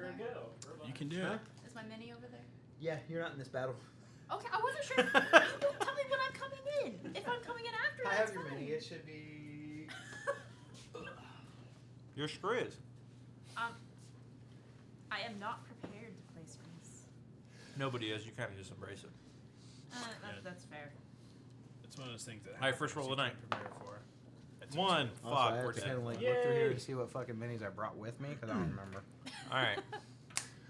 there we go. You can do it. Is my mini over there? Yeah, you're not in this battle. Okay, I wasn't sure. You don't tell me when I'm coming in. If I'm coming in after, I that's have your fine. mini. It should be. Your screws. I am not prepared to play Screens. Nobody is. You kind of just embrace it. That's fair. It's one of those things that. All right, first roll of the night. Prepare for. One, Also, I fuck, have we're to dead. kind of like Yay. look through here to see what fucking minis I brought with me because I don't remember. All right.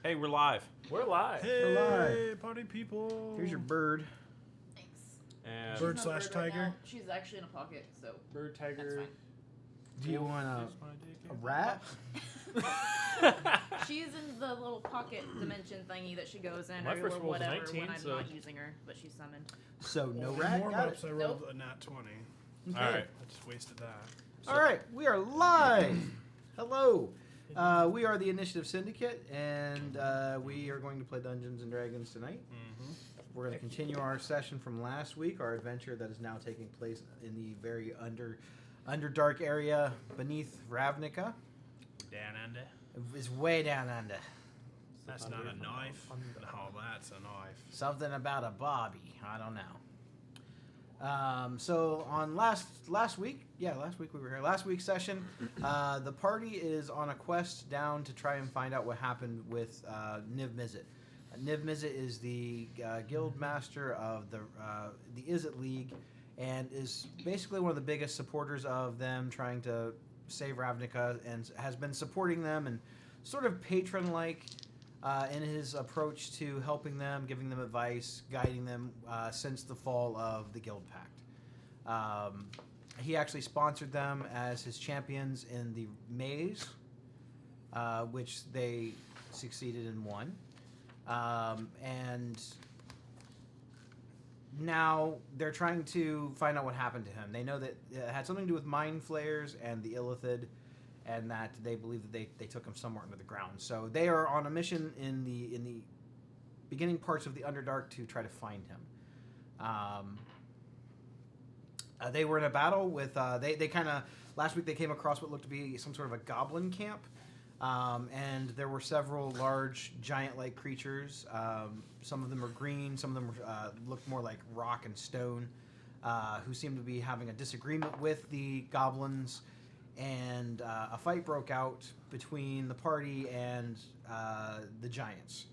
Hey, we're live. We're live. Hey, party people. Here's your bird. Thanks. And Bird She's slash not a bird right tiger? now. She's actually in a pocket, so Bird, that's tiger. fine. Do you want a rat? She's in the little pocket dimension thingy that she goes in, My or first roll was a whatever 19, when I'm so- not using her, but she's summoned. So no In rat. warm Got ups, it. I rolled Nope. a nat 20. Okay. all right. I just wasted that. All right, we are live. Hello. We are the Initiative Syndicate, and we are going to play Dungeons and Dragons tonight. Mm-hmm. We're going to continue our session from last week, our adventure that is now taking place in the very Underdark area beneath Ravnica. Down under. It's way down under. That's not a knife. No, that's a knife. Something about a Bobby. I don't know. So on last week we were here. Last week's session, the party is on a quest down to try and find out what happened with Niv Mizzet. Niv Mizzet is the guild master of the Izzet League, and is basically one of the biggest supporters of them trying to save Ravnica, and has been supporting them and sort of patron-like in his approach to helping them, giving them advice, guiding them since the fall of the Guild Pact. He actually sponsored them as his champions in the maze, which they succeeded in won. And now they're trying to find out what happened to him. They know that it had something to do with mind flayers and the Illithid, and that they believe that they took him somewhere under the ground. So they are on a mission in the beginning parts of the Underdark to try to find him. They were in a battle with they kind of last week they came across what looked to be some sort of a goblin camp, and there were several large giant-like creatures. Some of them were green, some of them looked more like rock and stone, who seemed to be having a disagreement with the goblins. And a fight broke out between the party and the giants.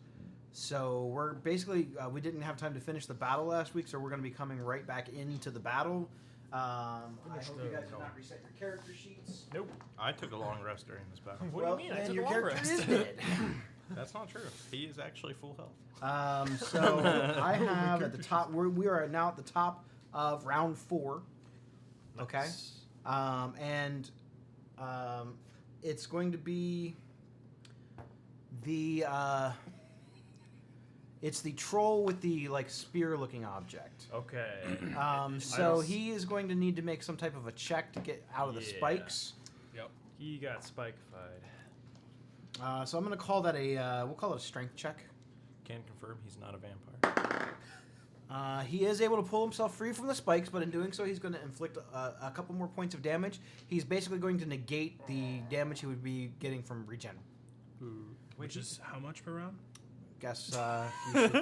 So we're basically, we didn't have time to finish the battle last week, so we're going to be coming right back into the battle. I hope you guys did not reset your character sheets. Nope. I took a long rest during this battle. What do you mean? I then took your a long character rest. is dead. That's not true. He is actually full health. So I have at the top, we are now at the top of round 4. Okay. And it's going to be the it's the troll with the like spear looking object. Okay. So he is going to need to make some type of a check to get out of the Yeah. spikes. Yep. He got spike-fied. So I'm going to call that we'll call it a strength check. Can confirm he's not a vampire. He is able to pull himself free from the spikes, but in doing so, he's going to inflict a couple more points of damage. He's basically going to negate the damage he would be getting from regen. Which is how much per round? Guess you should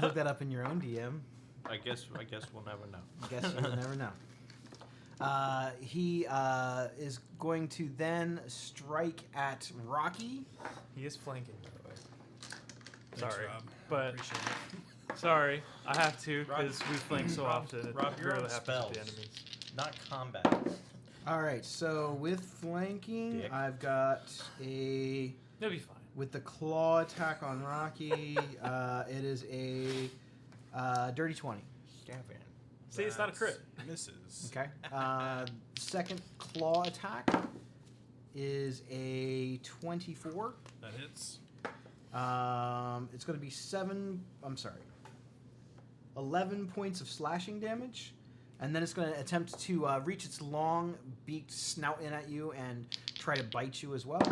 look that up in your own DM. I guess we'll never know. Guess you'll never know. He is going to then strike at Rocky. He is flanking, by the way. Thanks, Sorry, Rob. but Appreciate it. sorry, I have to because we flank so often. Rob, It you're really on happens spells, with the enemies. not combat. All right, so with flanking, Dick. I've got a... It'll be fine. With the claw attack on Rocky, it is a dirty 20. See, it's not a crit. Misses. Okay. Second claw attack is a 24. That hits. It's going to be 11 points of slashing damage. And then it's going to attempt to reach its long beaked snout in at you and try to bite you as well.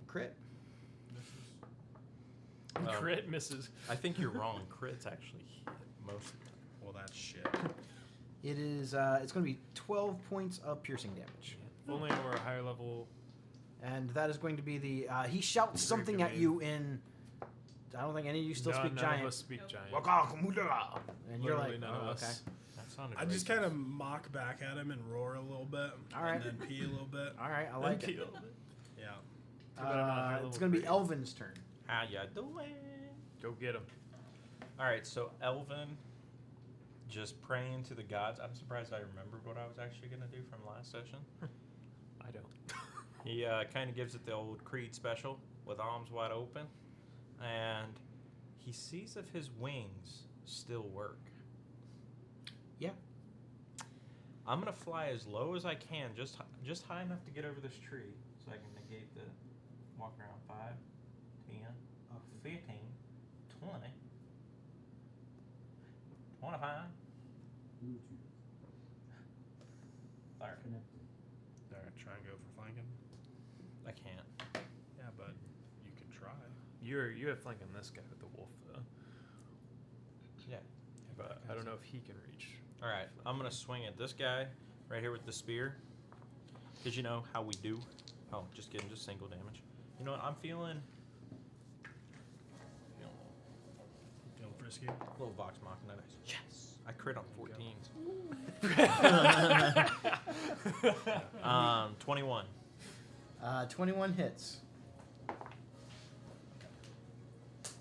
Crit. Crit misses. I think you're wrong. Crits actually hit most of them. Well, that's shit. It is. It's going to be 12 points of piercing damage. If only I were a higher level And that is going to be the... he shouts something at you in... I don't think any of you still speak None giant. of us speak giant. And you're Literally like, none of oh, us. okay. That sounded I just racist. kind of mock back at him and roar a little bit. All right. And then pee a little bit. All right, I like it. Yeah. better not high It's level going to be three. Elvin's turn. How ya doing? Go get him. All right, so Elvin, just praying to the gods. I'm surprised I remembered what I was actually going to do from last session. I don't. He kind of gives it the old Creed special with arms wide open, and he sees if his wings still work. Yeah. I'm gonna fly as low as I can, just high enough to get over this tree, so I can negate the walk around 5, 10, 15, 20, 25, 30. All right, try and go for flanking. I can't. Yeah, but you can try. You have flanking this guy with the wolf though. Yeah. But I don't know if he can reach. All right, I'm gonna swing at this guy right here with the spear. Cause you know how we do. Oh, just kidding, just single damage. You know what? I'm feeling Feeling frisky. a little Vox Machina dice. Yes, I crit on 14s. 21. 21 hits.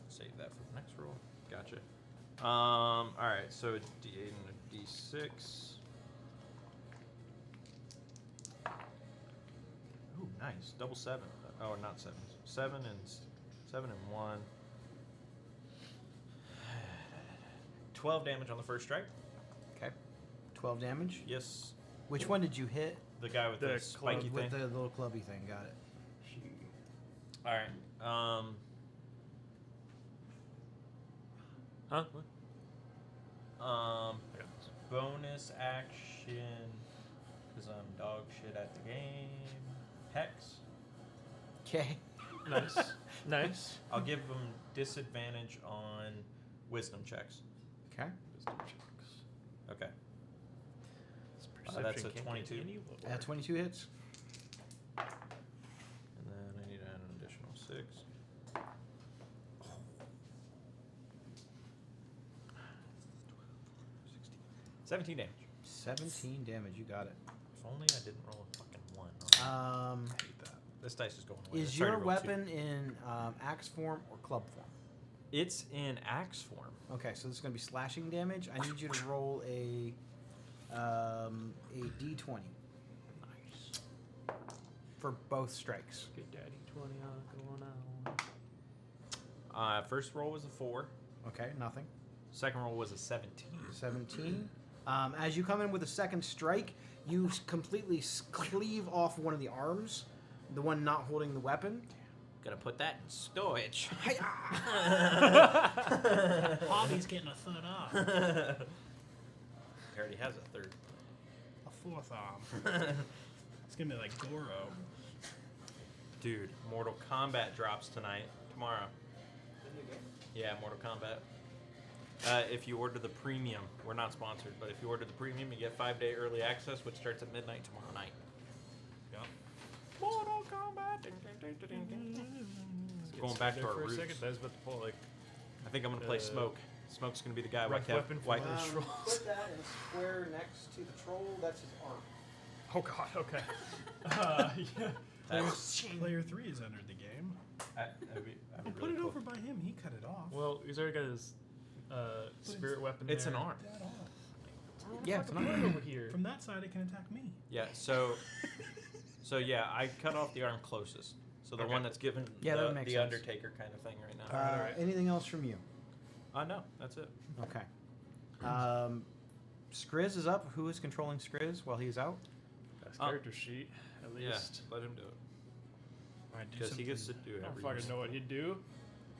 Save that for the next roll. Gotcha. All right, so a D8 and a D6. Ooh, nice. Double 7. Oh, not 7. 7 and 1. 12 damage on the first strike. Okay. 12 damage. Yes. Which one did you hit? The guy with the, The spiky With thing. the little clubby thing. Got it. All right. Huh? Um, I got this. bonus action, because I'm dog shit at the game. Hex. Okay. Nice. Nice. I'll give them disadvantage on wisdom checks. Okay. Wisdom checks. Okay. This That's a perception can't get 22. any lower. 22 hits. And then I need to add an additional 6. 17 damage. 17 damage. You got it. If only I didn't roll a fucking 1. Um, I hate that. This dice is going away. is Let's try to your roll 2. weapon in axe form or club form? It's in axe form. Okay, so this is going to be slashing damage. I need you to roll a d20 Nice. for both strikes. Good daddy 20 on going on. First roll was a 4. Okay, nothing. Second roll was a 17. 17. As you come in with a second strike, you completely cleave off one of the arms, the one not holding the weapon. Gonna put that in storage. Hobby's getting a third arm. He already has a third. A fourth arm. It's gonna be like Goro. Dude, Mortal Kombat drops tomorrow. Yeah, Mortal Kombat. If you order the premium, we're not sponsored, but if you order the premium, you get 5-day early access, which starts at midnight tomorrow night. Yeah. Mortal Kombat. Going back to There our for a roots. second. I was about to pull like I think I'm gonna play Smoke. Smoke's gonna be the guy. rec weapon for White. those trolls. Put that in a square next to the troll. That's his arm. Oh god. Okay. Yeah. That's- Player 3 has entered the game. I'd be Put really it cool. over by him. He cut it off. Well, he's already got his spirit weapon. It's there. an arm. That off. Yeah, it's Fucking an arm. arm over here. From that side, it can attack me. Yeah. So yeah, I cut off the arm closest. So the Okay. one that's given Yeah, the, that makes the sense. Undertaker kind of thing right now. Alright. Anything else from you? No, that's it. Okay. Skriz is up. Who is controlling Skriz while he's out? Best Oh. character sheet, at least. Yeah, let him do it. Alright, do Because he gets to something. do I don't everything. fucking know what he'd do.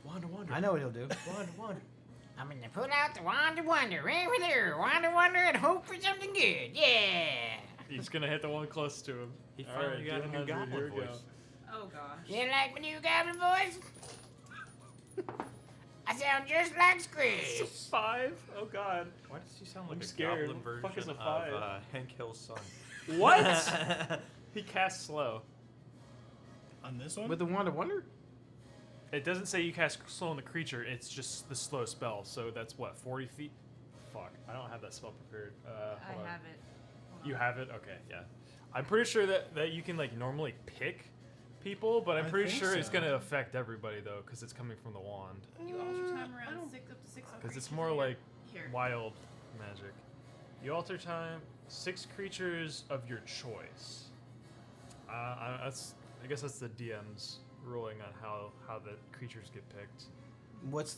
Wonder. I know what he'll do. Wonder. I'm gonna pull out the Wonder right over there. Wonder and hope for something good. Yeah. He's gonna hit the one close to him. He All finally right, got a do new 100, goblin here we go. voice. Oh gosh. You like my new goblin voice? I sound just like Scrooge. 5? Oh god. Why does he sound I'm like a scared. goblin What the fuck version is a 5? of Hank Hill's son? What? He casts slow. On this one? With the Wand of Wonder? It doesn't say you cast slow on the creature. It's just the slow spell. So that's what, 40 feet? Fuck, I don't have that spell prepared. I Hold on. have it. Hold You on. have it? Okay, yeah. I'm pretty sure that you can like normally pick people, but I'm I pretty think sure it's so. gonna affect everybody though, because it's coming from the wand. You alter time around up to 6 Because it's creatures more in your- like Here. wild magic. You alter time 6 creatures of your choice. I guess that's the DM's ruling on how the creatures get picked. Where's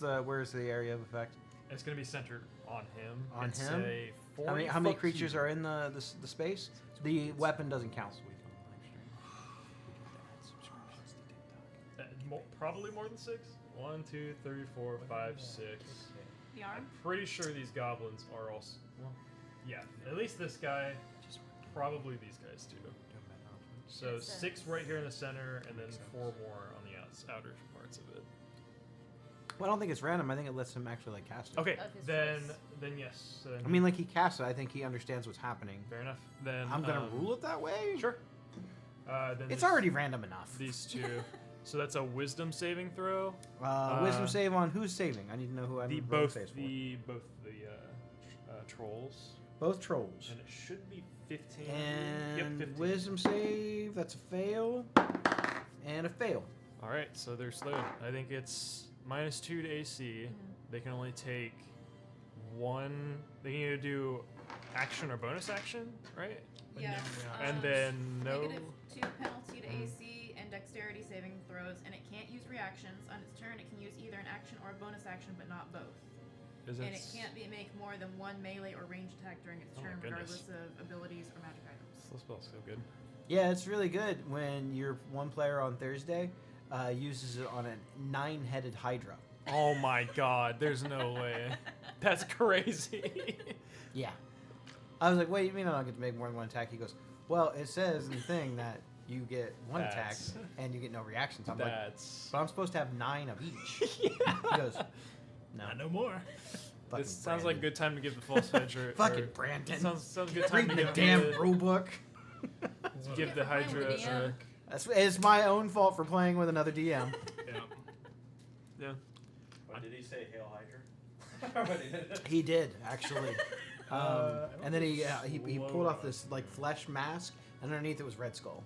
the area of effect? It's gonna be centered on him. On It's him? a How many 40-foot creatures cube. are in the space? The weapon doesn't count. Probably more than 6. 1, 2, 3, 4, 5, 6. The arm? I'm pretty sure these goblins are also. Well, yeah, at least this guy. Probably these guys too. So It says- 6 right here in the center, and then 4 more on the outer parts of it. Well, I don't think it's random. I think it lets him actually like cast it. Okay, Of his then choice. yes. I mean, like he casts it. I think he understands what's happening. fair enough. Then I'm gonna rule it that way. Sure. Then It's there's already random enough. these 2. So that's a wisdom saving throw. Wisdom save on who's saving? I need to know who I'm The rolling both saves for. the trolls, Both trolls. and it should be 15. And yep, 15. wisdom save. That's a fail. And a fail. All right, so they're slowed. I think it's -2 to AC. They can only take 1. They can either do action or bonus action, right? Yeah. And then no. -2 penalty to AC and dexterity saving throws, and it can't use reactions. On its turn, it can use either an action or a bonus action, but not both. Is And it can't make more than 1 melee or ranged attack during its Oh my turn, goodness. regardless of abilities or magic items. This spell's so good. Yeah, it's really good when your one player on Thursday uses it on a 9-headed Hydra. Oh my God! There's no way. That's crazy. Yeah. I was like, wait, you mean I don't get to make more than one attack? He goes, well, it says in the thing that you get one attack That's- and you get no reactions. I'm like, That's. but I'm supposed to have 9 of each. Yeah. He goes, no. No more. Fucking This sounds like a Brandon. good time to give the false Hydra. Fucking or- Brandon. Sounds a good time Reading to the give damn the, rule book. to give the Yeah, fine Hydra. with the DM. It's my own fault for playing with another DM. Yeah. Yeah. Did he say Hail Hydra? He did actually, I don't and then he know. pulled off this like flesh mask, and underneath it was Red Skull.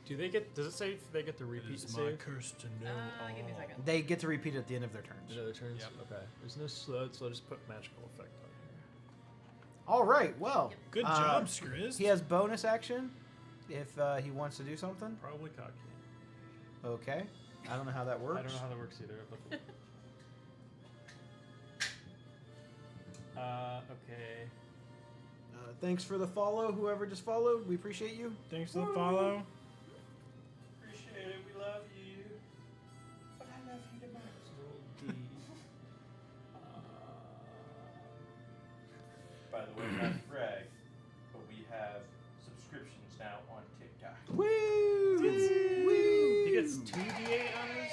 Do they get? Does it say if they get to It repeat is the my save? curse to know Give me a all. second. They get to repeat it at the end of their turns. In other turns. Yep. Okay. There's no slowed, so I'll just put magical effect on here. All right, well, Good job, Skriz. he has bonus action if he wants to do something. Probably cocky. Okay, I don't know how that works. I don't know how that works either. But okay. Thanks for the follow, whoever just followed. We appreciate you. Thanks for the follow. Appreciate it. We love you. But I love you the most. By the way, not to brag, but we have subscriptions now on TikTok. Woo! Woo! He gets 2d8 on his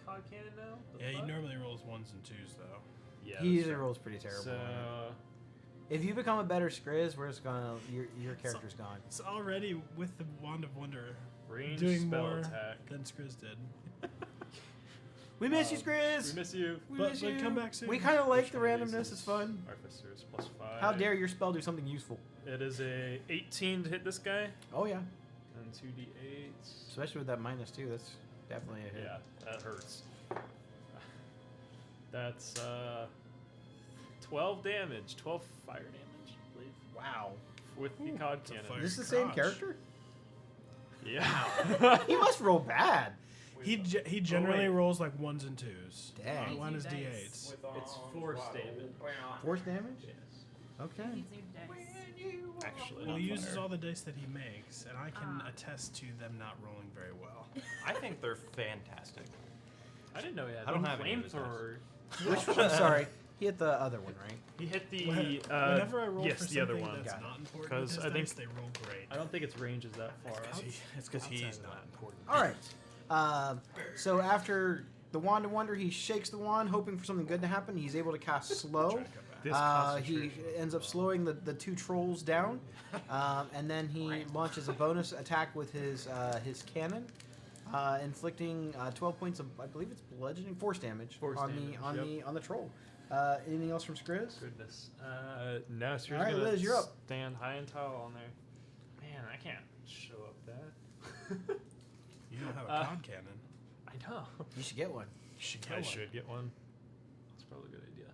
cog cannon now. The Yeah, he fuck? normally rolls 1s and 2s though. Yeah. He that's usually fair. rolls pretty terrible. So If you become a better Skriz, we're just gonna your character's gone. It's already with the Wand of Wonder range doing spell more attack. than Skriz did. We miss you, Skriz. We miss you. We But- miss but you. come back soon. We kind of like Which the one of these randomness. is It's fun. Artificers +5. How dare your spell do something useful? It is a 18 to hit this guy, Oh yeah, and 2d8. especially with that -2. That's definitely a hit. Yeah, that hurts. That's 12 damage, 12 fire damage, I believe, Wow. with the cod cannon. fire- Is this the same Crotch. character? Yeah. He must roll bad. He generally wait. rolls like 1s and 2s. Dang. On his Dice. D8s. It's force damage. Force damage. Yes. Okay. He needs new dice. Actually, Well, not he uses fire. all the dice that he makes, and I can Ah. attest to them not rolling very well. I think they're fantastic. I didn't know he had I don't a have any of his flamethrower. Which one? I'm sorry. He hit the other one, right? He hit the. Whenever I roll yes, for the other something one. that's Got it. not important, 'Cause with his I think- dice, they roll great. I don't think its range is that far out. It's because he's not important. All right. So after the Wand of Wonder, he shakes the wand, hoping for something good to happen. He's able to cast Slow. This He concentration ends up as well. slowing the two trolls down, and then he launches a bonus attack with his cannon, inflicting 12 points of, I believe it's bludgeoning, force damage Force damage, on the troll. Anything else from Skriz? Goodness. No, so you're All right, gonna Liz, you're up. stand high and tall on there. Man, I can't show up that. You don't have a con cannon. I know. You should get one. You should get I one. should get one. That's probably a good idea.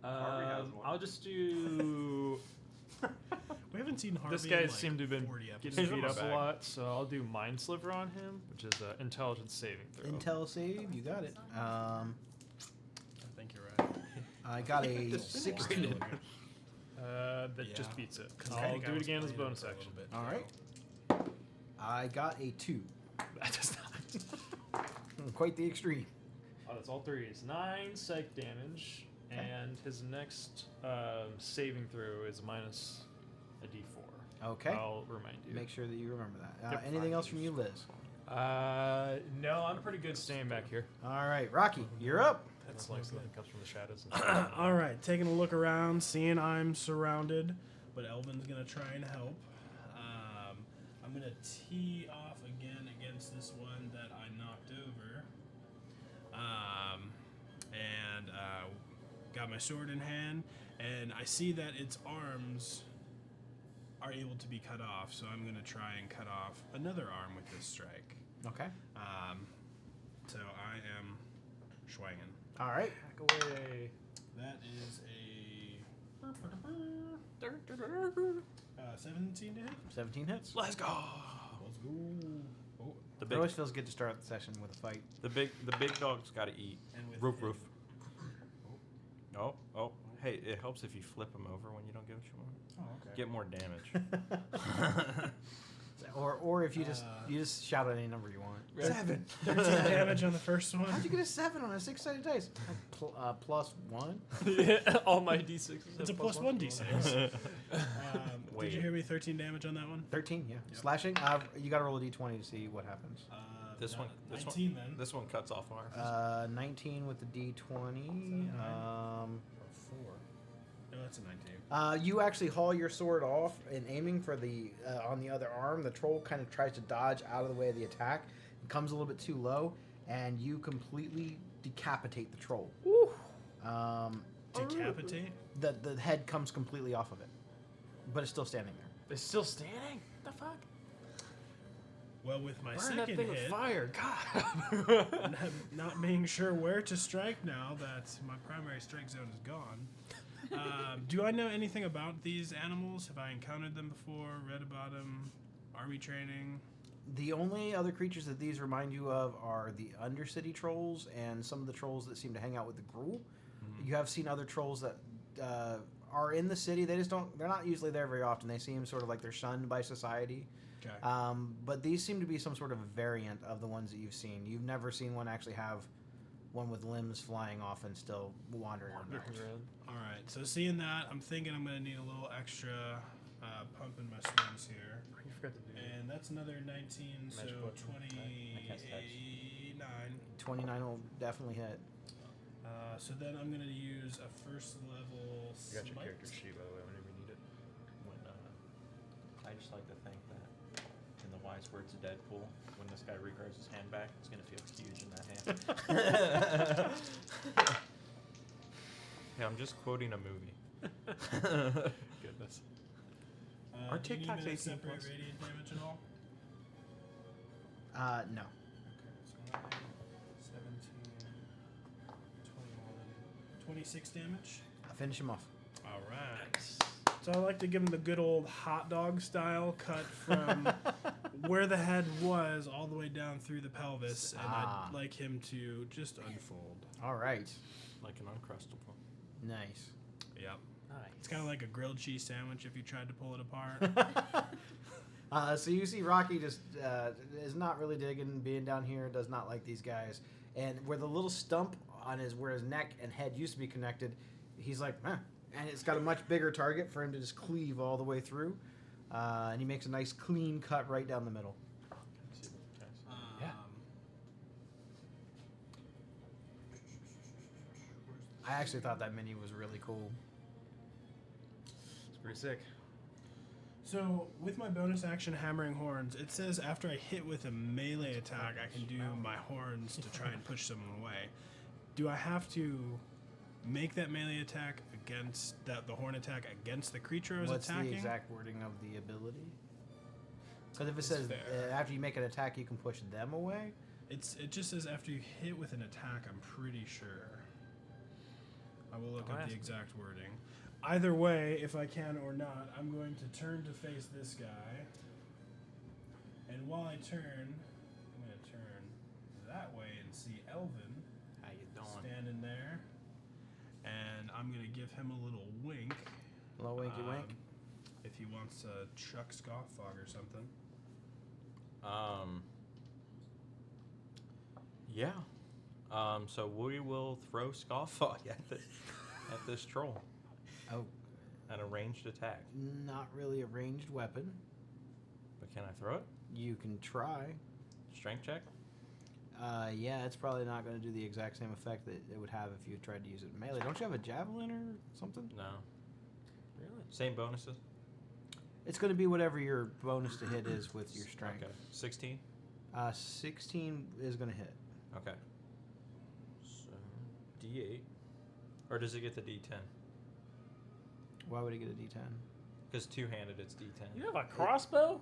Harvey has one. I'll just do. We haven't seen Harvey. This guy in like seemed to have been 40 getting episodes. He's beat on up my a bag. lot, so I'll do Mind Sliver on him, which is an intelligence saving throw. Intel save, you got it. I think you're right. I got a 16. That just Yeah. beats it. 'Cause I I'll think I do it was again as a playing bonus for a action. little bit, All so- right. I got a 2. That does not. Quite the extreme. Oh, that's all threes. 9 psych damage, and his next saving throw is minus a d4. Okay. I'll remind you. Make sure that you remember that. Yep. Anything else from you, Liz? No, I'm pretty good staying back here. All right, Rocky, you're up. That's no like good. something comes from the shadows. And All right, taking a look around, seeing I'm surrounded, but Elvin's gonna try and help. I'm gonna tee off again against this one that I knocked over, and got my sword in hand, and I see that its arms are able to be cut off, so I'm gonna try and cut off another arm with this strike. Okay. So I am schwangin'. All right. Hack away. That is a 17 to hit. 17 hits. Let's go. Let's go. Oh, The It big always feels good to start the session with a fight. the big dog's got to eat. and with Roof roof. Oh. Hey, it helps if you flip him over when you don't get what you want. Oh, okay. Get more damage. or if you just shout out any number you want. 7. 13 damage on the first one. How'd you get a 7 on a 6-sided dice? Plus 1. All my d6s. It's a plus 1 d6. Did Wait. you hear me? 13 damage on that one. 13, yeah. Yep. Slashing. You got to roll a d20 to see what happens. This No, one. This 19 one. then. This one cuts off arms. 19 with the d20. Or 4. No, that's a 19. You actually haul your sword off and aiming for the on the other arm. The troll kind of tries to dodge out of the way of the attack. It comes a little bit too low, and you completely decapitate the troll. Decapitate? The head comes completely off of it, but it's still standing there. It's still standing? The fuck? Well, with my Burn that second thing with hit, fire. God. not being sure where to strike now that my primary strike zone is gone. Do I know anything about these animals? Have I encountered them before? Read about them? Army training? The only other creatures that these remind you of are the Undercity trolls and some of the trolls that seem to hang out with the Gruul. You have seen other trolls that are in the city. They just don't. They're not usually there very often. They seem sort of like they're shunned by society. Okay. But these seem to be some sort of variant of the ones that you've seen. You've never seen one actually have one with limbs flying off and still wandering around. All right. So seeing that, I'm thinking I'm going to need a little extra pump in my swings here. You forgot to do And that's another 19, so Magic weapon. 29. 29 will definitely hit. So then I'm going to use a first level You got your smite. character sheet, by the way, whenever you need it. When, I just like to think that, in the wise words of Deadpool, when this guy regrows his hand back, it's gonna feel huge in that hand. Yeah, I'm just quoting a movie. Goodness. Our Do you need me TikTok's to 18 separate plus. radiant damage at all? No. Okay, so 9, 17, 21, 26 damage. I'll finish him off. All right. So I like to give him the good old hot dog style cut from where the head was all the way down through the pelvis, and I'd like him to just unfold. All right. Like an Uncrustable. Nice. Yep. Nice. It's kind of like a grilled cheese sandwich if you tried to pull it apart. So you see Rocky just is not really digging being down here, does not like these guys. And where the little stump on where his neck and head used to be connected, he's like, eh. And it's got a much bigger target for him to just cleave all the way through. And he makes a nice clean cut right down the middle. Yeah. I actually thought that mini was really cool. Pretty sick. So, with my bonus action Hammering Horns, it says after I hit with a melee attack, I can do my horns to try and push someone away. Do I have to make that melee attack against the horn attack against the creature I was What's attacking? the exact wording of the ability? Because if it It's says fair. after you make an attack, you can push them away. It just says after you hit with an attack, I'm pretty sure. I will look Don't up ask the me. exact wording. Either way, if I can or not, I'm going to turn to face this guy. And while I turn, I'm going to turn that way and see Elvin How you doing? standing there. And I'm going to give him a little wink. Little winky wink. If he wants to chuck Scoff Fog or something. Yeah. So we will throw Scoffog at this troll. Oh, At a ranged attack. not really a ranged weapon. But can I throw it? You can try. Strength check? Yeah, it's probably not going to do the exact same effect that it would have if you tried to use it in melee. Don't you have a javelin or something? No. Really? Same bonuses? It's going to be whatever your bonus to hit is with your strength. Okay. 16? 16 is going to hit. Okay. So, D8. Or does it get the D10? Why would it get a D10? Because two-handed, it's D10. You have a crossbow?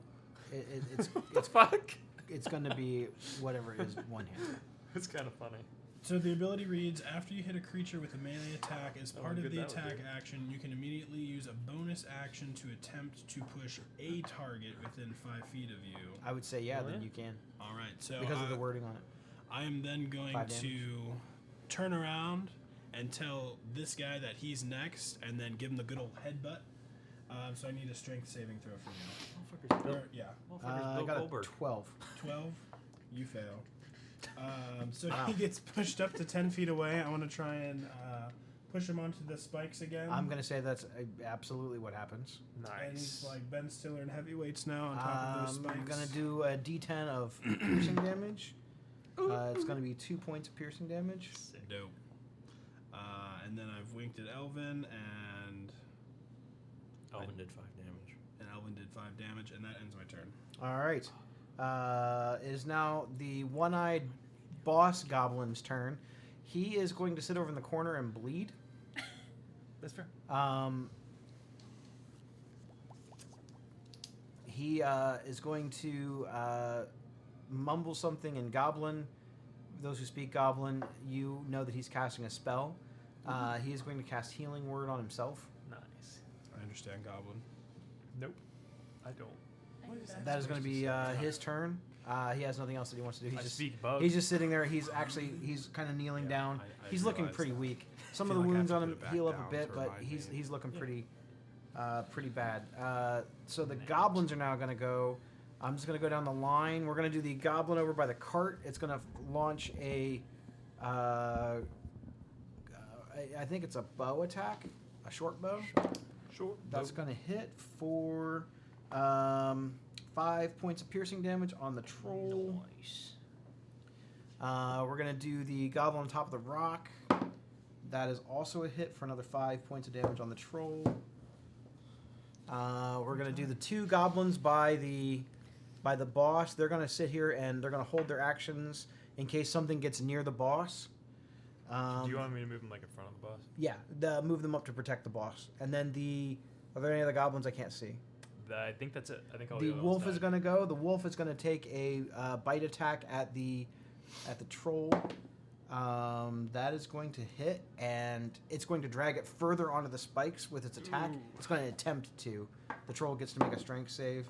It's What the fuck? it's going to be whatever it is one hand. It's kind of funny. So the ability reads, after you hit a creature with a melee attack, as Oh, part of good, the that would attack be. action, you can immediately use a bonus action to attempt to push a target within 5 feet of you. I would say yeah, then Really? you can All right, so because of the wording on it. I am then going 5 to damage. turn around and tell this guy that he's next, and then give him the good old headbutt. So I need a strength saving throw from you. Motherfucker's Bill, Or, yeah, motherfucker's I Bill got Goldberg. a 12. 12. You fail. So Wow. he gets pushed up to 10 feet away. I want to try and push him onto the spikes again. I'm going to say that's absolutely what happens. And he's Nice. like Ben Stiller and heavyweights now on top of those spikes. I'm going to do a D10 of piercing damage. It's going to be 2 points of piercing damage. Dope. And then I've winked at Elvin, and Elvin did 5 damage. Elvin did 5 damage, and that ends my turn. All right. It is now the one-eyed boss goblin's turn. He is going to sit over in the corner and bleed. That's fair. He is going to mumble something in Goblin. Those who speak Goblin, you know that he's casting a spell. He is going to cast Healing Word on himself. Nice. I understand Goblin. Nope. I don't. That is going to be his turn. He has nothing else that he wants to do. He's I just speak bug. he's just sitting there. He's kind of kneeling down. I He's looking realize pretty that. weak. Some feel of the like I have wounds to on put him it back heal up down a bit, to but remind he's looking Yeah. pretty bad. So the goblins are now going to go. I'm just going to go down the line. We're going to do the goblin over by the cart. It's going to launch a. I think it's a bow attack, a short bow. Sure. That's going to hit for 5 points of piercing damage on the troll. Nice. We're going to do the goblin on top of the rock. That is also a hit for another 5 points of damage on the troll. We're going to do the 2 goblins by the boss. They're going to sit here and they're going to hold their actions in case something gets near the boss. Do you want me to move him like in front of the boss? Yeah, move them up to protect the boss. And then are there any other goblins I can't see? I think that's it. I think all The other wolf ones is died. going to go. The wolf is going to take a bite attack at the troll. That is going to hit, and it's going to drag it further onto the spikes with its attack. Ooh. It's going to attempt to. The troll gets to make a strength save.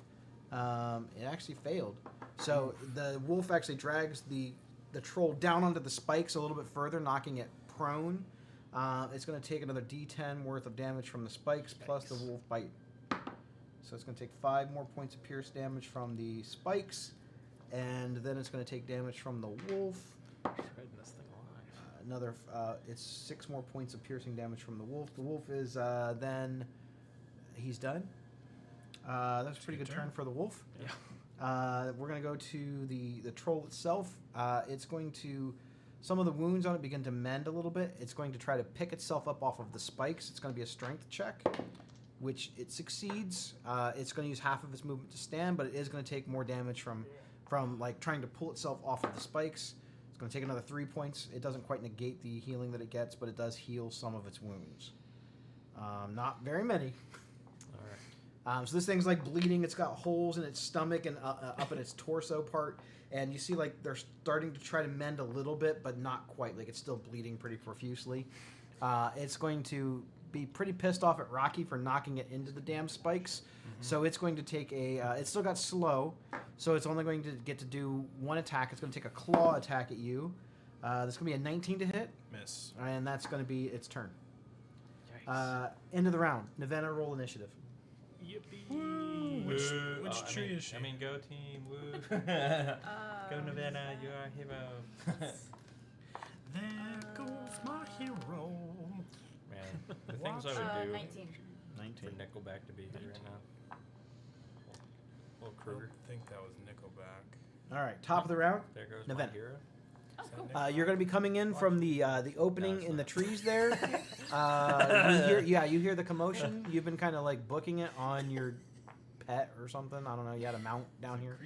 It actually failed. So the wolf actually drags the troll down onto the spikes a little bit further, knocking it prone. It's going to take another D10 worth of damage from the spikes plus the wolf bite. So it's going to take 5 more points of pierce damage from the spikes, and then it's going to take damage from the wolf. Shredding this thing alive. Another, it's 6 more points of piercing damage from the wolf. The wolf is then, he's done. That's a pretty good turn for the wolf. Yeah. We're going to go to the troll itself. It's going to, some of the wounds on it begin to mend a little bit. It's going to try to pick itself up off of the spikes. It's going to be a strength check which it succeeds. It's going to use half of its movement to stand, but it is going to take more damage from like trying to pull itself off of the spikes. It's going to take another 3 points. It doesn't quite negate the healing that it gets, but it does heal some of its wounds. Not very many. All right. So this thing's like bleeding. It's got holes in its stomach and up in its torso part. And you see like they're starting to try to mend a little bit, but not quite. Like it's still bleeding pretty profusely. It's going to be pretty pissed off at Rocky for knocking it into the damn spikes. So it's going to take it's still got slow. So it's only going to get to do one attack. It's going to take a claw attack at you. That's going to be a 19 to hit. Miss. And that's going to be its turn. End of the round. Nevena, roll initiative. Yippee! Which tree is she? I mean, go team! Woo! Go Nevena, you are a hero. There goes my hero. Man, the things I would do 19. for Nickelback to be here right now. Little I Kruger. don't think that was Nickelback. All right, top of the round. There goes Nevena. my hero. Oh, cool. You're going to be coming in from the opening it's in the not. trees there. You hear the commotion. You've been kind of like booking it on your pet or something. I don't know. You had a mount down here,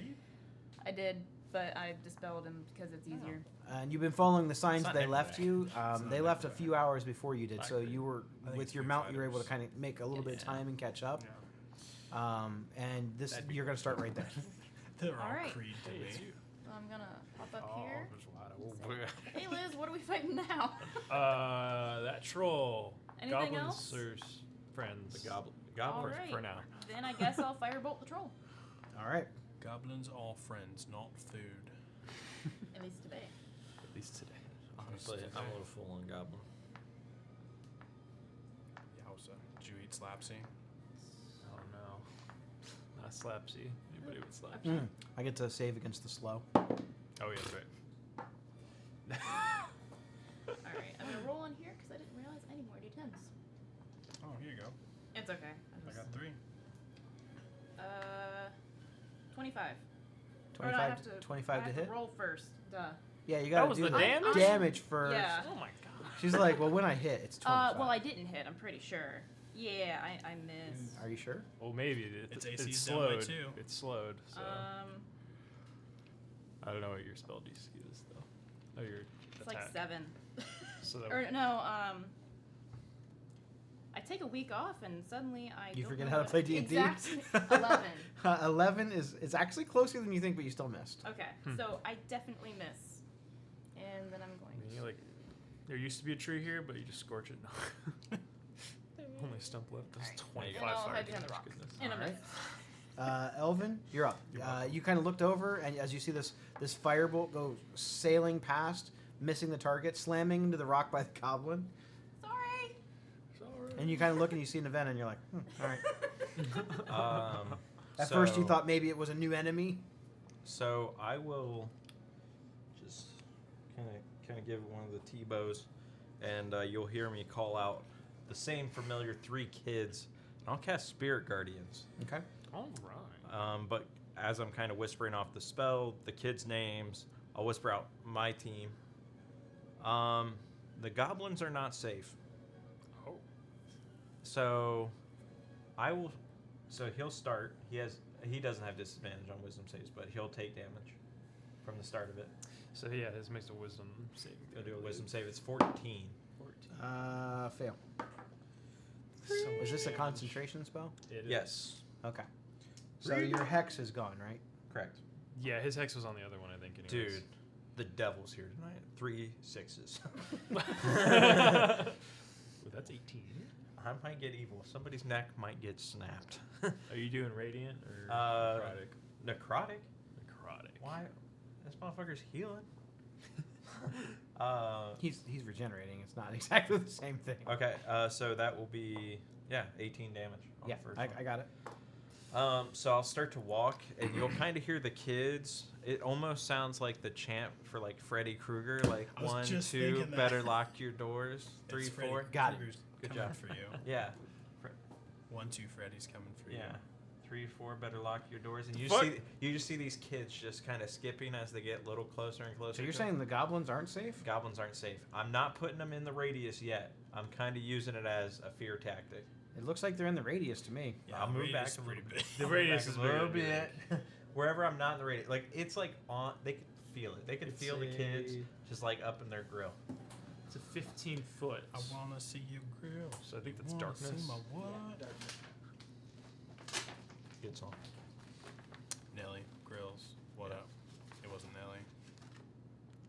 I did, but I dispelled him because it's easier. and you've been following the signs not they left Nickelback. you. not They left a Nickelback. few hours before you did, Not so Creed. you were I think with it's your Foo mount. You were able to Fighters. kind of make a little bit of time and catch up. Yeah. And this That'd be you're going to start right there. They're all Alright. Creed to Hey, it's me. you. So I'm gonna hop up Oh, here. there's a lot of Hey Liz, what are we fighting now? That troll. Anything Goblins else? are friends. The goblin. All Goblin. right. For now. Then I guess I'll firebolt the troll. All right. Goblins all friends, not food. At least today. At least today. Honestly, I'm a little full on goblin. Yowza. Did you eat Slapsy? Oh no. Not Slapsy. Anybody with Slapsy? I get to save against the slow. Oh yeah, that's right. Alright, I'm gonna roll on here because I didn't realize I need more d10s. Oh, here you go. It's okay. I got 3. 25. 25, Or no, I have to, 25 I to have hit. To roll first. Duh. Yeah, you got to was do the the damage? damage first. Yeah. Oh my god. She's like, well, when I hit, it's 25. Well, I didn't hit. I'm pretty sure. Yeah, I missed. Are you sure? Well, maybe Its it's AC is down by slowed. 2. It's slowed. So Um, I don't know what your spell DC is though. Oh, your it's attack. like 7. So that Or no, I take a week off and suddenly I You don't forget know how to what- play D&D? Exactly. 11. 11 is actually closer than you think, but you still missed. Okay, so I definitely miss. And then I'm going I mean, like, there used to be a tree here, but you just scorch it. Only stump left. That's Alright. 25 Then I'll fire head down damage. the rock. Goodness. And a Alright. miss. Elvin, you're up. You're welcome. You kind of looked over, and as you see this firebolt go sailing past, missing the target, slamming into the rock by the goblin, Sorry. and you kind of look and you see Nevena, and you're like, all right. At first, you So- thought maybe it was a new enemy. So I will just kind of give one of the T-bows, and you'll hear me call out the same familiar 3 kids. And I'll cast Spirit Guardians. Okay. All right. But as I'm kind of whispering off the spell, the kids' names, I'll whisper out my team. The goblins are not safe. Oh. So I will. So he'll start. He doesn't have disadvantage on wisdom saves, but he'll take damage from the start of it. So yeah, this makes a wisdom saving. He'll do a wisdom save. It's 14. 14. Fail. So Is this a damage. concentration spell? It is. Yes, Okay. So your hex is gone, right? correct. Yeah, his hex was on the other one, I think. Anyways. Dude, the devil's here tonight. 3 6s. Well, that's 18. I might get evil. Somebody's neck might get snapped. Are you doing radiant or Necrotic. necrotic? Necrotic. Why? This motherfucker's healing. He's regenerating. It's not exactly the same thing. Okay, so that will be 18 damage on Yeah, the first I got it. one. So I'll start to walk, and you'll kind of hear the kids. It almost sounds like the chant for like Freddy Krueger, like I was 1, just 2, thinking that. better lock your doors. 3, It's Freddy 4. Got it. Krueger's Good coming job. for you. Yeah, 1, 2, Freddy's coming for you. yeah. 3, 4, better lock your doors, and you Fuck. just see these kids just kind of skipping as they get a little closer and closer. So you're to saying the goblins aren't safe? goblins aren't safe? I'm not putting them in the radius yet. I'm kind of using it as a fear tactic. It looks like they're in the radius to me. Yeah, I'll move radius back is a pretty little big. The I'll move radius back is a little bigger, bit. Wherever I'm not in the radius, like it's like on. They could feel it. They could It's feel the kids a- just like up in their grill. It's a 15 foot. I wanna see you grill. So I think that's Wanna darkness. See my what? Good song. Nelly grills. What Yeah. up? It wasn't Nelly.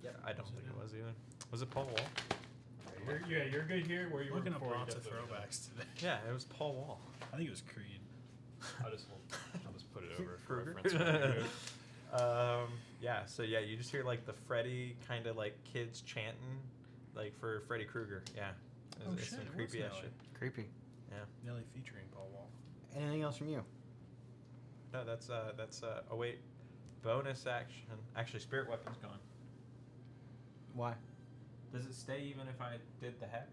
Yeah, I don't think it was either. Was it Paul Wall? You're good here. Where you Looking were up before you lots got of the- throwbacks today. Yeah, it was Paul Wall. I think it was Creed. I'll just put it over for Kruger. reference. Yeah, so yeah, you just hear like the Freddy kind of like kids chanting, like for Freddy Krueger. Yeah, Oh, it's shit, some it was creepy ass Nelly. shit. Creepy. Nelly featuring Paul Wall. Anything else from you? No, that's oh wait, bonus action. Actually, spirit weapon's gone. Why? Does it stay even if I did the hex?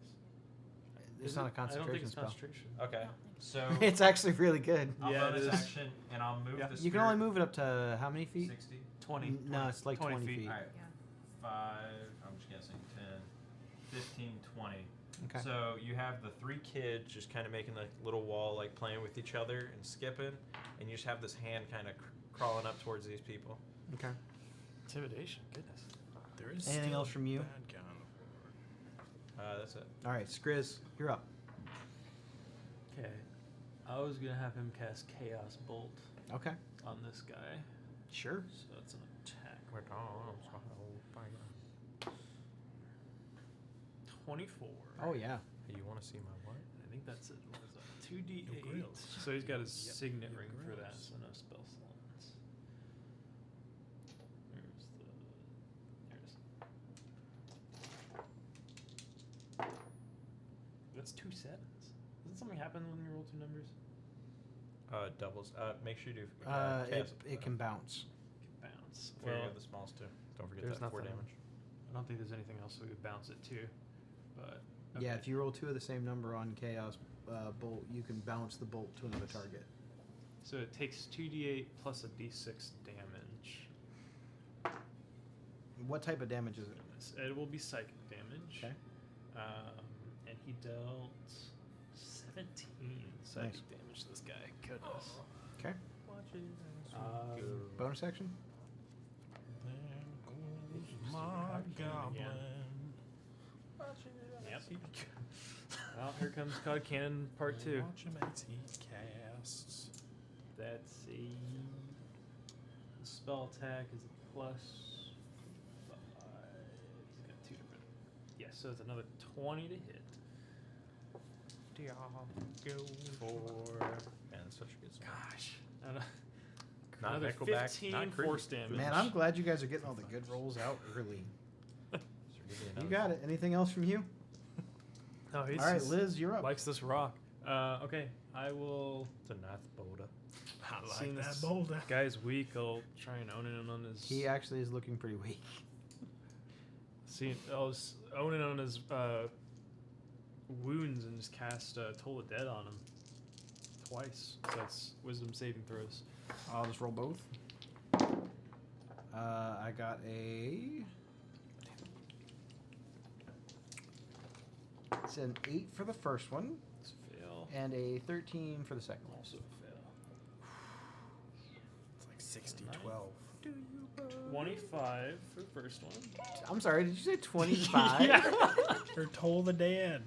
It's Is not a it? I don't think concentration it's spell. concentration. Okay, so It's actually really good. I'll Yeah, it bonus is. action and I'll move Yeah. the. You can only move it up to how many feet? 60. 20. No, it's like 20 feet. All right. Yeah. 5, I'm just guessing, 10, 15, 20. Okay. So you have the 3 kids just kind of making a little wall, like playing with each other and skipping, and you just have this hand kind of crawling up towards these people. Okay. Intimidation. Goodness. There is Anything still else from you? a bad guy on the board. That's it. All right, Skriz, you're up. Okay. I was gonna have him cast Chaos Bolt Okay. on this guy. Sure. So that's an attack. 24. Oh yeah. Hey, you want to see my what? I think that's it. What is that? 2d8. Your grills. So he's got his Yep, signet your ring for that, grills. so no spell slots. There's the. There's. That's 2 sevens. Doesn't something happen when you roll 2 numbers? Doubles. Make sure you do. It can bounce. It can bounce. Well, Well, the smalls too. Don't forget there's that 4 nothing. damage. I don't think there's anything else that we could bounce it to, but. Yeah, okay. if you roll 2 of the same number on Chaos Bolt, you can bounce the bolt to another target. So it takes 2d8 plus a d6 damage. What type of damage is it? It will be psychic damage. Okay. And he dealt 17 psychic Nice. damage to this guy. Goodness. Okay. Bonus action? There goes my goblin. Yep. Well, here comes Cod Cannon Part 2. Watch him as he casts. That's a spell attack is a plus 5. He's got 2 different. Yes, so it's another 20 to hit. Go for. Man, that's such a good song. Gosh. I don't- Not Another Nickelback, 15 not Creed. force damage. Man, I'm glad you guys are getting all the good rolls out early. You got it. Anything else from you? Oh, he's All right, just Liz, you're up. likes this rock. Okay, I will. It's a nice boulder. I like Seeing that this boulder. guy's weak. I'll try and own in on his. He actually is looking pretty weak. I'll own in on his wounds and just cast Toll of Dead on him twice. So that's Wisdom saving throws. I'll just roll both. I got a. It's an 8 for the first one, It's a fail. and a 13 for the second one. Also a fail. It's like 60, Nice. 12. 25 for the first one. I'm sorry, did you say 25? Or Toll the Dead.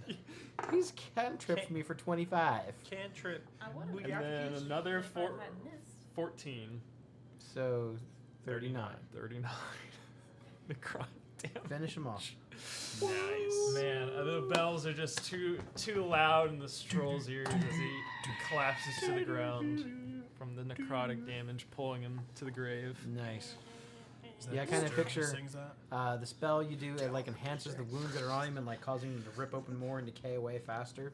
He's cantripped me for 25. Cantrip. I would have And then another if I hadn't missed. 14. So 39. 39. Necrotic damage. Finish him off. Nice. Man, the bells are just too loud in the Stroll's ears as he collapses to the ground from the necrotic damage pulling him to the grave. Nice. Is that Yeah, I kinda Sturge who picture- sings that? The spell you do, it like enhances the wounds that are on him and like causing him to rip open more and decay away faster.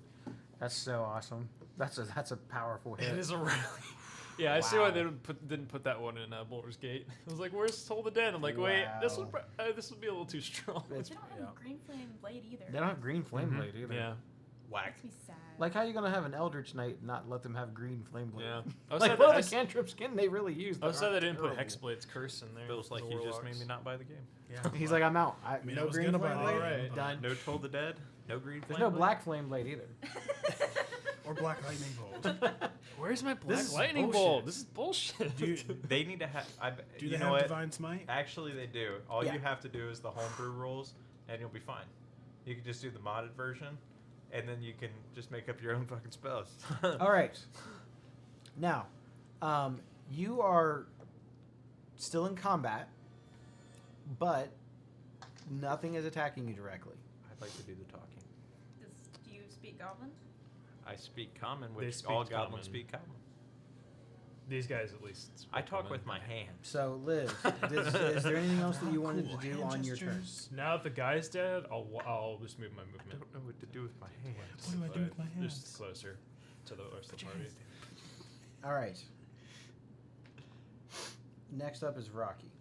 That's so awesome. That's a powerful hit. It is a really. Yeah, I see why Wow. they didn't put that one in Boulder's Gate. I was like, "Where's Toll the Dead?" I'm like, "Wait, this Wow. would be a little too strong." It's- They don't have Yeah. a green flame blade either. They don't have green flame blade either. Yeah, Whack. Makes me sad. Like, how you gonna have an Eldritch Knight and not let them have green flame blade? yeah. I was Like, sad what that, other cantrips can they really use? I was that sad they aren't didn't put terrible? Hexblade's curse in there. Feels like the he just warlocks. made me not buy the game. Yeah. He's like, I'm out. I mean, I no was green gonna flame buy blade. the game, but- Done. No Toll the Dead. No green. There's flame no blade? black flame blade either. Or black lightning bolt. Where's my black is lightning bullshit. bolt? This is bullshit. Do, They need to have. do You they know have what? divine smite? Actually, they do. All Yeah. you have to do is the homebrew rules, and you'll be fine. You can just do the modded version, and then you can just make up your own fucking spells. All right. Now, you are still in combat, but nothing is attacking you directly. I'd like to do the talking. Do you speak Goblin? I speak common, They which speak all common. goblins speak common. These guys at least. I speak talk common. with my hands. So, Liz, is there anything else that you wanted to do Hand on your turn? gestures. Now that the guy's dead, I'll just move my I movement. don't know what to do with my hands. What do I do with my hands? Just closer to the rest of the party. All right. Next up is Rocky.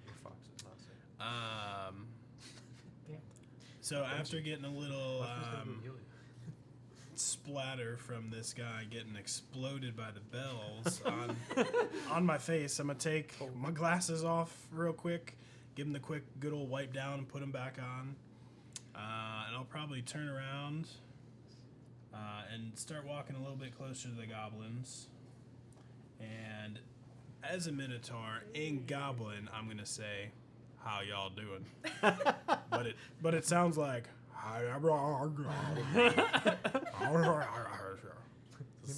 Your fox is not safe. So after getting a little splatter from this guy getting exploded by the bells on my face, I'm gonna take my glasses off real quick, give him the quick good old wipe down and put them back on, and I'll probably turn around and start walking a little bit closer to the goblins. And as a minotaur in goblin, I'm gonna say, "How y'all doing?" but it sounds like. Does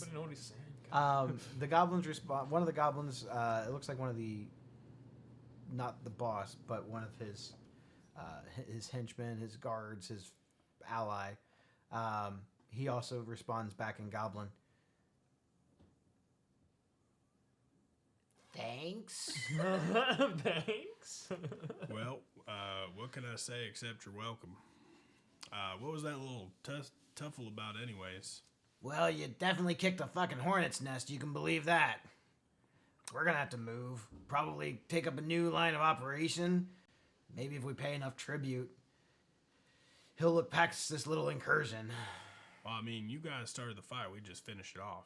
anybody know what he's saying? The goblins respond. One of the goblins, it looks like one of the, not the boss, but one of his henchmen, his guards, his ally. He also responds back in goblin. Thanks. Thanks. Well, what can I say except you're welcome? What was that little tuffle about, anyways? Well, you definitely kicked a fucking hornet's nest. You can believe that. We're gonna have to move. Probably take up a new line of operation. Maybe if we pay enough tribute, he'll look past this little incursion. Well, I mean, you guys started the fire. We just finished it off.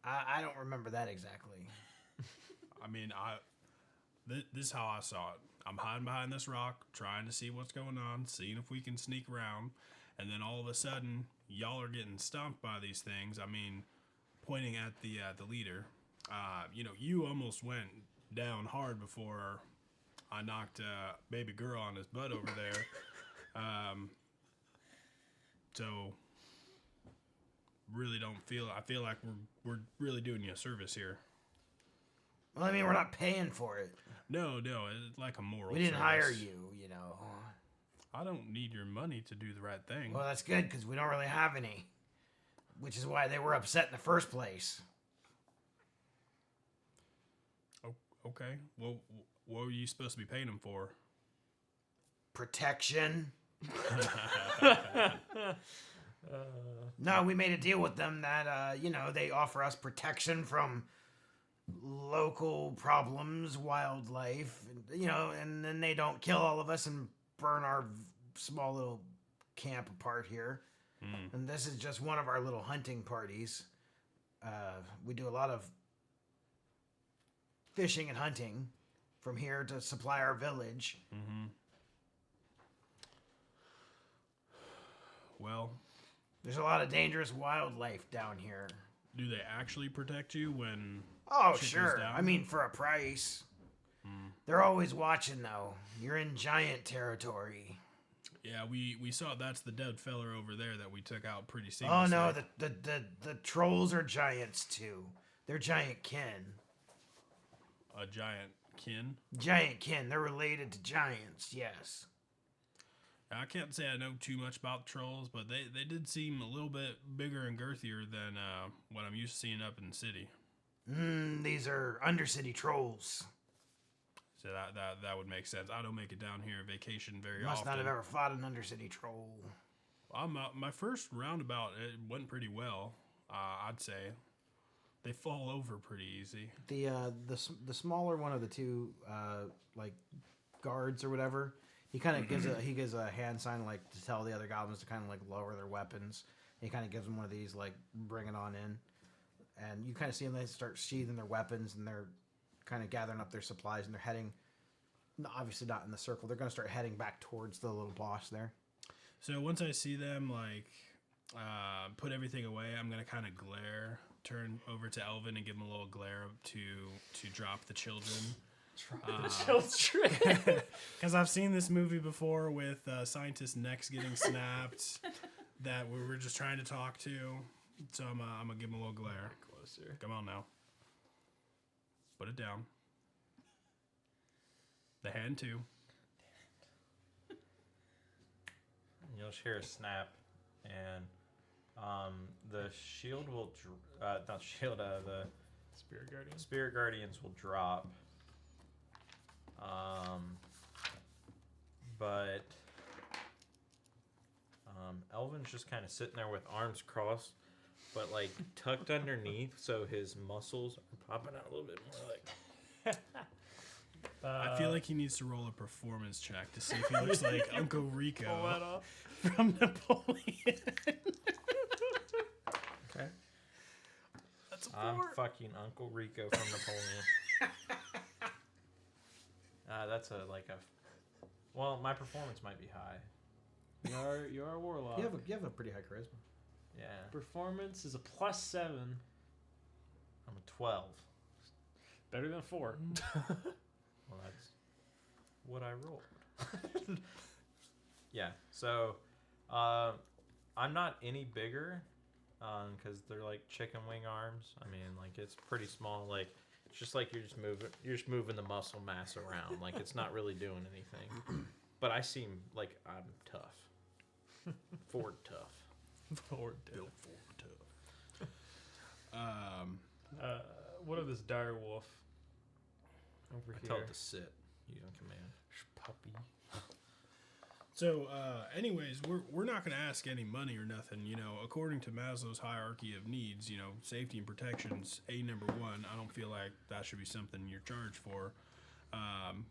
I don't remember that exactly. I mean, this is how I saw it. I'm hiding behind this rock, trying to see what's going on, seeing if we can sneak around, and then all of a sudden, y'all are getting stomped by these things. I mean, pointing at the leader. You almost went down hard before I knocked baby girl on his butt over there. So really don't feel. I feel like we're really doing you a service here. Well, I mean, we're not paying for it. No, it's like a moral. We didn't service. hire you, you know. I don't need your money to do the right thing. Well, that's good because we don't really have any. Which is why they were upset in the first place. Okay. Well, what were you supposed to be paying them for? Protection. No, we made a deal with them that, they offer us protection from local problems, wildlife, and then they don't kill all of us and burn our small little camp apart here. And this is just one of our little hunting parties. We do a lot of fishing and hunting from here to supply our village. Well, There's a lot of dangerous wildlife down here. do they actually protect you when? Oh, shit goes sure. down? I mean, for a price. They're always watching, though. You're in giant territory. Yeah, we saw that's the dead feller over there that we took out pretty seamlessly. Oh, no, the trolls are giants, too. They're giant kin. A giant kin. Giant kin. They're related to giants, yes. I can't say I know too much about trolls, but they did seem a little bit bigger and girthier than what I'm used to seeing up in the city. These are Undercity trolls. So that would make sense. I don't make it down here on vacation very Must often. not have ever fought an Undercity troll. My first roundabout, it went pretty well. I'd say they fall over pretty easy. The smaller one of the two, like guards or whatever, he kind of gives a hand sign like to tell the other goblins to kind of like lower their weapons. He kind of gives them one of these like bring it on in, and you kind of see them. They start sheathing their weapons and they're kind of gathering up their supplies and they're heading. Obviously not in the circle. They're going to start heading back towards the little boss there. So once I see them, like, put everything away. I'm gonna kind of turn over to Elvin and give him a little glare to drop the children. Children. Because I've seen this movie before with scientists' necks getting snapped that we were just trying to talk to. So I'm gonna give him a little glare. Closer. Come on now. Put it down. The hand too. You'll hear a snap, and the shield will not shield. The Spirit Guardian. Spirit Guardians will drop. But Elvin's just kind of sitting there with arms crossed, but like tucked underneath, so his muscles are popping out a little bit more. Like I feel like he needs to roll a performance check to see if he looks like Uncle pull that Rico off. from Napoleon. Okay. That's a I'm 4. fucking Uncle Rico from Napoleon. That's a. Well, my performance might be high. You are a warlock. You have a pretty high charisma. Yeah, Performance is a +7. I'm a 12. Better than 4. Well, that's what I rolled. Yeah, so I'm not any bigger because they're like chicken wing arms. I mean, like it's pretty small. Like it's just like you're just moving the muscle mass around. Like it's not really doing anything. But I seem like I'm tough. Ford tough. Ford Built for tough. What of this dire wolf over I here? tell it to sit using command. Puppy. So, anyways, we're not going to ask any money or nothing. You know, according to Maslow's hierarchy of needs, you know, safety and protection's number 1. I don't feel like that should be something you're charged for.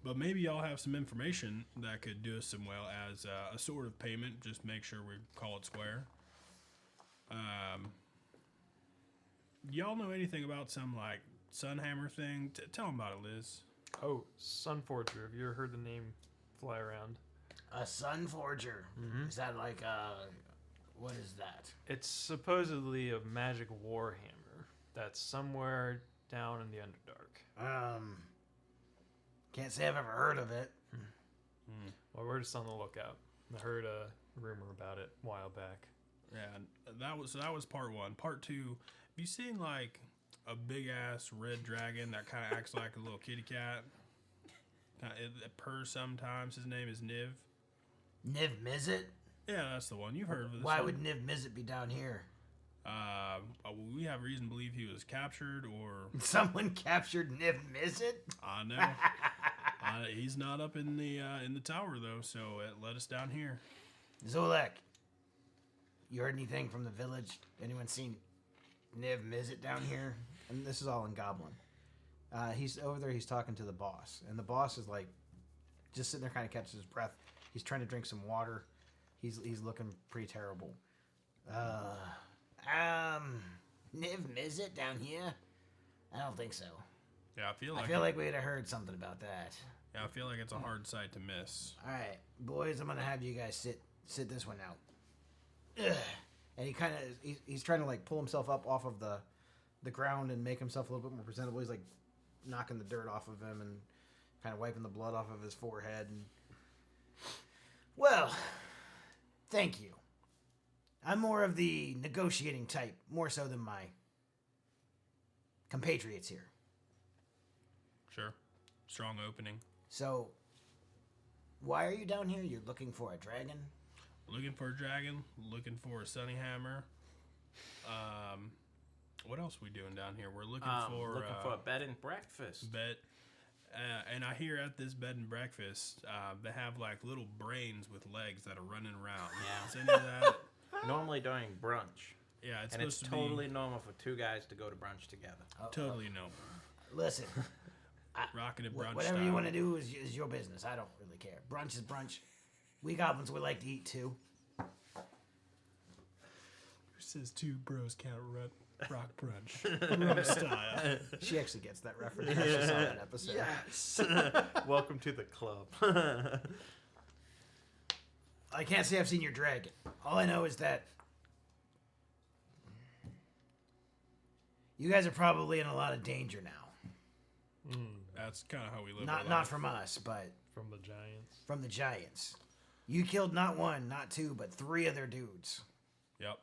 But maybe y'all have some information that could do us some well as a sort of payment. Just make sure we call it square. Y'all know anything about some like Sunhammer thing? Tell them about it, Liz. Oh, Sunforger. Have you ever heard the name fly around? A Sun Forger. Mm-hmm. Is that like what is that? It's supposedly a magic warhammer that's somewhere down in the Underdark. Can't say I've ever heard of it. Well, we're just on the lookout. I heard a rumor about it a while back. Yeah, that was part 1. Part 2, have you seen like a big ass red dragon that kind of acts like a little kitty cat? It purrs sometimes. His name is Niv. Niv Mizzet? Yeah, that's the one. You've heard of this. Why one. would Niv Mizzet be down here? We have reason to believe he was captured or Someone captured Niv Mizzet? I know. He's not up in the tower though, so it led us down here. Zolek, you heard anything from the village? Anyone seen Niv Mizzet down here? And this is all in Goblin. He's over there. He's talking to the boss, and the boss is like just sitting there, kind of catches his breath. He's trying to drink some water. He's looking pretty terrible. Niv Mizzet down here? I don't think so. Yeah, I feel like we'd have heard something about that. Yeah, I feel like it's a hard sight to miss. All right, boys, I'm gonna have you guys sit this one out. Ugh. And he kind of he's trying to like pull himself up off of the ground and make himself a little bit more presentable. He's like knocking the dirt off of him and kind of wiping the blood off of his forehead. And Well, thank you. I'm more of the negotiating type, more so than my compatriots here. Sure. Strong opening. So, why are you down here? You're looking for a dragon? Looking for a dragon. Looking for a sunny hammer. What else are we doing down here? We're looking for a bed and breakfast. bed. And I hear at this bed and breakfast, they have like little brains with legs that are running around. Yeah. Is any of that? Normally during brunch. Yeah, it's And it's supposed to totally normal for 2 guys to go to brunch together. be totally no. Listen, Rocking it brunch whatever style. you want to do is your business. I don't really care. Brunch is brunch. We goblins, we like to eat too. Who says 2 bros can't rock brunch? Brunch style. she actually gets that reference. I actually saw that episode. Yes. Welcome to the club. I can't say I've seen your dragon. All I know is that You guys are probably in a lot of danger now. That's kind of how we live. Not from us, but From the giants. from the giants. You killed not one, not two, but 3 of their dudes. Yep.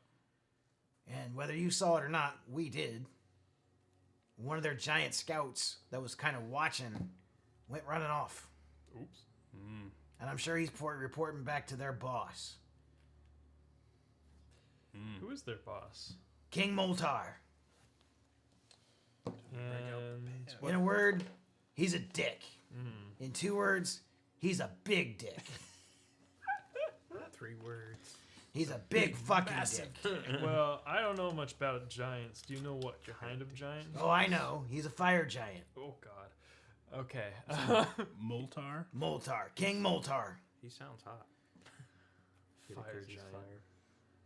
And whether you saw it or not, we did. One of their giant scouts that was kind of watching went running off. Oops. And I'm sure he's reporting back to their boss, Who is their boss? King Moltar. And In a word, he's a dick. In 2 words, he's a big dick. 3 words. He's a big fucking dick. well, I don't know much about giants. Do you know what kind of giant? Oh, I know. He's a fire giant. Oh God. Okay. Moltar. Moltar. King Moltar. He sounds hot. Fire He's giant. fire.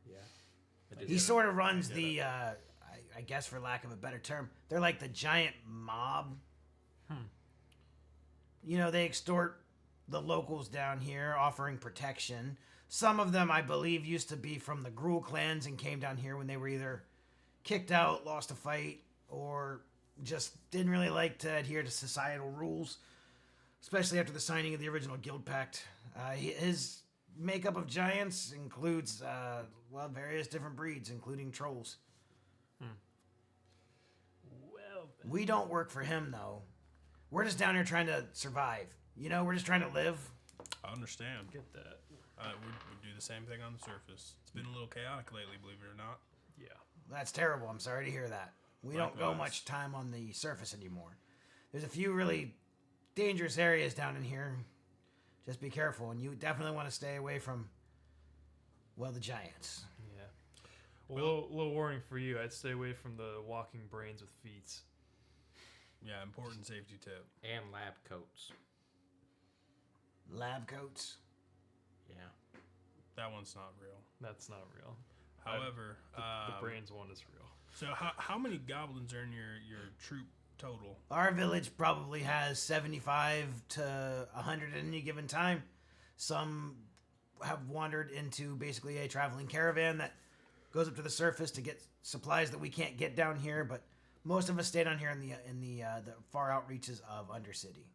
Yeah. He sort of runs the, I guess for lack of a better term, they're like the giant mob. You know, they extort the locals down here, offering protection. Some of them, I believe, used to be from the Gruul clans and came down here when they were either kicked out, lost a fight, or just didn't really like to adhere to societal rules, especially after the signing of the original Guild Pact. His makeup of giants includes, various different breeds, including trolls. Well, We don't work for him, though. We're just down here trying to survive. You know, we're just trying to live. I understand. get that. We do the same thing on the surface. It's been a little chaotic lately, believe it or not. Yeah. That's terrible. I'm sorry to hear that. We don't go Likewise. much time on the surface anymore. There's a few really dangerous areas down in here. Just be careful, and you definitely want to stay away from, the giants. Yeah. Well, little warning for you. I'd stay away from the walking brains with feet. Yeah, important safety tip. And lab coats. Lab coats. Yeah. That one's not real. That's not real. However, The brains one is real. so how many goblins are in your troop total? Our village probably has 75 to 100 at any given time. Some have wandered into basically a traveling caravan that goes up to the surface to get supplies that we can't get down here, but most of us stay down here in the far out reaches of Undercity.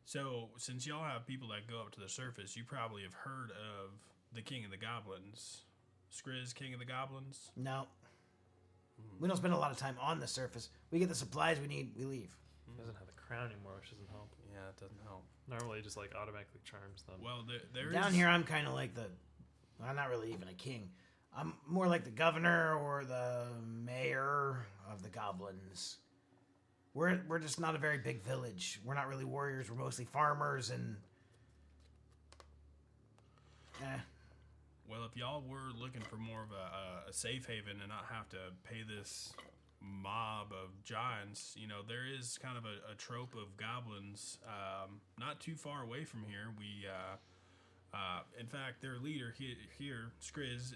So since y'all have people that go up to the surface, you probably have heard of the King of the Goblins, Skriz, King of the Goblins. No. We don't spend a lot of time on the surface. We get the supplies we need, we leave. He doesn't have the crown anymore, which doesn't help. Yeah, it doesn't help. Normally, it just like automatically charms them. Well, there Down is- here, I'm kind of like I'm not really even a king. I'm more like the governor or the mayor of the goblins. We're just not a very big village. We're not really warriors. We're mostly farmers and. Well, if y'all were looking for more of a safe haven and not have to pay this mob of giants, there is kind of a trope of goblins not too far away from here. In fact, their leader here, Skriz,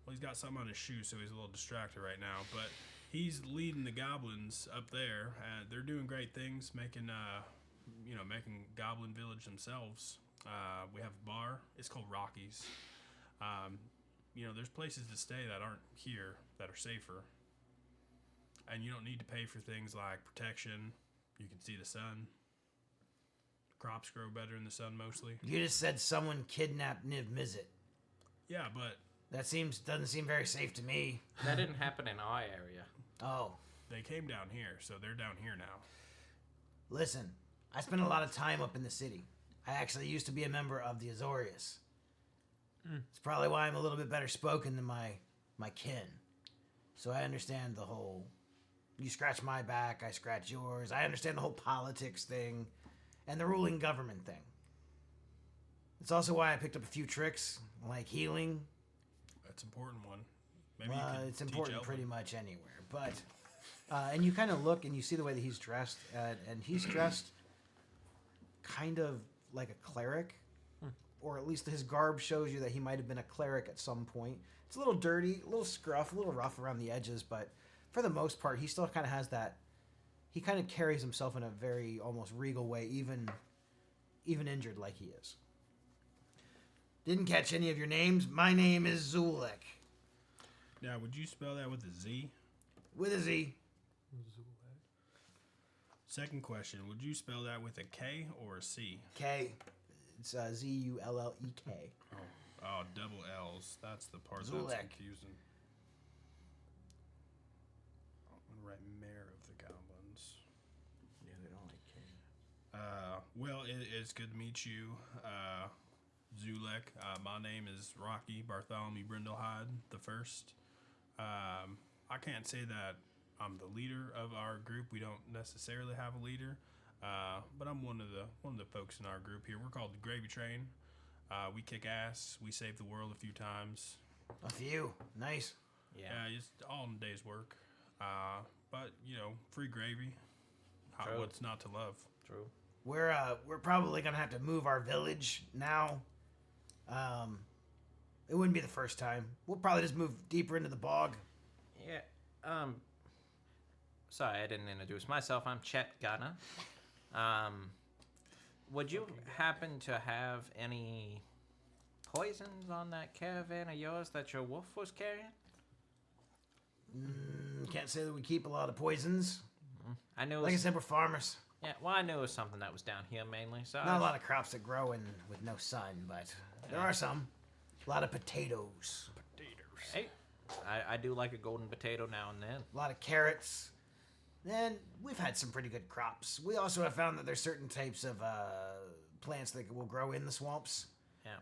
he's got something on his shoe, so he's a little distracted right now, but he's leading the goblins up there. They're doing great things, making Goblin Village themselves. We have a bar. It's called Rockies. There's places to stay that aren't here that are safer. And you don't need to pay for things like protection. You can see the sun. Crops grow better in the sun mostly. You just said someone kidnapped Niv Mizzet. Yeah, but Doesn't seem very safe to me. That didn't happen in our area. Oh, they came down here, so they're down here now. listen. I spent a lot of time up in the city. I actually used to be a member of the Azorius. It's probably why I'm a little bit better spoken than my kin. So I understand the whole, you scratch my back, I scratch yours. I understand the whole politics thing and the ruling government thing. It's also why I picked up a few tricks, like healing. That's an important one. Maybe you Well, could it's teach important Elvin. pretty much anywhere. But, and you kind of look and you see the way that he's dressed, and he's dressed kind of like a cleric, or at least his garb shows you that he might have been a cleric at some point. It's a little dirty, a little scruff, a little rough around the edges, but for the most part, he still kind of has that. He kind of carries himself in a very almost regal way, even injured like he is. Didn't catch any of your names. My name is Zulek. Now, would you spell that with a Z? With a Z. Second question: would you spell that with a K or a C? K. It's Zullek. Oh, double L's. That's the part Zulek. that's confusing. I'm gonna write Mayor of the Goblins. Yeah, they don't like K. Well, it's good to meet you, Zulek. My name is Rocky Bartholomew Brindlehyde the First. I can't say that I'm the leader of our group. We don't necessarily have a leader, but I'm one of the folks in our group here. We're called the Gravy Train. We kick ass. We save the world a few times. A few. Nice. Yeah. It's all in a day's work. But free gravy. True. What's not to love? True. We're probably gonna have to move our village now. It wouldn't be the first time. We'll probably just move deeper into the bog. Yeah. Sorry, I didn't introduce myself. I'm Chet Gunner. Would you happen to have any poisons on that caravan of yours that your wolf was carrying? Can't say that we keep a lot of poisons. I knew. Like I said, we're farmers. Yeah, well, I knew it was something that was down here mainly. So Not a lot of crops that grow with no sun, but there are some. A lot of potatoes. Hey, I do like a golden potato now and then. A lot of carrots. And we've had some pretty good crops. We also have found that there's certain types of plants that will grow in the swamps. Yeah.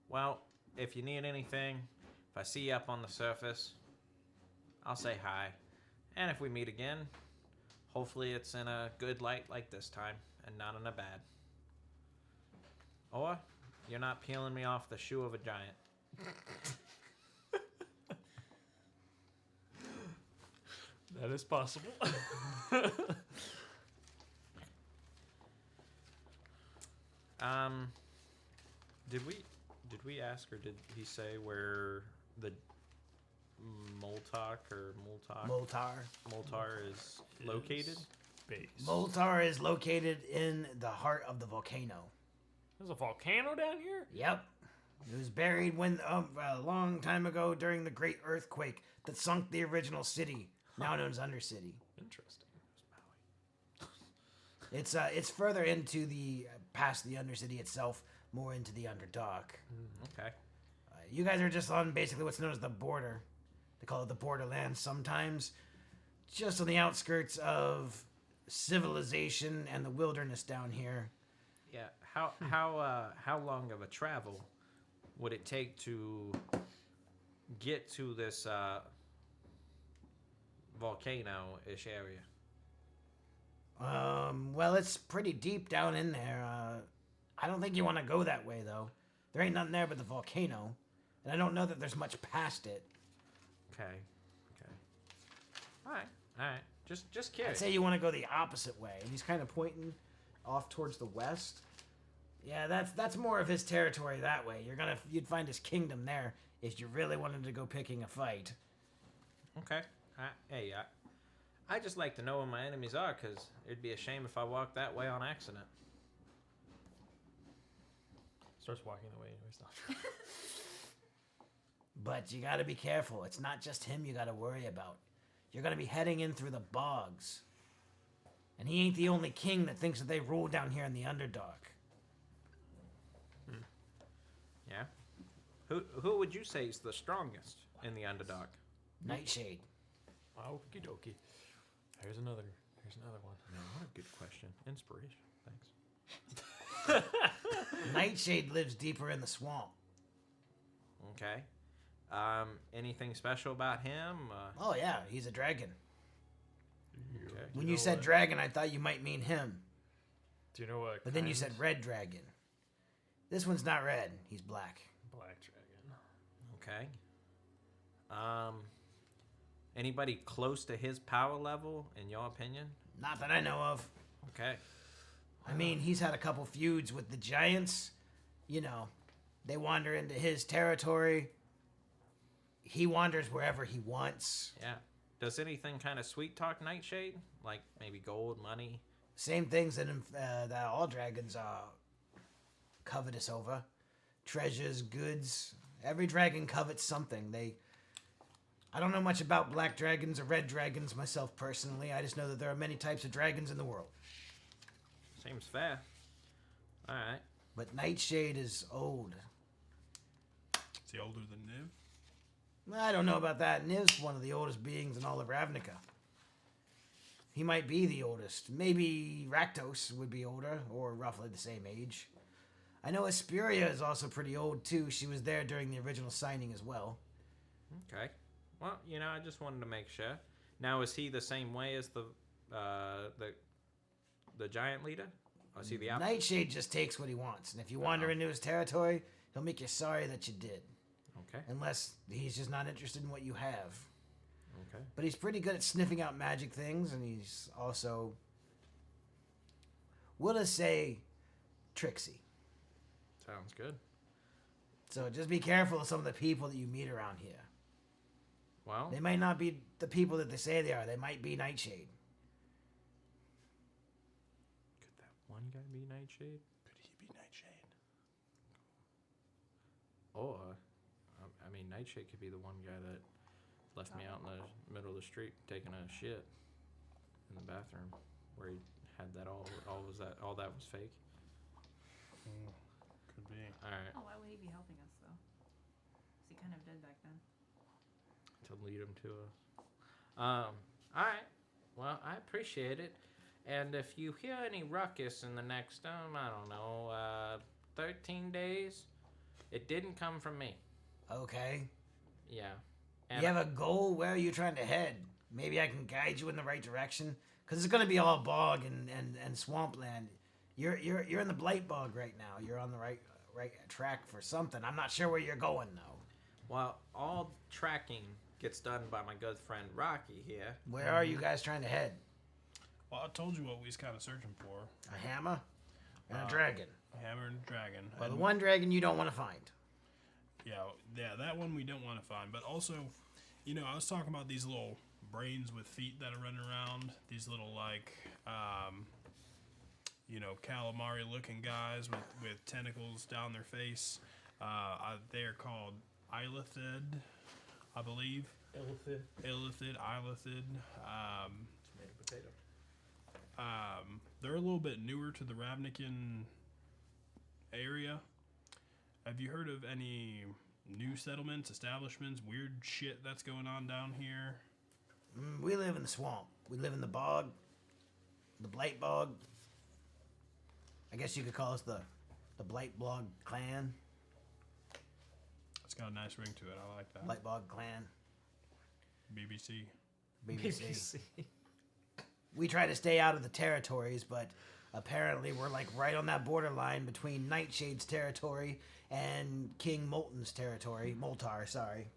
Well, if you need anything, if I see you up on the surface, I'll say hi. And if we meet again, hopefully it's in a good light like this time and not in a bad. Or you're not peeling me off the shoe of a giant. That is possible. Did we ask, or did he say where the Moltar is located? Base. Moltar is located in the heart of the volcano. There's a volcano down here? Yep. It was buried when a long time ago during the Great Earthquake that sunk the original city, now known as Undercity. Interesting. It's further into the past the Undercity itself, more into the Underdark. Okay. You guys are just on basically what's known as the border. They call it the borderland sometimes. Just on the outskirts of civilization and the wilderness down here. Yeah. How long of a travel would it take to get to this volcano-ish area? Well, it's pretty deep down in there. I don't think you want to go that way, though. There ain't nothing there but the volcano. And I don't know that there's much past it. Okay. All right. Just curious. I'd say you want to go the opposite way. And he's kind of pointing off towards the west. Yeah, that's more of his territory that way. You'd find his kingdom there if you really wanted to go picking a fight. Okay. I just like to know where my enemies are, because it'd be a shame if I walked that way on accident. Starts walking the way anyways. No. But you gotta be careful. It's not just him you gotta worry about. You're gonna be heading in through the bogs. And he ain't the only king that thinks that they rule down here in the Underdark. Yeah. Who would you say is the strongest in the Underdark? Nightshade. Okie dokie. Here's another one. No, what a good question. Inspiration. Thanks. Nightshade lives deeper in the swamp. Okay. Anything special about him? Oh yeah, he's a dragon. Okay. When you said dragon, I thought you might mean him. Do you know what? But then you said red dragon. This one's not red. He's black. Black dragon. Okay. Anybody close to his power level, in your opinion? Not that I know of. Okay. I mean, he's had a couple feuds with the giants. You know, they wander into his territory. He wanders wherever he wants. Yeah. Does anything kind of sweet talk Nightshade? Like maybe gold, money? Same things that all dragons are covetous over. Treasures, goods. Every dragon covets something. I don't know much about black dragons or red dragons myself personally. I just know that there are many types of dragons in the world. Seems fair. All right. But Nightshade is old. Is he older than Niv? I don't know about that. Niv's one of the oldest beings in all of Ravnica. He might be the oldest. Maybe Rakdos would be older, or roughly the same age. I know Asperia is also pretty old, too. She was there during the original signing as well. Okay. Well, I just wanted to make sure. Now, is he the same way as the giant leader? Or is he the opposite? Nightshade just takes what he wants, and if you wander into his territory, he'll make you sorry that you did. Okay. Unless he's just not interested in what you have. Okay. But he's pretty good at sniffing out magic things, and he's also, we'll just say, tricksy. Sounds good. So just be careful of some of the people that you meet around here. Well, They might not be the people that they say they are. They might be Nightshade. could that one guy be Nightshade? Could he be Nightshade? Or, Nightshade could be the one guy that left me out in the middle of the street taking a shit in the bathroom, where he had that all that was fake. Could be. All right. Oh, why would he be helping us though? Is he kind of dead back then? To lead him to us. All right. Well, I appreciate it. And if you hear any ruckus in the next, I don't know, 13 days, it didn't come from me. Okay. Yeah. You have a goal? Where are you trying to head? Maybe I can guide you in the right direction. Because it's going to be all bog and swampland. You're in the blight bog right now. You're on the right track for something. I'm not sure where you're going though. Well, all tracking gets done by my good friend Rocky here. Where are you guys trying to head? Well, I told you what we was kind of searching for. A hammer and a dragon. A hammer and a dragon. Well, the And- one dragon you don't want to find. Yeah, that one we don't want to find. But also, I was talking about these little brains with feet that are running around. These little, calamari-looking guys with tentacles down their face. They're called Illithid, I believe. Illithid. Illithid. Tomato, potato. They're a little bit newer to the Ravnican area. Have you heard of any new settlements, establishments, weird shit that's going on down here? We live in the swamp. We live in the bog. The blight bog. I guess you could call us the blight bog clan. It's got a nice ring to it. I like that. Blight bog clan. BBC. BBC. We try to stay out of the territories, but apparently we're right on that borderline between Nightshade's territory and King Molten's territory. Moltar, sorry.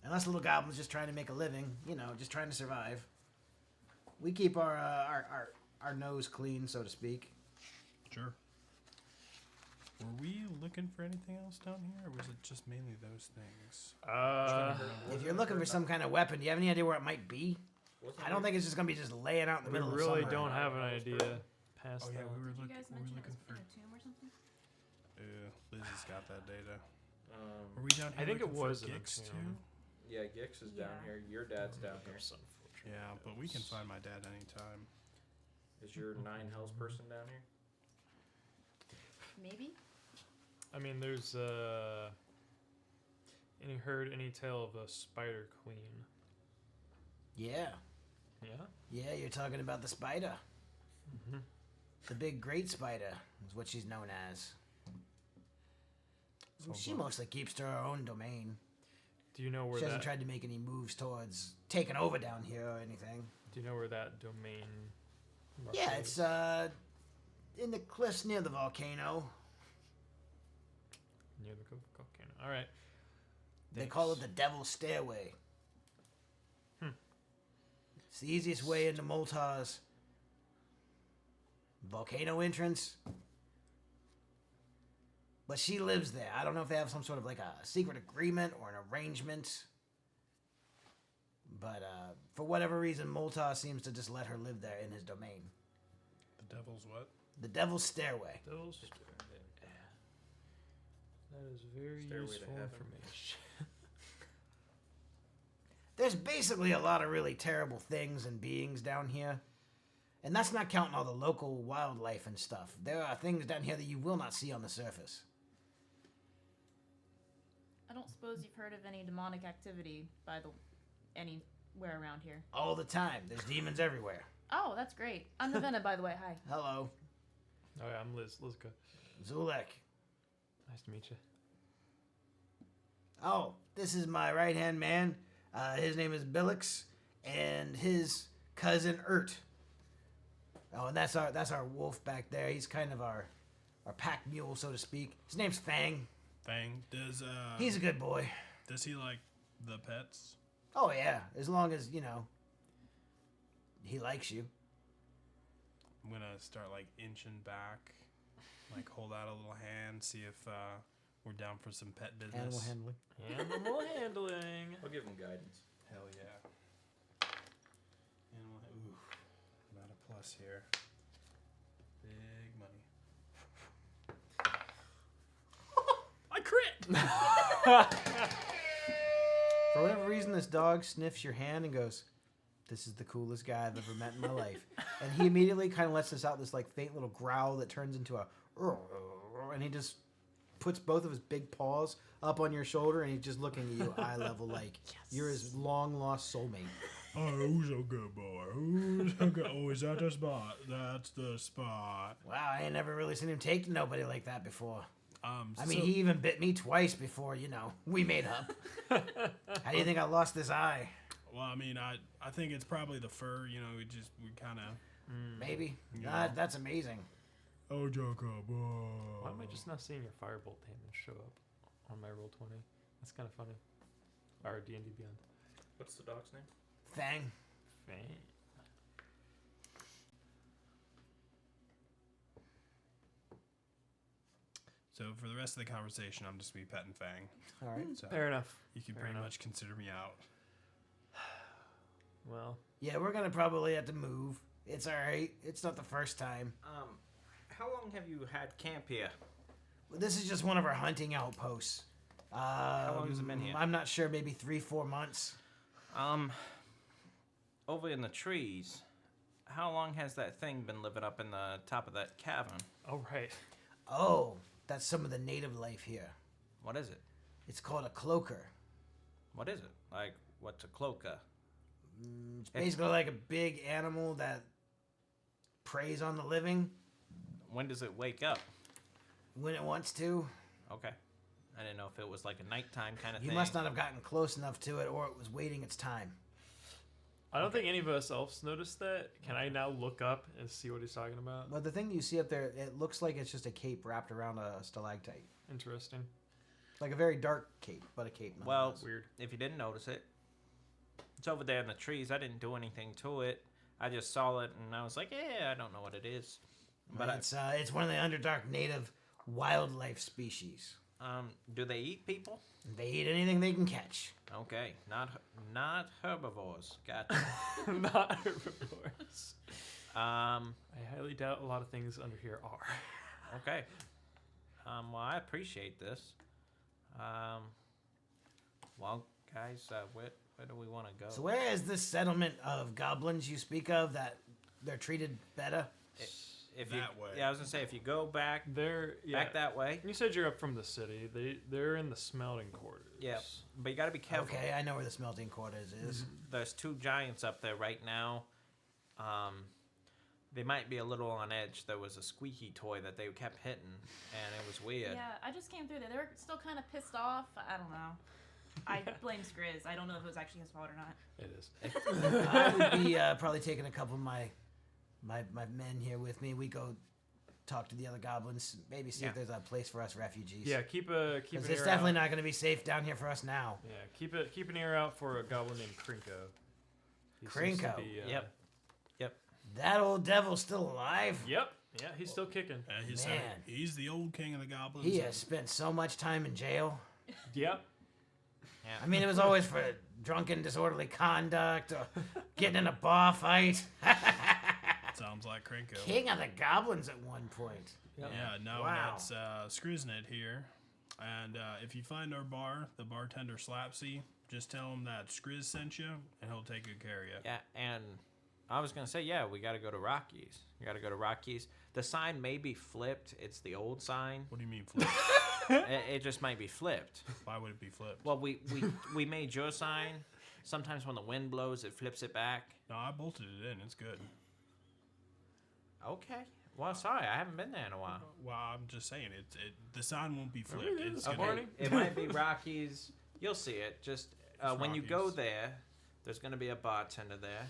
And us little goblins just trying to make a living, just trying to survive. We keep our nose clean, so to speak. Sure. Were we looking for anything else down here, or was it just mainly those things? If you're looking for some kind of weapon, do you have any idea where it might be? I don't think it's just gonna be just laying out in the We middle really of somewhere. don't have an idea past Oh yeah, that. we were Did you looking. guys Were we mention it looking was for? in a tomb or something? Liz has got that data. Were we down here? I think it looking for was in a Gix tomb. too? Yeah, Gix is down Yeah. here. Your dad's down here. That's unfortunate. Yeah, but we can find my dad anytime. Is your 9 hells person down here? Maybe. I mean, there's any heard any tale of a spider queen? Yeah, Yeah. you're talking about the spider. Mm-hmm. The big great spider is what she's known as. So She what- mostly keeps to her own domain. Do you know where She hasn't that? tried to make any moves towards taking over down here or anything. Do you know where that domain? roughly Yeah, is? it's in the cliffs near the volcano. Near the volcano. All right. They call it the Devil's Stairway. Hmm. It's the easiest way into Moltar's volcano entrance. But she lives there. I don't know if they have some sort of a secret agreement or an arrangement. But for whatever reason, Moltar seems to just let her live there in his domain. The devil's what? The Devil's Stairway. Those. That is very Stairway to useful heaven. information. There's basically a lot of really terrible things and beings down here. And that's not counting all the local wildlife and stuff. There are things down here that you will not see on the surface. I don't suppose you've heard of any demonic activity anywhere around here. All the time. There's demons everywhere. Oh, that's great. I'm Ravenna, by the way. Hi. Hello. Oh yeah, I'm Liz. Lizka. Zulek. Nice to meet you. Oh, this is my right-hand man. His name is Billix, and his cousin Ert. Oh, and that's our wolf back there. He's kind of our pack mule, so to speak. His name's Fang. Fang, He's a good boy. does he like the pets? Oh yeah, as long as he likes you. I'm gonna start like inching back, like hold out a little hand, see if we're down for some pet business. Animal handling. Animal handling. I'll give him guidance. Hell yeah. Ooh, not a plus here. Big money. I crit. For whatever reason, this dog sniffs your hand and goes, "This is the coolest guy I've ever met in my life." And he immediately kind of lets this out, this like faint little growl that turns into a, and he just puts both of his big paws up on your shoulder, and he's just looking at you eye level like you're his long lost soulmate. Oh, who's a good boy? Who's a good? Oh, is that the spot? That's the spot. Wow, I ain't never really seen him take to nobody like that before. I mean, so- he even bit me twice before, we made up. How do you think I lost this eye? Well, I mean, I think it's probably the fur. We kind of. Maybe. Yeah. That's amazing. Oh, Jacob. Why am I just not seeing your firebolt damage show up on my roll 20? That's kind of funny. Or D&D Beyond. What's the dog's name? Fang. Fang. So for the rest of the conversation, I'm just gonna be petting Fang. All right. So Fair enough. you can Fair pretty enough. much consider me out. Well, Yeah, we're gonna probably have to move. It's all right. It's not the first time. How long have you had camp here? This is just one of our hunting outposts. How long has it been here? I'm not sure. Maybe 3-4 months. Over in the trees. How long has that thing been living up in the top of that cavern? oh right. Oh, that's some of the native life here. What is it? It's called a cloaker. What is it? Like, what's a cloaker? It's basically like a big animal that preys on the living When does it wake up? when it wants to. Okay. I didn't know if it was like a nighttime kind of You thing. must not have gotten close enough to it, or it was waiting its time. I don't think any of us else noticed that. Can I now look up and see what he's talking about? But the thing you see up there, it looks like it's just a cape wrapped around a stalactite. Interesting. Like a very dark cape, but a cape. Well, nonetheless. Weird. if you didn't notice it, it's over there in the trees. I didn't do anything to it. I just saw it and I was like, yeah, I don't know what it is. But It's one of the Underdark native wildlife species. do they eat people? They eat anything they can catch. Okay, not herbivores. Gotcha. Not herbivores. I I highly doubt a lot of things under here are. Okay. Well, I appreciate this. Well, guys, where do we want to go? So where is this settlement of goblins you speak of that they're treated better? If That you, way. Yeah, I was gonna say if you go back They're back that way. You said you're up from the city. They're in the smelting quarters. Yeah, but you got to be careful. Okay, I know where the smelting quarters is. There's two giants up there right now. They might be a little on edge. There was a squeaky toy that they kept hitting, and it was weird. Yeah, I just came through there. They were still kind of pissed off. I don't know. I blame Skriz. I don't know if it was actually his fault or not. It is. I would be probably taking a couple of my men here with me. We go talk to the other goblins, maybe see if Yeah. there's a place for us refugees. Yeah, keep an Because ear it's definitely out. not going to be safe down here for us now. Yeah, keep an ear out for a goblin named Krinko. He seems to Krinko? be, Yep. That old devil's still alive? Yep. Yeah, he's still kicking. Man. He's the old king of the goblins. He has spent so much time in jail. Yep. I mean, it was always for drunken, disorderly conduct or getting in a bar fight. Sounds like Krinko. King of the goblins at one point. Yeah, no, Wow. that's Skriznet here. And if you find our bar, the bartender Slapsy, just tell him that Skriz sent you, and he'll take good care of you. Yeah, and I was going to say, we got to go to Rockies. You got to go to Rockies. The sign may be flipped. It's the old sign. What do you mean flipped? It just might be flipped. Why would it be flipped? Well, we made your sign. Sometimes when the wind blows, it flips it back. No, I bolted it in. It's good. Okay. Well, sorry, I haven't been there in a while. Well, I'm just saying, the sign won't be flipped. It's Okay, gonna, it might be Rockies. You'll see it. Just when you go Rockies. there, there's going to be a bartender there.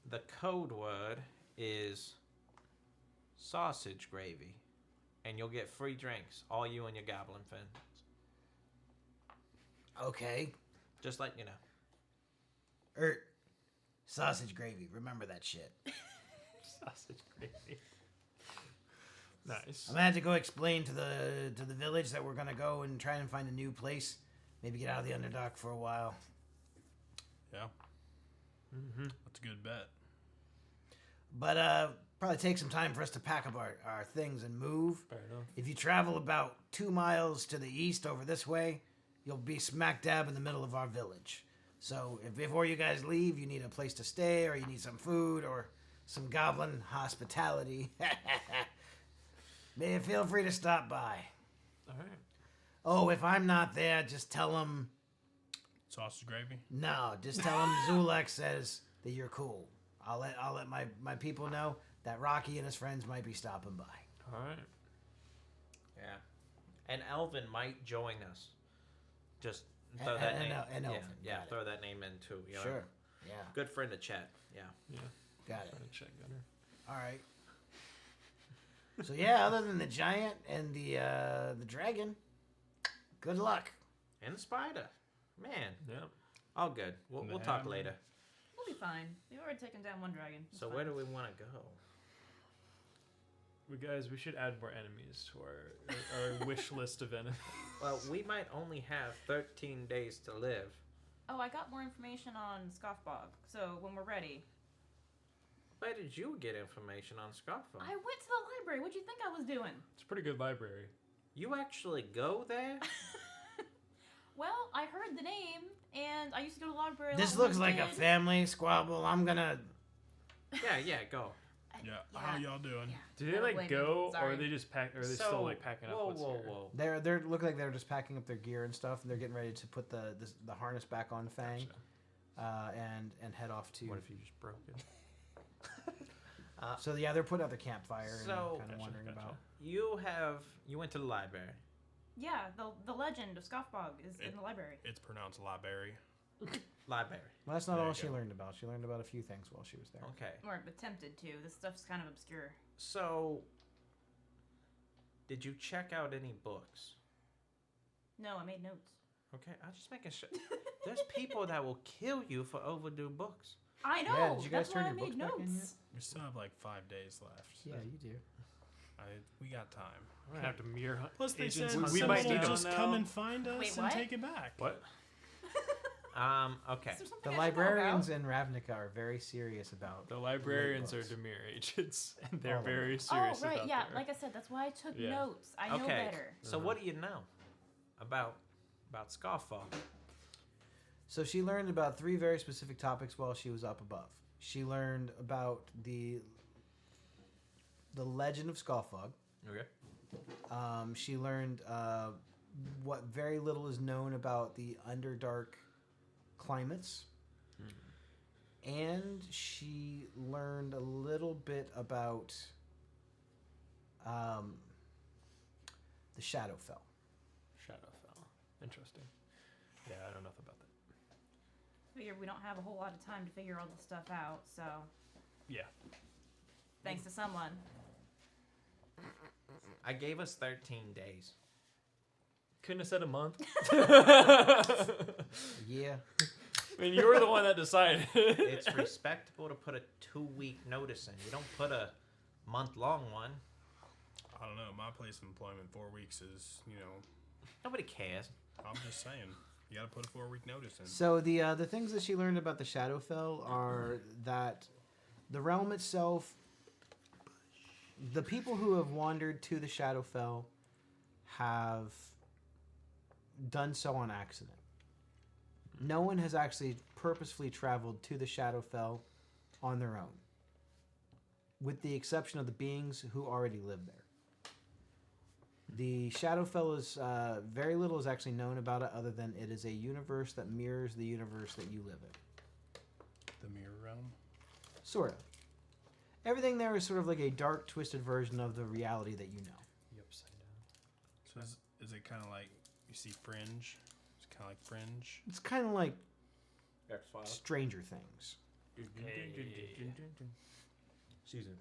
The code word is sausage gravy, and you'll get free drinks, all you and your goblin friends. Okay. Just like you know. Sausage gravy. Remember that shit. Sausage gravy. Nice. I'm gonna have to go explain to the village that we're gonna go and try and find a new place. Maybe get out of the Underdark for a while. yeah. Mm-hmm. That's a good bet. But probably take some time for us to pack up our things and move. Fair enough. If you travel about 2 miles to the east over this way, you'll be smack dab in the middle of our village. So if before you guys leave, you need a place to stay, or you need some food, or some goblin hospitality, feel free to stop by. All right. Oh, if I'm not there, just tell them. Sausage gravy? No, just tell them Zulek says that you're cool. I'll let my people know that Rocky and his friends might be stopping by. All right. Yeah. And Elvin might join us. Just throw that name. and Elvin, Yeah, got it. throw that name in too. You know? Sure. Yeah. Good friend of Chet. Yeah. Yeah. Got it. Trying to check Gunner. All right. So yeah, other than the giant and the dragon, good luck. And the spider. Man. Yeah. All good. We'll And the talk hammer. later. We'll be fine. We've already taken down one dragon. It's So fine. where do we want to go? We should add more enemies to our wish list of enemies. Well, we might only have 13 days to live. Oh, I got more information on Scoffbog. So when we're ready, Where did you get information on Scoffbog? I went to the library. What'd you think I was doing? It's a pretty good library. You actually go there? Well, I heard the name, and I used to go to the library. This lot when I looks was like a kid. family squabble. I'm gonna. Yeah, go. Yeah. How y'all doing? Yeah. Do I they don't like blame go, you. Sorry. or are they just pack? Or are they still like packing up? What's here? They're look like they're just packing up their gear and stuff, and they're getting ready to put the harness back on Fang, and head off to. What if you just broke it? So yeah, they're putting out their campfire and So- kind of wondering about. You went to the library. Yeah, the legend of Scoffbog is in the library. It's pronounced library. Library. Well, that's not There all you she go. learned about. She learned about a few things while she was there. Okay. Or attempted to. This stuff's kind of obscure. So, did you check out any books? No, I made notes. Okay, I'll just make sure. There's people that will kill you for overdue books. I know. Yeah, did you guys That's turn why I your made books back in notes. We still have like 5 days left. Yeah, you do. We got time. We're gonna have to mirror hunt. Plus, they agents said hunt we someone might down just now. come and find us Wait, and what? take it back. What? Okay. Is there something The I should know librarians about? in Ravnica are very serious about. The librarians are books. Demir agents, and they're All of them. very Oh, serious right. about Yeah, their- like I said, that's why I took Yeah. notes. I know Okay. better. So what do you know about Scoffball? So she learned about 3 very specific topics while she was up above. She learned about the legend of Scoffog. Okay. She learned what very little is known about the Underdark climates. And she learned a little bit about the Shadowfell. Shadowfell. Interesting. Yeah, I don't know about that. Figure we don't have a whole lot of time to figure all this stuff out, so Yeah. thanks to someone. I gave us 13 days. Couldn't have said a month. Yeah. I mean, you were the one that decided. It's respectable to put a 2-week notice in. You don't put a month-long one. I don't know. My place of employment, 4 weeks is, Nobody cares. I'm just saying. You got to put a 4-week notice in. So the things that she learned about the Shadowfell are that the realm itself, the people who have wandered to the Shadowfell have done so on accident. No one has actually purposefully traveled to the Shadowfell on their own, with the exception of the beings who already live there. The Shadowfell is very little is actually known about it, other than it is a universe that mirrors the universe that you live in. The mirror realm. Sort of. Everything there is sort of like a dark, twisted version of the reality that you know. The upside down. So is it kind of like you see Fringe? It's kind of like Fringe. It's kind of like X-Files. Stranger Things. Season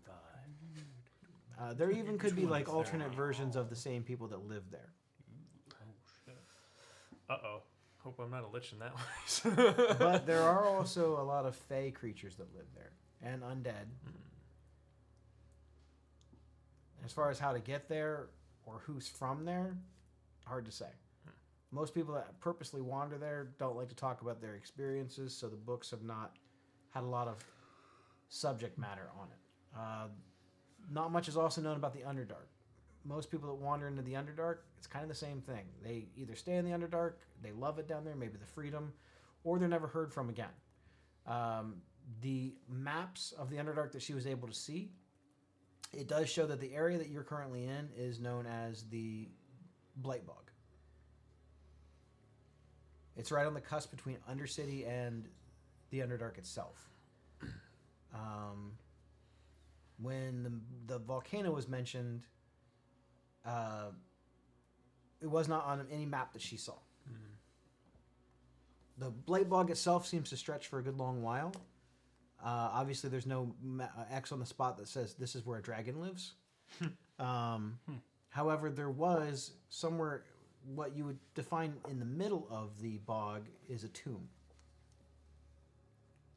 5. There even could be Which one like is alternate there? versions of the same people that live there. Uh-oh. Hope I'm not a lich in that way. But there are also a lot of fey creatures that live there, and undead. As far as how to get there or who's from there, hard to say. Most people that purposely wander there don't like to talk about their experiences, so the books have not had a lot of subject matter on it. Not much is also known about the Underdark. Most people that wander into the Underdark, it's kind of the same thing. They either stay in the Underdark, they love it down there, maybe the freedom, or they're never heard from again. The maps of the Underdark that she was able to see, it does show that the area that you're currently in is known as the Blightbog. It's right on the cusp between Undercity and the Underdark itself. When the volcano was mentioned, it was not on any map that she saw. The Blightbog itself seems to stretch for a good long while. Obviously, there's no X on the spot that says this is where a dragon lives. However, there was somewhere, what you would define in the middle of the bog is a tomb.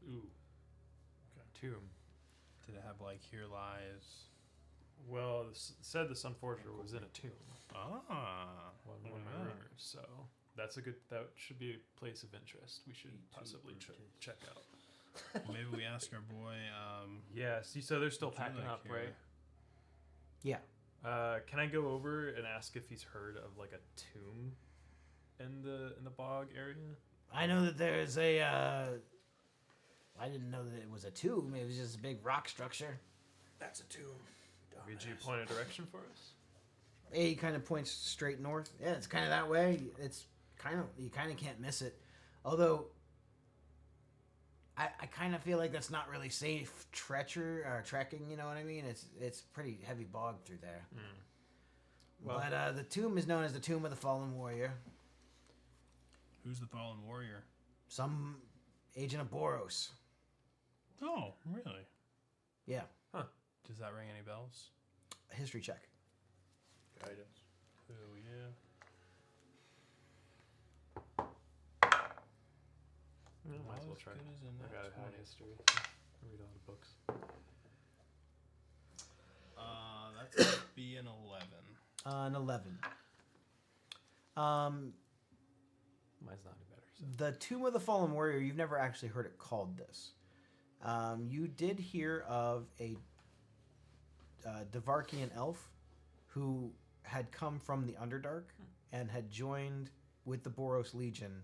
Ooh. Tomb. Did it have like here lies? Well, said the Sun Forger was in a tomb. Ah. One of my rumors. So that should be a place of interest. We should possibly check out. Maybe we ask our boy. Yeah. See, so they're still What do you packing like up, here? right? Yeah. Can I go over and ask if he's heard of like a tomb in the bog area? I know that there's a. I didn't know that it was a tomb. It was just a big rock structure. That's a tomb. Could you point a direction for us? He kind of points straight north. Yeah, it's kind of that way. It's kind of you kind of can't miss it. Although I kind of feel like that's not really safe trekking. You know what I mean? It's pretty heavy bog through there. Well- But the tomb is known as the Tomb of the Fallen Warrior. Who's the fallen warrior? Some agent of Boros. Oh, really? Yeah, Does that ring any bells? History check. Guidance. Oh yeah. Might as well As try. good as a I got nat a high 20. history. I read all the books. That's gonna be an 11. An 11. Mine's not any better. So. The Tomb of the Fallen Warrior, you've never actually heard it called this. You did hear of a Devarkian elf who had come from the Underdark and had joined with the Boros Legion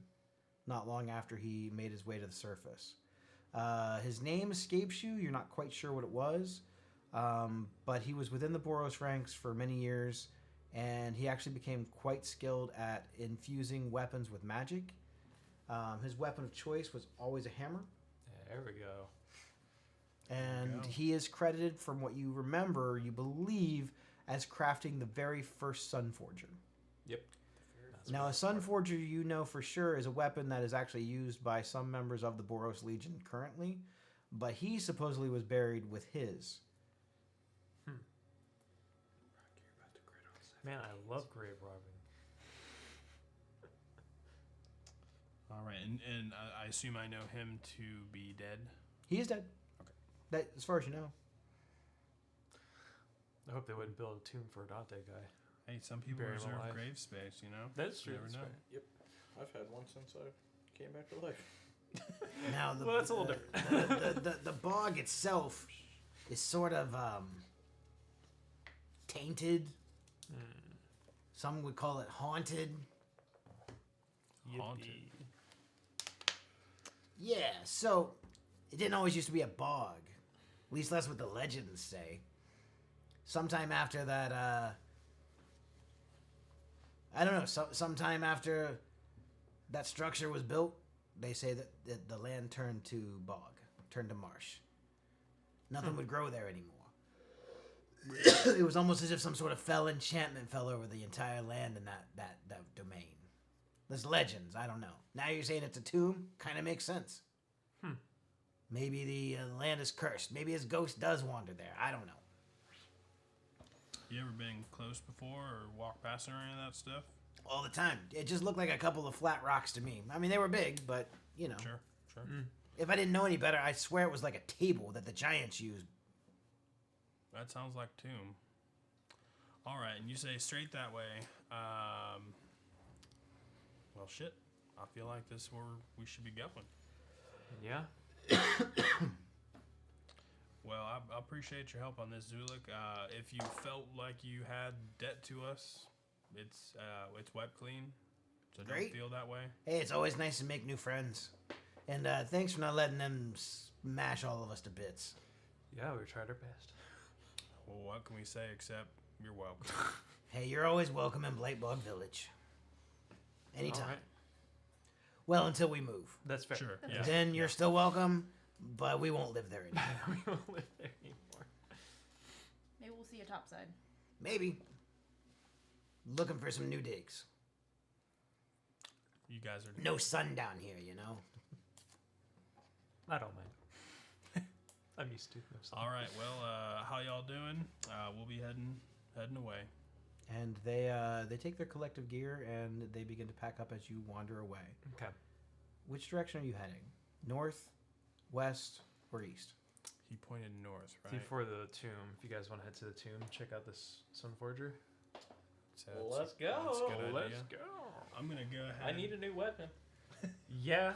not long after he made his way to the surface. His name escapes you. You're not quite sure what it was, but he was within the Boros ranks for many years, and he actually became quite skilled at infusing weapons with magic. His weapon of choice was always a hammer. There we go. And go. he is credited, from what you remember, you believe, as crafting the very first Sun Forger. Yep. Now, a Sun Forger, you know for sure, is a weapon that is actually used by some members of the Boros Legion currently, but he supposedly was buried with his. Man, I love grave robbing. All right, and I assume I know him to be dead. He is dead. Okay. That, as far as you know. I hope they wouldn't build a tomb for a Dante guy. Hey, some people Bury him reserve alive. grave space, you know. That's true. You never That's know. fair. Yep. I've had one since I came back to life. Now, Well, that's a little different. the bog itself is sort of tainted. Some would call it haunted. Haunted. Yeah, so it didn't always used to be a bog. At least that's what the legends say. Sometime after that, I don't know, sometime after that structure was built, they say that the land turned to bog, turned to marsh. Nothing would grow there anymore. It was almost as if some sort of fell enchantment fell over the entire land in that domain. There's legends, I don't know. Now you're saying it's a tomb? Kind of makes sense. Maybe the land is cursed. Maybe his ghost does wander there. I don't know. You ever been close before or walked past or any of that stuff? All the time. It just looked like a couple of flat rocks to me. I mean, they were big, but, you know. Sure. If I didn't know any better, I'd swear it was like a table that the giants used. That sounds like tomb. All right, and you say straight that way. Well, shit. I feel like this is where we should be going. Yeah. Well, I appreciate your help on this, Zulik. If you felt like you had debt to us, it's wiped clean, so Great. don't feel that way. Hey, it's always nice to make new friends. And thanks for not letting them smash all of us to bits. Yeah, we tried our best. Well, what can we say except you're welcome. Hey, you're always welcome in Blightbog Village. Anytime. All right. Well, until we move. That's fair. Sure. Yeah. Yeah. Then you're still welcome, but we won't live there anymore. We won't live there anymore. Maybe we'll see you topside. Maybe. Looking for some new digs. You guys are No sun down here, you know? I don't mind. I'm used to it. all right. Well, how y'all doing? We'll be heading away. And they take their collective gear and they begin to pack up as you wander away. Okay. Which direction are you heading? North, west, or east? He pointed north, right? Before the tomb, if you guys want to head to the tomb, check out this Sunforger. So Let's go. That's a good idea. Let's go. I'm gonna go ahead. I need a new weapon. Yeah,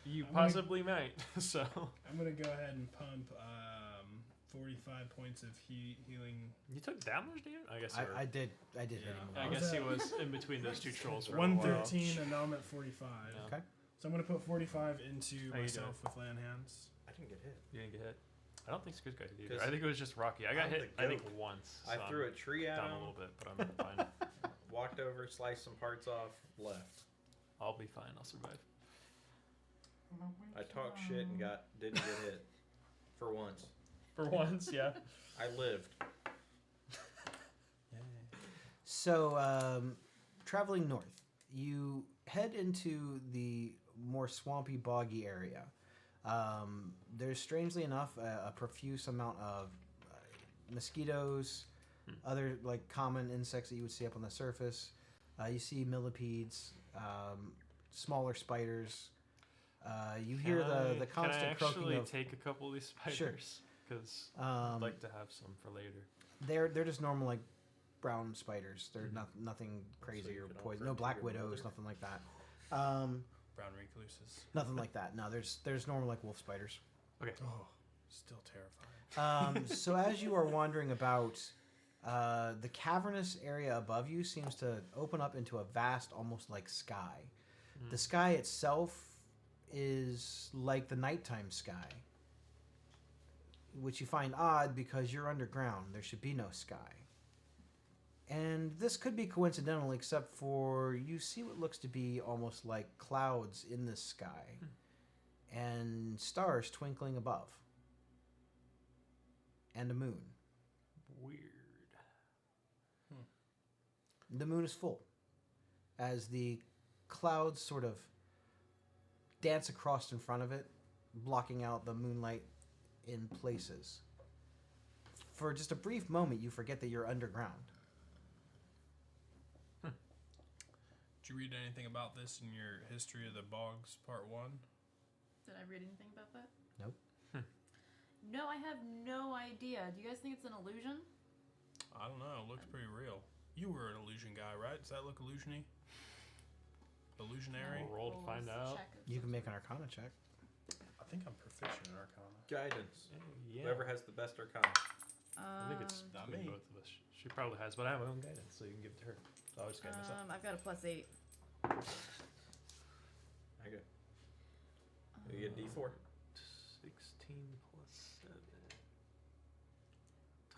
you I'm gonna- possibly might. So I'm gonna go ahead and pump 45 points of healing. you took damage, dude. I guess. You were, I did hit Yeah. him. I was guess he at- was in between those two trolls. For a while. 113, and now I'm at 45. Yeah. Okay. So I'm gonna put 45 into How you myself with land hands. I didn't get hit. You didn't get hit. I don't think Scoot got hit either. 'Cause I think it was just Rocky. I got I'm hit. the I think goat. once. I so threw I'm a tree at down him, a little bit, but I'm fine. walked over, sliced some parts off, left. I'll be fine. I'll survive. I talked shit and didn't get hit. For once. For once, yeah. I lived. So, traveling north, you head into the more swampy, boggy area. There's strangely enough a profuse amount of mosquitoes, other like common insects that you would see up on the surface. You see millipedes, smaller spiders. You hear the constant Can I croaking actually of. take a couple of these Sure. spiders? Because I'd Um, like to have some for later. they're just normal like brown spiders. They're nothing crazy you or can poison. offer No it to black your widows, mother? nothing like that. Brown recluses. Nothing like that. No, there's normal like wolf spiders. Okay. Oh, still terrifying. So as you are wandering about, the cavernous area above you seems to open up into a vast, almost like sky. The sky itself is like the nighttime sky, which you find odd because you're underground. There should be no sky. And this could be coincidental, except for you see what looks to be almost like clouds in the sky and stars twinkling above. And a moon. Weird. The moon is full as the clouds sort of dance across in front of it, blocking out the moonlight in places. For just a brief moment, you forget that you're underground. Did you read anything about this in your History of the Bogs Part 1? Did I read anything about that? Nope. No, I have no idea. Do you guys think it's an illusion? I don't know. It looks pretty real. You were an illusion guy, right? Does that look illusiony? Illusionary? We'll roll to find out. Check of You can some make an sort. Arcana check. I think I'm proficient in Arcana. Guidance. Yeah. Whoever has the best arcana. I think it's Not between me. both of us. She probably has, but I have my own guidance, so you can give it to her. So I'll just guide myself. I've got a +8. Okay. You get D4. 16 plus 7.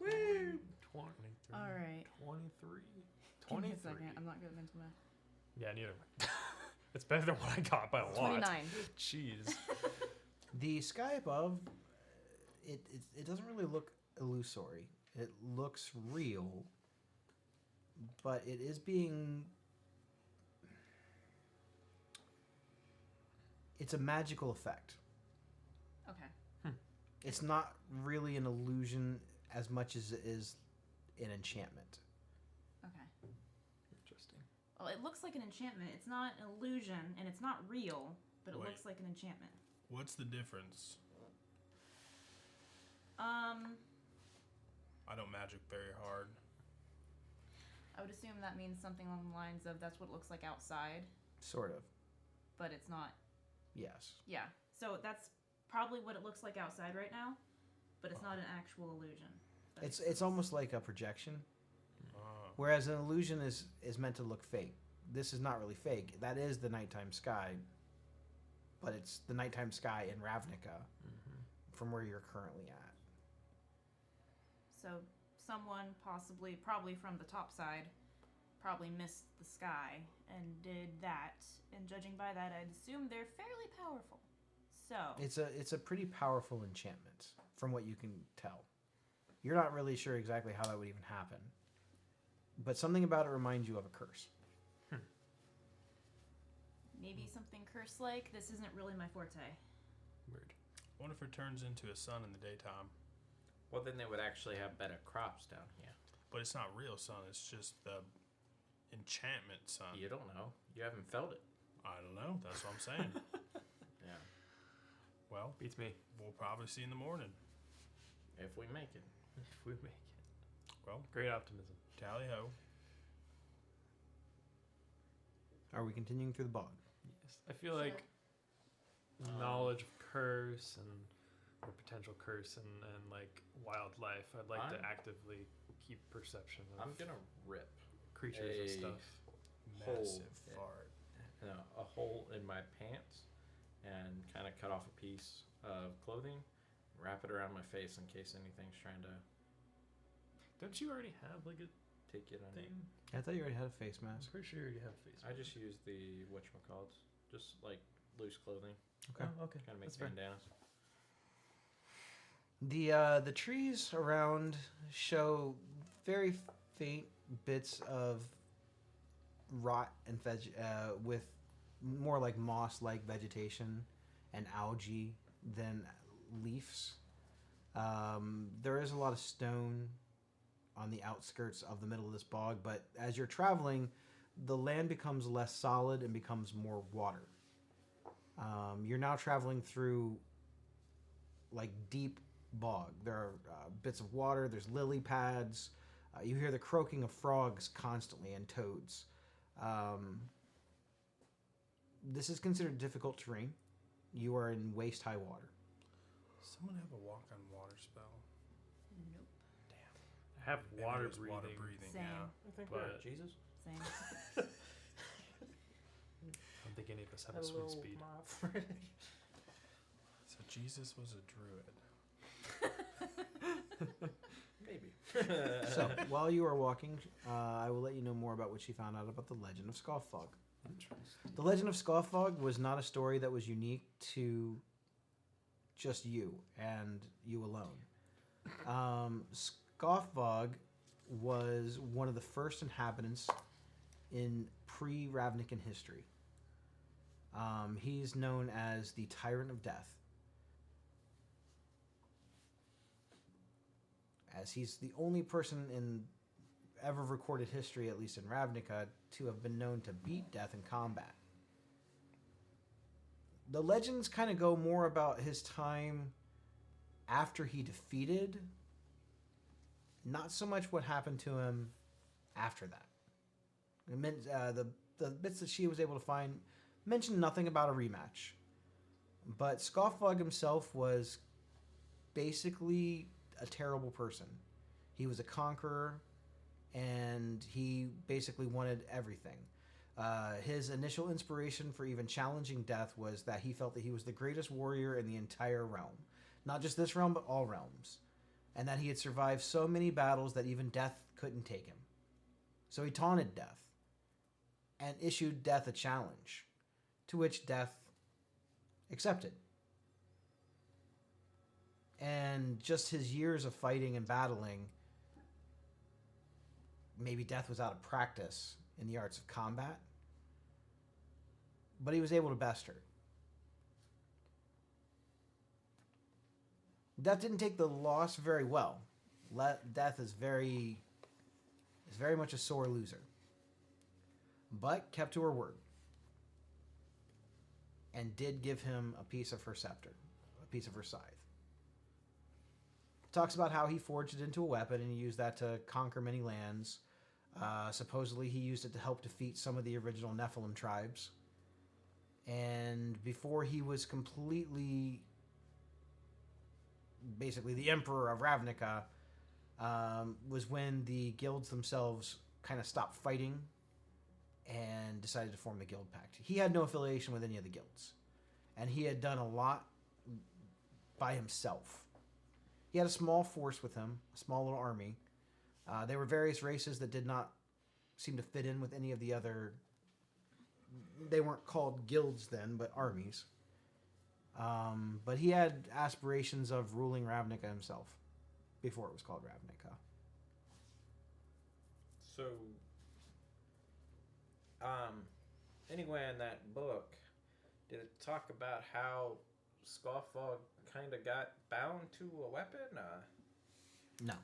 Woo! 23. All right. 23. Give me 23. a second. I'm not good at mental math. Yeah, neither am I. It's better than what I got by a lot. 29. Jeez. The sky above, it doesn't really look illusory. It looks real, but it is being. It's a magical effect. Okay. It's not really an illusion as much as it is an enchantment. Okay. Interesting. Well, it looks like an enchantment. It's not an illusion, and it's not real, but it Wait. looks like an enchantment. What's the difference? I don't magic very hard. I would assume that means something along the lines of that's what it looks like outside, Sort of. but it's not. Yes. Yeah. So that's probably what it looks like outside right now, but it's not an actual illusion. It's almost like a projection. Oh. Whereas an illusion is meant to look fake. This is not really fake. That is the nighttime sky, but it's the nighttime sky in Ravnica from where you're currently at. So someone probably from the top side, probably missed the sky and did that. And judging by that, I'd assume they're fairly powerful. So It's a pretty powerful enchantment from what you can tell. You're not really sure exactly how that would even happen, but something about it reminds you of a curse. maybe something curse-like. This isn't really my forte. Weird. What if it turns into a sun in the daytime? Well, then they would actually have better crops down here. But it's not real sun. It's just the enchantment sun. You don't know. You haven't felt it. I don't know. That's what I'm saying. Yeah. Well, Beats me. we'll probably see in the morning. If we make it. If we make it. Well, Great optimism. tally ho. Are we continuing through the bog? Yes. I feel like knowledge of curse and or potential curse and like wildlife. I'd like to I'm- actively keep perception of I'm gonna rip creatures and a- stuff. Massive Yeah. fart. a hole in my pants and kind of cut off a piece of clothing, wrap it around my face in case anything's trying to Don't you already have like a take it on. thing? I thought you already had a face I'm mask. pretty sure you already have a face. I just use the whatchamacallits, just like loose clothing, Okay. Oh, okay. kind of make That's fair. bandanas. The trees around show very faint bits of rot and with more like moss-like vegetation and algae than leaves. There is a lot of stone on the outskirts of the middle of this bog, but as you're traveling, the land becomes less solid and becomes more water. You're now traveling through like deep bog. There are bits of water. There's lily pads. You hear the croaking of frogs constantly and toads. This is considered difficult terrain. You are in waist-high water. Someone have a walk on water spell. Nope. I have Maybe water it's breathing. Water breathing. Same. Yeah. I think But- we're Jesus. Same. I don't think any of us have a swim speed. So Jesus was a druid. Maybe. So while you are walking, I will let you know more about what she found out about the legend of Scoffog. Interesting. The legend of Scoffog was not a story that was unique to just you and you alone. Scoffog was one of the first inhabitants in pre-Ravnican history. He's known as the Tyrant of Death, as he's the only person in ever recorded history, at least in Ravnica, to have been known to beat death in combat. The legends kind of go more about his time after he defeated, not so much what happened to him after that. It meant, the bits that she was able to find mentioned nothing about a rematch. But Scoffog himself was basically a terrible person. He was a conqueror, and he basically wanted everything. His initial inspiration for even challenging death was that he felt that he was the greatest warrior in the entire realm. Not just this realm, but all realms. And that he had survived so many battles that even death couldn't take him. So he taunted death and issued death a challenge, to which death accepted. And just his years of fighting and battling, maybe death was out of practice in the arts of combat, but he was able to best her. Death didn't take the loss very well. Death is very much a sore loser, but kept to her word and did give him a piece of her scepter, a piece of her scythe. Talks about how he forged it into a weapon and he used that to conquer many lands. Supposedly he used it to help defeat some of the original Nephilim tribes. And before he was completely, basically the emperor of Ravnica, was when the guilds themselves kind of stopped fighting and decided to form the guild pact. He had no affiliation with any of the guilds, and he had done a lot by himself. He had a small force with him, a small little army. There were various races that did not seem to fit in with any of the other. They weren't called guilds then, but armies. But he had aspirations of ruling Ravnica himself before it was called Ravnica. So, anyway, in that book, did it talk about how Scoffog kind of got bound to a weapon? No,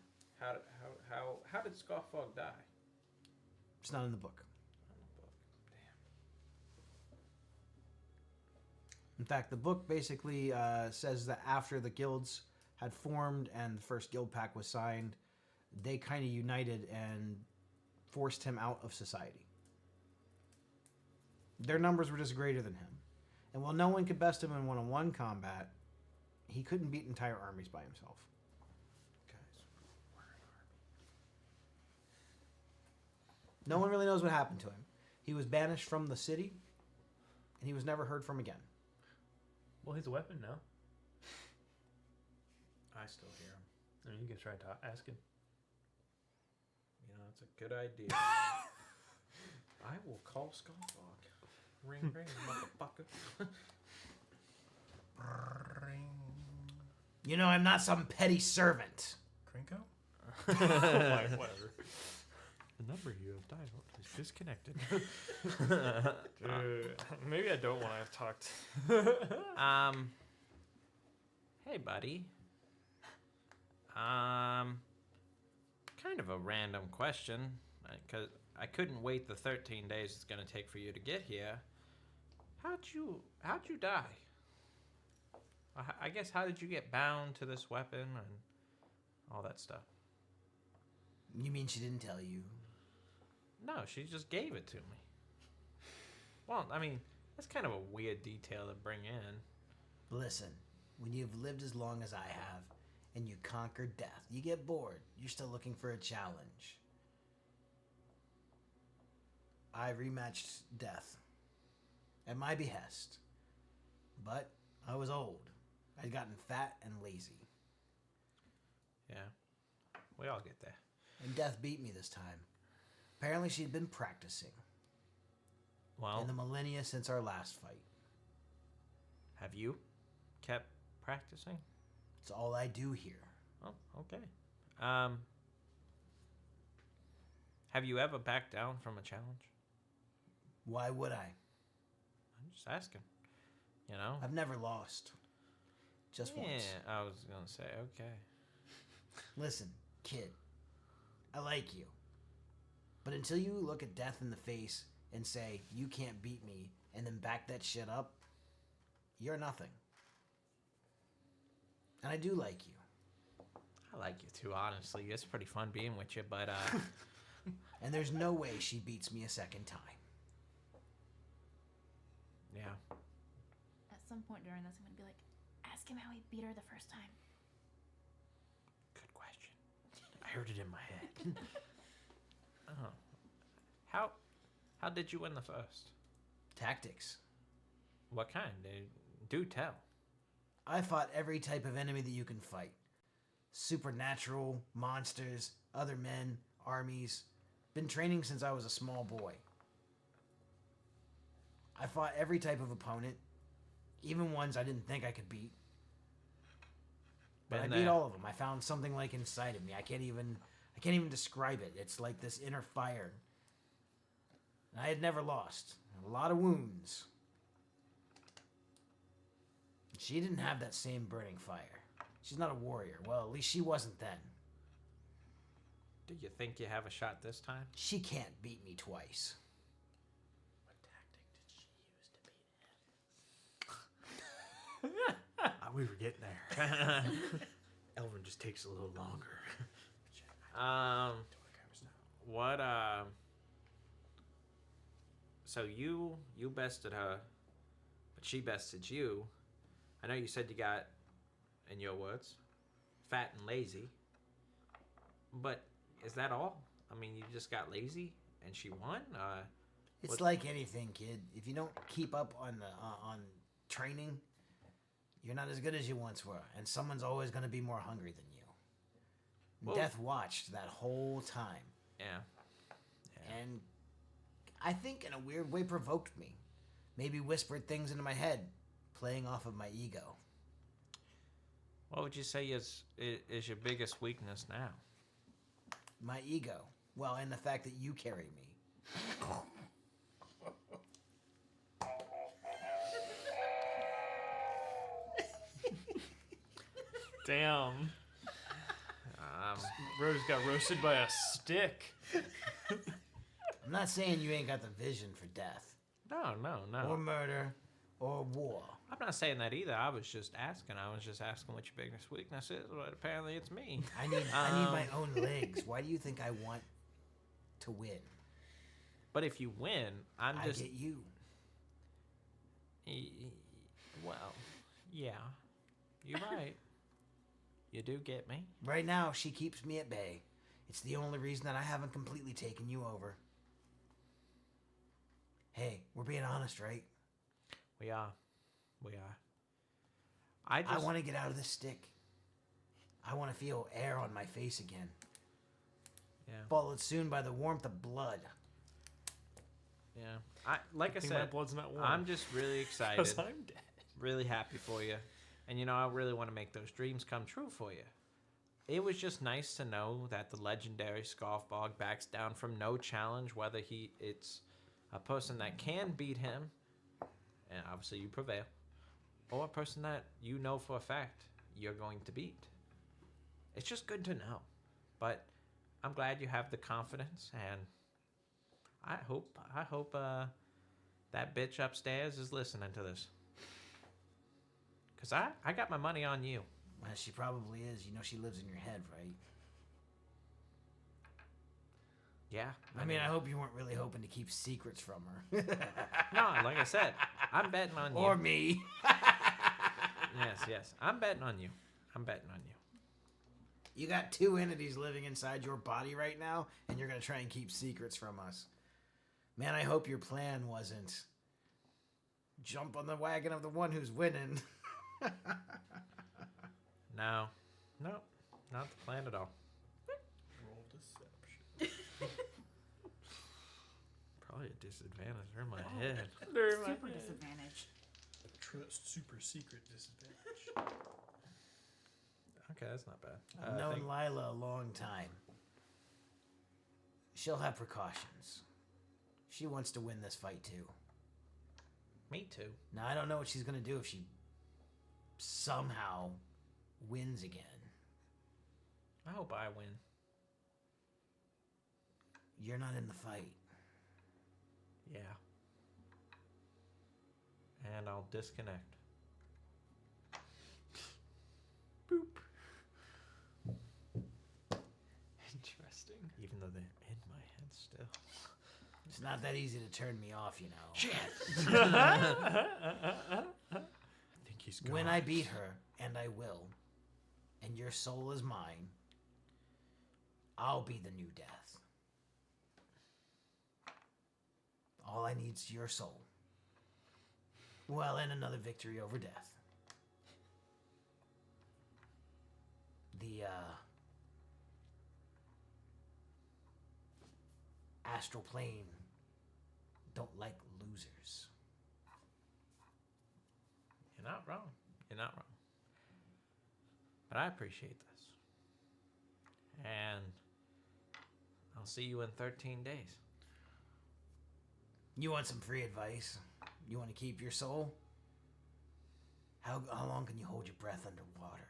How did Scoffog die? it's not in the book. On the book. Damn. In fact, the book basically says that after the guilds had formed and the first guild pact was signed, they kind of united and forced him out of society. Their numbers were just greater than him. And while no one could best him in one-on-one combat, he couldn't beat entire armies by himself. Guys, we're an army. No one really knows what happened to him. He was banished from the city, and he was never heard from again. Well, he's a weapon now. I still hear him. I mean, you can try to ask him. You know, it's a good idea. I will call Scoffog. Ring, ring, motherfucker. You know, I'm not some petty servant. Trinko? Whatever. The number you have dialed is disconnected. Maybe I don't want to talk to. Hey, buddy. Kind of a random question, because I couldn't wait the 13 days it's gonna take for you to get here. How'd you die? I guess how did you get bound to this weapon and all that stuff? You mean she didn't tell you? No, she just gave it to me. Well, I mean, that's kind of a weird detail to bring in. Listen, when you've lived as long as I have, and you conquer death, you get bored. You're still looking for a challenge. I rematched death at my behest. But I was old. I'd gotten fat and lazy. Yeah, we all get there. And death beat me this time. Apparently she'd been practicing. Well, In the millennia since our last fight. have you kept practicing? It's all I do here. Oh, okay. Have you ever backed down from a challenge? Why would I? I'm just asking. You know? I've never lost. Just Yeah, once. I was gonna say okay. Listen, kid. I like you. But until you look at death in the face and say, you can't beat me, and then back that shit up, you're nothing. And I do like you. I like you too, honestly. It's pretty fun being with you, but And there's no way she beats me a second time. yeah. At some point during this, I'm gonna be like, ask him how he beat her the first time. Good question. I heard it in my head. Oh. How did you win the first? Tactics. What kind? Do tell. I fought every type of enemy that you can fight. Supernatural, monsters, other men, armies. Been training since I was a small boy. I fought every type of opponent, even ones I didn't think I could beat. But I beat all of them. I found something like inside of me. I can't even describe it. It's like this inner fire. And I had never lost. A lot of wounds. She didn't have that same burning fire. She's not a warrior. Well, at least she wasn't then. Do you think you have a shot this time? She can't beat me twice. What tactic did she use to beat him? We were getting there. Elvin just takes a little longer. What, So you bested her, but she bested you. I know you said you got, in your words, fat and lazy. But is that all? I mean, you just got lazy and she won? It's like anything, kid. If you don't keep up on training, you're not as good as you once were, and someone's always going to be more hungry than you. Well, Death watched that whole time. Yeah. And I think in a weird way provoked me. Maybe whispered things into my head, playing off of my ego. What would you say is your biggest weakness now? My ego. Well, and the fact that you carry me. Damn. Rose got roasted by a stick. I'm not saying you ain't got the vision for death. No. Or murder. Or war. I'm not saying that either. I was just asking. What your biggest weakness is, but apparently it's me. I need my own legs. Why do you think I want to win? But if you win, I get you. Well, yeah. You're right. You do get me. Right now, she keeps me at bay. It's the only reason that I haven't completely taken you over. Hey, we're being honest, right? We are. I want to get out of this stick. I want to feel air on my face again. Yeah. Followed soon by the warmth of blood. Yeah. I My said, blood's not warm. I'm just really excited. Because I'm dead. Really happy for you. And, I really want to make those dreams come true for you. It was just nice to know that the legendary Scoffbog backs down from no challenge, whether it's a person that can beat him, and obviously you prevail, or a person that you know for a fact you're going to beat. It's just good to know. But I'm glad you have the confidence, and I hope that bitch upstairs is listening to this. Because I got my money on you. Well, she probably is. You know she lives in your head, right? Yeah. I mean, I hope you weren't really hoping to keep secrets from her. No, like I said, I'm betting on you. Or me. Yes. I'm betting on you. You got two entities living inside your body right now, and you're going to try and keep secrets from us. Man, I hope your plan wasn't jump on the wagon of the one who's winning. No, not the plan at all. Roll deception. Probably a disadvantage. They're in my head. Super disadvantage. Trust super secret disadvantage. Okay, that's not bad. I've known Lila a long time. She'll have precautions. She wants to win this fight too. Me too. Now, I don't know what she's going to do if she somehow wins again. I hope I win. You're not in the fight. Yeah. And I'll disconnect. Boop. Interesting. Even though they're in my head still. It's not that easy to turn me off, you know. Shit. I think he's gone. When I beat her, and I will, and your soul is mine, I'll be the new death. All I need's your soul. Well, and another victory over death. The, astral plane don't like losers. You're not wrong. You're not wrong. But I appreciate this. And I'll see you in 13 days. You want some free advice? You want to keep your soul? How long can you hold your breath underwater?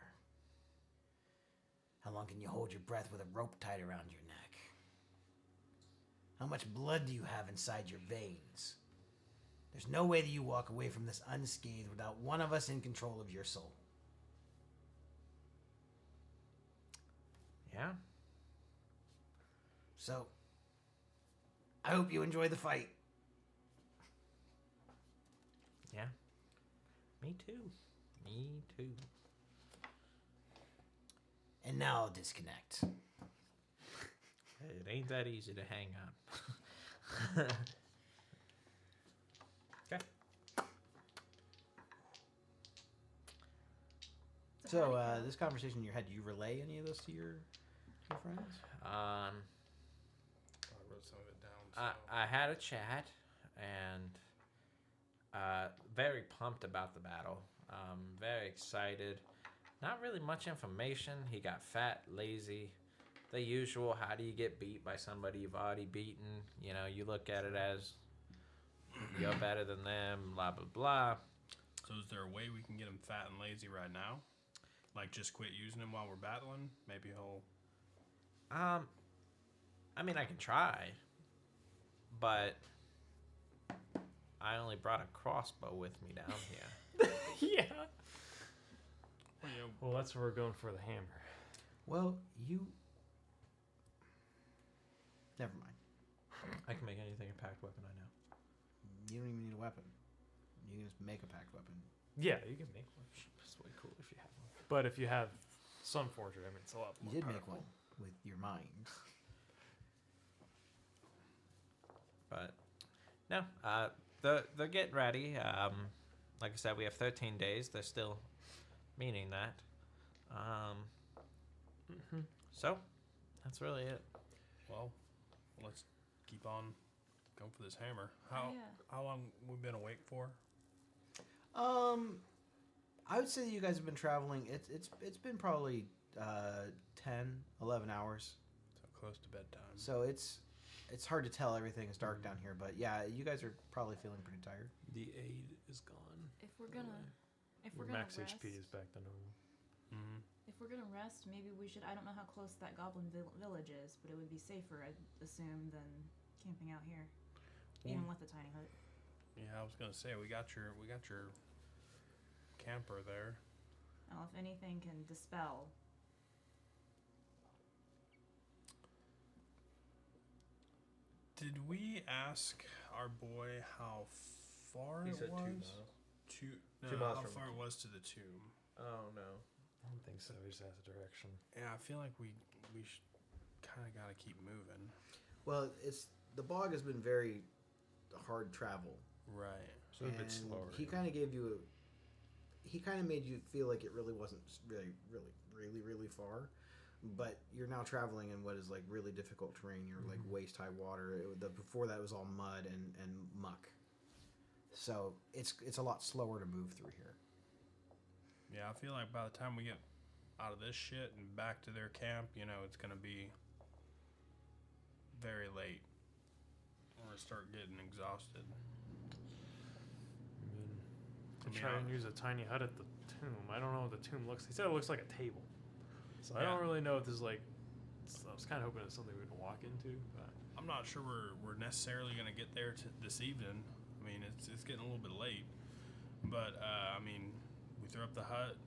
How long can you hold your breath with a rope tied around your neck? How much blood do you have inside your veins? There's no way that you walk away from this unscathed without one of us in control of your soul. Yeah? So, I hope you enjoy the fight. Yeah. Me too. Me too. And now I'll disconnect. It ain't that easy to hang up. Okay. So, this conversation in your head, do you relay any of this to your friends? I wrote some of it down. I had a chat and very pumped about the battle. Very excited. Not really much information. He got fat, lazy. The usual, how do you get beat by somebody you've already beaten? You know, you look at it as you're better than them, blah, blah, blah. So is there a way we can get him fat and lazy right now? Like, just quit using him while we're battling? Maybe he'll... I mean, I can try, but I only brought a crossbow with me down here. Yeah. Well, you know, Well, that's where we're going for the hammer. Well, you... Never mind. I can make anything a packed weapon, I know. You don't even need a weapon. You can just make a packed weapon. Yeah, you can make one. It's way cool if you have one. But if you have Sunforger, I mean, it's a lot You more did powerful. make one with your mind. But no, they're getting ready. Like I said, we have 13 days. They're still meaning that. So that's really it. well, let's keep on going for this hammer. Yeah. How long we been awake for? I would say that you guys have been traveling. It's been probably 10, 11 hours. So close to bedtime. So it's hard to tell. Everything is dark down here, but yeah, you guys are probably feeling pretty tired. The aid is gone. If we're gonna Your max rest, HP is back to normal. Mm-hmm. if we're gonna rest, maybe we should. I don't know how close that goblin village is, but it would be safer, I'd assume, than camping out here, even with the tiny hut. Yeah, I was gonna say we got your camper there. Now, if anything can dispel. Did we ask our boy how far it was? No, 2 miles how from far the it was to the tomb. Oh no. I don't think so. He just has a direction. Yeah, I feel like we kind of got to keep moving. Well, the bog has been very hard travel. Right. So a bit slower. He kind of gave you. He kind of made you feel like it really wasn't really far, but you're now traveling in what is like really difficult terrain. You're like waist high water. Before that it was all mud and muck. So it's a lot slower to move through here. Yeah, I feel like by the time we get out of this shit and back to their camp, it's gonna be very late. We're gonna start getting exhausted. I mean, to try and use a tiny hut at the tomb. I don't know what the tomb looks. He said it looks like a table. So I don't really know if this is like. So I was kind of hoping it's something we can walk into. But I'm not sure we're necessarily gonna get there this evening. I mean, it's getting a little bit late, but I mean, we throw up the hut.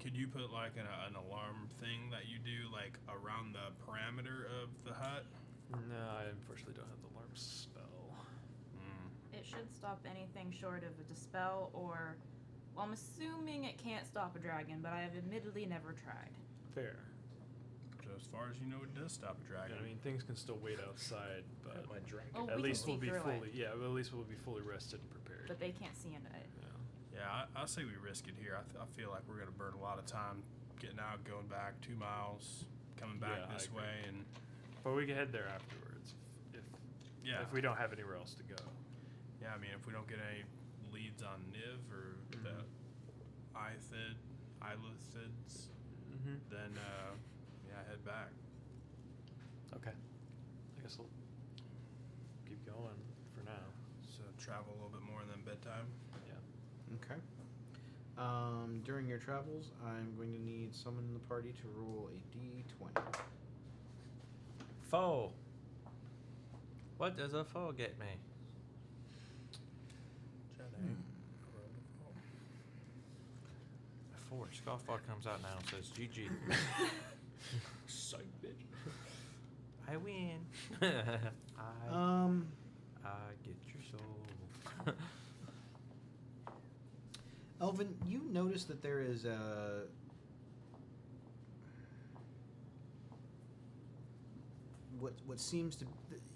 Could you put like an alarm thing that you do like around the parameter of the hut? no, I unfortunately don't have the alarm spell. It should stop anything short of a dispel or. Well, I'm assuming it can't stop a dragon, but I have admittedly never tried. Fair. as far as you know, it does stop a dragon. I mean, things can still wait outside, but my drink. Oh, at we least can we'll see be through fully. it, Yeah, at least we'll be fully rested and prepared. but they can't see into it. Yeah, I say we risk it here. I feel like we're gonna burn a lot of time getting out, going back 2 miles, coming back Yeah, I this agree. way, and But we can head there afterwards if yeah, if we don't have anywhere else to go. yeah. I mean, if we don't get any leads on Niv or the Ilithids, Mm-hmm. then yeah, head back. Okay. I guess we'll keep going for now. So travel a little bit more than bedtime. Yeah. Okay. During your travels, I'm going to need someone in the party to roll a d20. Foe. What does a foe get me? A 4. Scoffball comes out now and says GG. Psych, bitch. I win. I get your soul. Elvin, you notice that there is a what seems to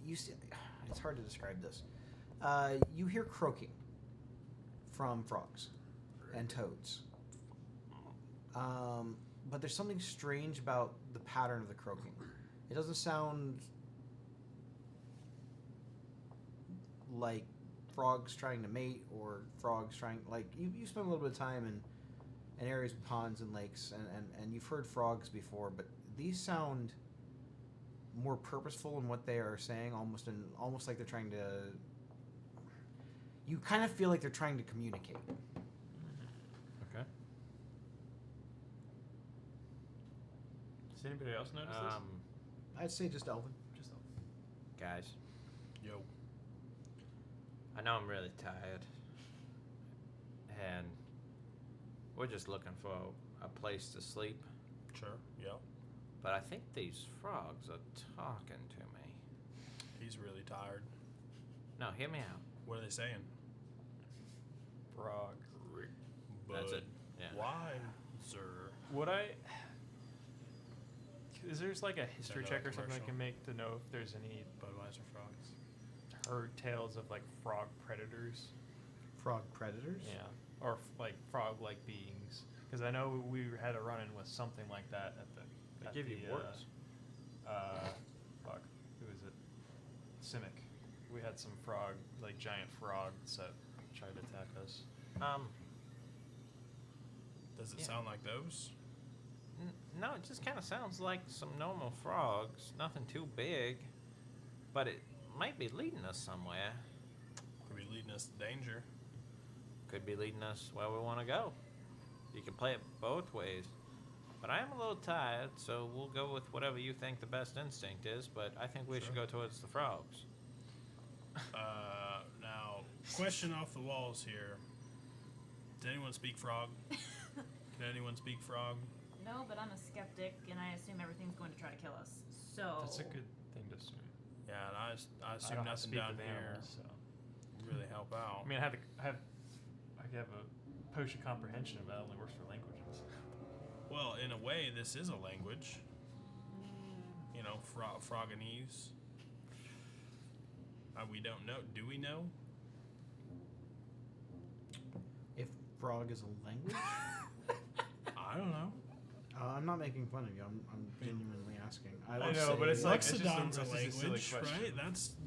you see, it's hard to describe this. You hear croaking from frogs and toads, but there's something strange about the pattern of the croaking. It doesn't sound like frogs trying to mate or frogs trying, like you spend a little bit of time in areas with ponds and lakes, and you've heard frogs before, but these sound more purposeful in what they are saying, almost like they're trying to, you kind of feel like they're trying to communicate. Okay. Does anybody else notice this? I'd say just Elvin. Just Guys, Yo. I know I'm really tired, and we're just looking for a place to sleep. Sure. Yeah. But I think these frogs are talking to me. He's really tired. No, hear me out. What are they saying? frog. That's it. Yeah. Why, sir? Would I? Is there like a history know check that or something I commercial? can make to know if there's any Budweiser frogs. heard tales of like frog predators? Frog predators? Yeah, or like frog-like beings. Because I know we had a run-in with something like that at the. They at give the, you words. Fuck. Who is it? Simic. We had some frog, like giant frogs that tried to attack us. Does it Yeah. sound like those? No, it just kind of sounds like some normal frogs. Nothing too big, but it might be leading us somewhere. Could be leading us to danger. Could be leading us where we want to go. You can play it both ways. But I am a little tired, so we'll go with whatever you think the best instinct is, but I think we should go towards the frogs. Now, question off the walls here. Does anyone speak frog? Can anyone speak frog? No, but I'm a skeptic, and I assume everything's going to try to kill us. So That's a good thing to assume. Yeah, and I I assume don't nothing speak down with here animals, so. would really help out. I mean, I have a potion comprehension, but that only works for languages. Well, in a way, this is a language. You know, Froganese. We don't know. Do we know? If frog is a language? I don't know. I'm not making fun of you. I'm genuinely asking. I would know, say but it's like- it's just Lexodon's a a silly language, question. right?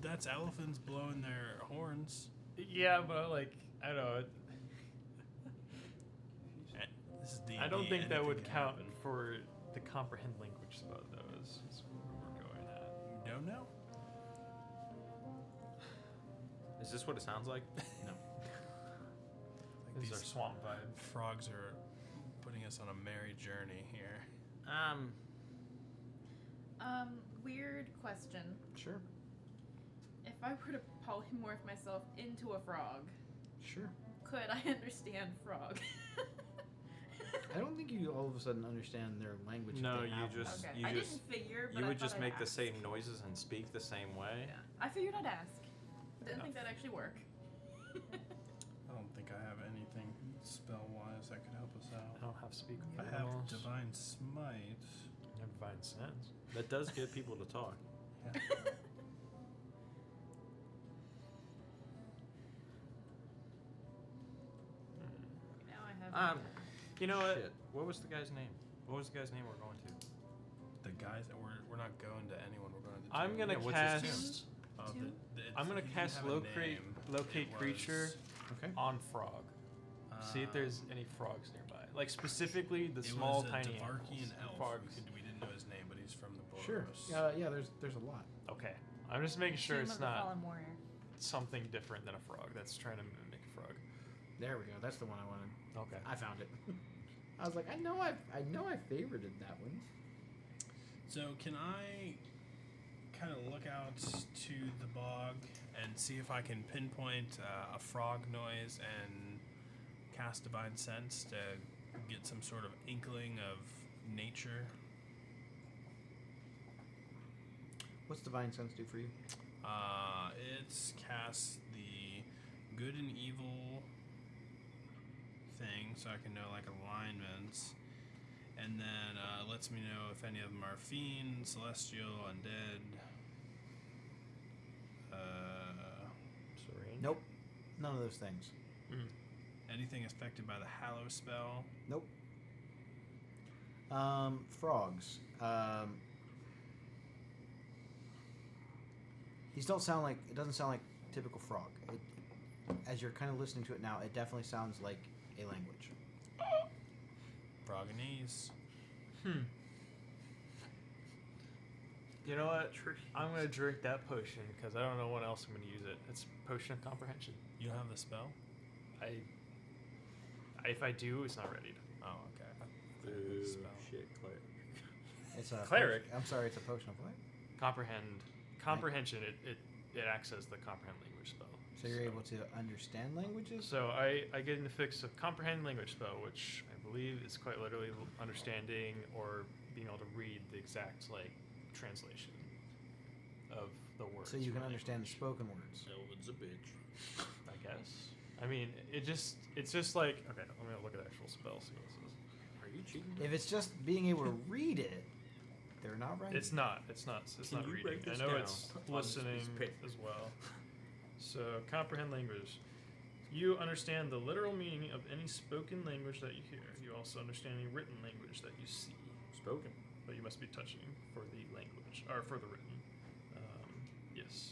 That's elephants blowing their horns. Yeah, but like I don't know. This is D&D, I don't think that anything would can count happen. for the comprehend language spell, though. Is what we're going at. You don't know? Is this what it sounds like? No. Like These are swamp vibes. frogs are putting us on a merry journey here. weird question. Sure. If I were to polymorph myself into a frog, Sure. could I understand frog? I don't think you all of a sudden understand their language. if No, they you have one. just- Okay, you I just- didn't figure, but You I would thought just I'd make the ask. same noises and speak the same way. Yeah, I figured I'd ask. Didn't think that'd actually work. I don't think I have anything spell-wise that could help us I out. don't have speak. I with have animals. divine smite. I have Divine sense. That does get people to talk. Now I have. You know what? Shit. What was the guy's name? What was the guy's name we're going to? The guys that we're not going to anyone. We're going to. I'm gonna Tomb. cast. Oh, Tomb? I'm gonna he didn't cast have a locate name. It creature was, Okay. on frog. See if there's any frogs nearby. Like specifically the small was a tiny Devarkian animals. elf. Frogs. We didn't know his name, but he's from the Boros. Sure. Yeah, there's a lot. Okay. I'm just making sure Tomb it's of the not Fallen Warrior. something different than a frog that's trying to mimic a frog. There we go. That's the one I wanted. Okay. I found it. I was like, I know I favorited that one. So can I kind of look out to the bog and see if I can pinpoint a frog noise and cast Divine Sense to get some sort of inkling of nature? What's Divine Sense do for you? It's cast the good and evil thing, so I can know like alignments, and then lets me know if any of them are fiend, celestial, undead. Serene. Nope. None of those things. Anything affected by the Hallow spell. Nope. Frogs. These don't sound like. It doesn't sound like typical frog. As you're kind of listening to it now, it definitely sounds like a language. Froganese. You know what? I'm gonna drink that potion because I don't know when else I'm gonna use it. It's potion of comprehension. You don't have the spell? If I do, it's not ready. Oh, okay. Boo. Spell. Shit, cleric. It's a Cleric. I'm sorry. It's a potion of what? Comprehension. It acts as the comprehend language spell. So you're able to understand languages. So I get an affix of comprehend language spell, which I believe is quite literally understanding or being able to read the exact translation of the words. So you can right? understand the spoken words. Elvin's a bitch. I guess. I mean, it's just like okay. Let me look at the actual spell. See what this is. Are you cheating? If it's just being able to read it, they're not right. It's not. It's not Can reading. you break I this know down it's on this piece listening of paper? as well. So comprehend language. You understand the literal meaning of any spoken language that you hear. You also understand any written language that you see. Spoken. But you must be touching for the language or for the written. Yes.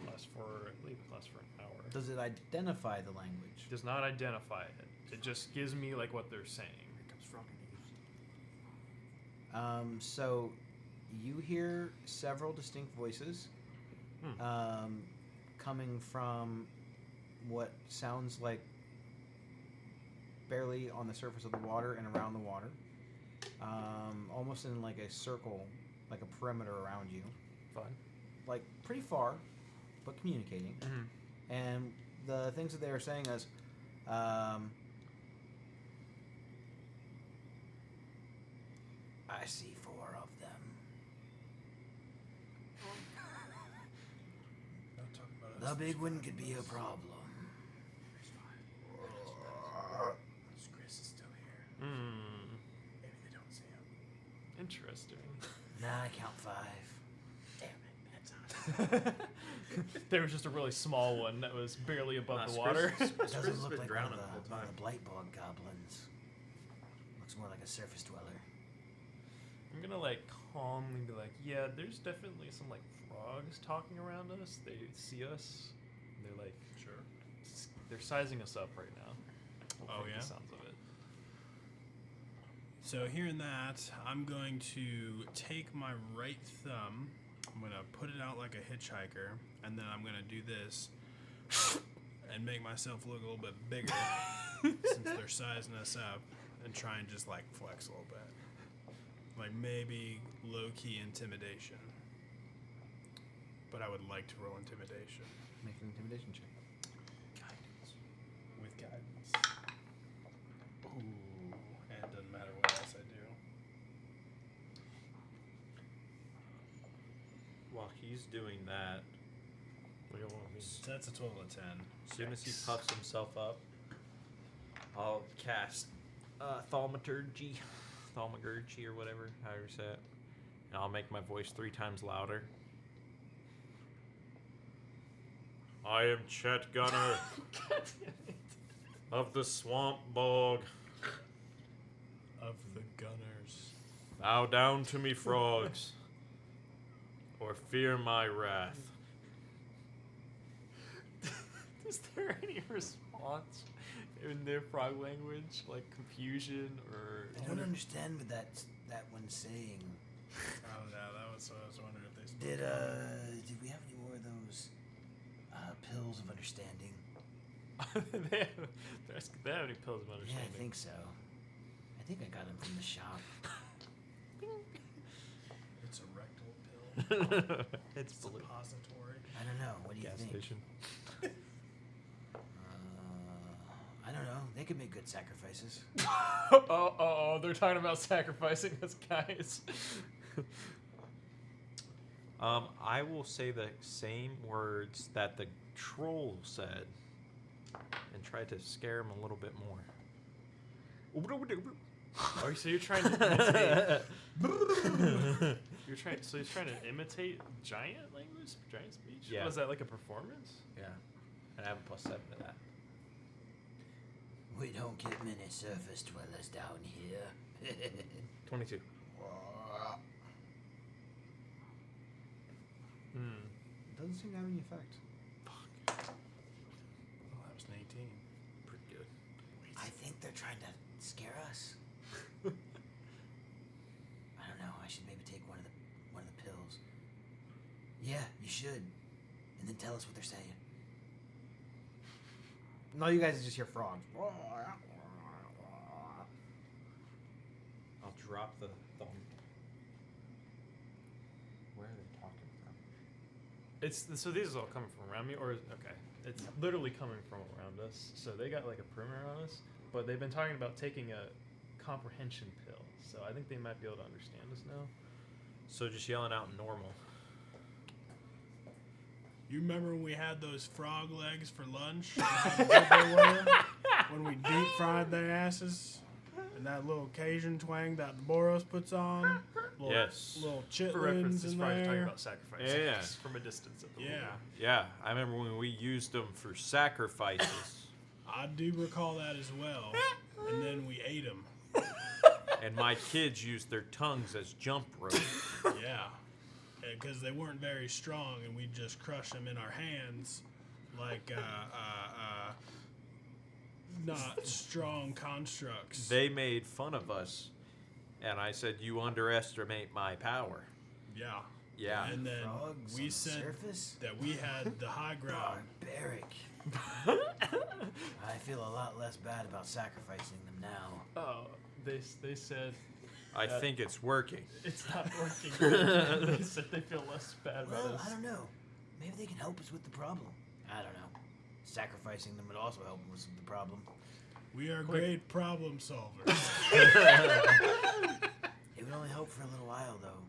Lasts for I believe it lasts for an hour. Does it identify the language? Does not identify it. It just gives me what they're saying. Here comes Froganese. So you hear several distinct voices coming from what sounds like barely on the surface of the water and around the water, almost in a circle, like a perimeter around you, Fun. pretty far, but communicating. Mm-hmm. And the things that they are saying is, I see 4 of them. Don't talk about The us. big one could be a problem. Chris is still here. Hmm. Maybe they don't see him. Interesting. Nah, I count 5. There was just a really small one that was barely above the Chris- water. Chris Doesn't has look been like drowning one the of whole the, one time. of the Blightbog goblins. Looks more like a surface dweller. I'm gonna calmly be like, yeah, there's definitely some frogs talking around us. They see us. And they're Sure. they're sizing us up right now. Oh, The yeah? sounds of it. So hearing that, I'm going to take my right thumb. I'm going to put it out like a hitchhiker, and then I'm going to do this and make myself look a little bit bigger since they're sizing us up, and try and just flex a little bit. Maybe low-key intimidation. But I would like to roll intimidation. Make an intimidation check. With guidance. Ooh. And it doesn't matter what else I do. While he's doing that, So that's a total of 10. as soon as he puffs himself up, I'll cast thaumaturgy. Thaumaturgy or whatever, however you say it. And I'll make my voice 3 times louder. I am Chet Gunner of the Swamp Bog. Of the Gunners. Bow down to me, frogs, or fear my wrath. Is there any response in their frog language, like confusion or? I don't understand what that one's saying. Oh, yeah, that was what I was wondering if they spoke. Did we have any more of those pills of understanding? they have any pills of Yeah, understanding? I think so. I think I got them from the shop. It's a rectal pill. It's blue. Suppository. I don't know. What do you Gas think? station. I don't know. They could make good sacrifices. Oh, they're talking about sacrificing us, guys. I will say the same words that the troll said, and try to scare him a little bit more. Oh, so you're trying to imitate? So he's trying to imitate giant language, giant speech. Yeah. Was that like a performance? Yeah, and I have a +7 to that. We don't get many surface dwellers down here. 22. Doesn't seem to have any effect. Well, that was an 18. Pretty good. I think they're trying to scare us. I don't know. I should maybe take one of the pills. Yeah, you should. And then tell us what they're saying. No, you guys just hear frogs. I'll drop the thumb. Where are they talking from? It's so these are all coming from around me, or okay, it's literally coming from around us. So they got like a perimeter on us, but they've been talking about taking a comprehension pill. So I think they might be able to understand us now. So just yelling out normal. You remember when we had those frog legs for lunch? And how good they were? When we deep fried their asses? And that little Cajun twang that the Boros puts on? Little, Yes. Little For reference, chitlins this in Friday talking there. about sacrifice. Yeah. From a distance at the Yeah. Yeah, I remember when we used them for sacrifices, I do recall that as well. And then we ate them. and my kids used their tongues as jump rope. Yeah. Because they weren't very strong, and we'd just crush them in our hands like not strong constructs. They made fun of us, and I said, "You underestimate my power." Yeah. Yeah. And then Frogs we on the said surface? that we had the high ground. Barbaric. I feel a lot less bad about sacrificing them now. Oh, they said I think it's working. it's not working. They said they feel less bad about Well, us. I don't know. Maybe they can help us with the problem. I don't know. Sacrificing them would also help us with the problem. We are great problem solvers. It would only help for a little while, though.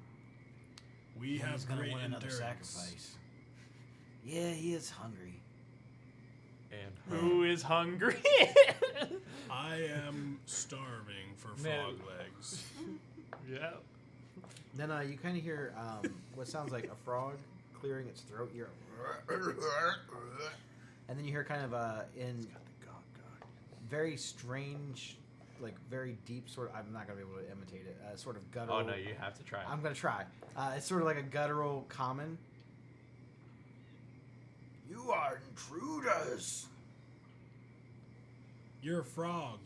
We He's have gonna great want another endurance. sacrifice. Yeah, he is hungry. And Who is hungry? I am starving for Man. frog legs. Yeah. Then you kind of hear what sounds like a frog clearing its throat. You hear, and then you hear kind of in very strange, like very deep sort of. I'm not gonna be able to imitate it. Sort of guttural. oh no, you have to try it. I'm gonna try. It's sort of like a guttural common. You are intruders. You're a frog.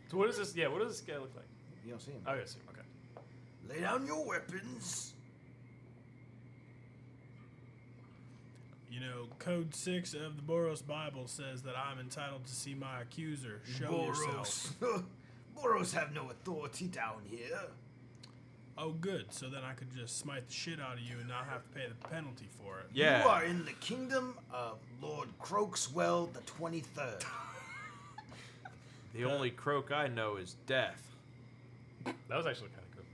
So what is this? Yeah, what does this guy look like? You don't see him. Oh, yes. Okay. Lay down your weapons. You know, Code 6 of the Boros Bible says that I'm entitled to see my accuser. Show yourself. Boros have no authority down here. Oh, good. So then I could just smite the shit out of you and not have to pay the penalty for it. Yeah. You are in the kingdom of Lord Croakswell the 23rd. The only croak I know is death. That was actually kind of good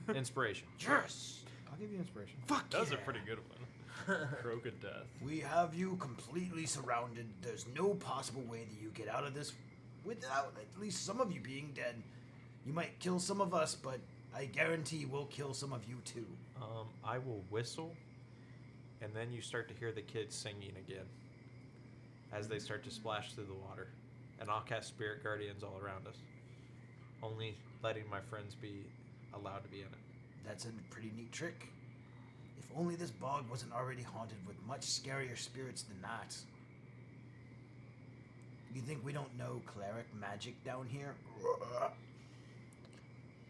one. Inspiration. Yes. I'll give you inspiration. Fuck That was a yeah. pretty good one. Croak of death. We have you completely surrounded. There's no possible way that you get out of this without at least some of you being dead. You might kill some of us, but I guarantee we'll kill some of you too. I will whistle, and then you start to hear the kids singing again as they start to splash through the water. And I'll cast Spirit Guardians all around us, only letting my friends be allowed to be in it. That's a pretty neat trick. If only this bog wasn't already haunted with much scarier spirits than that. You think we don't know cleric magic down here?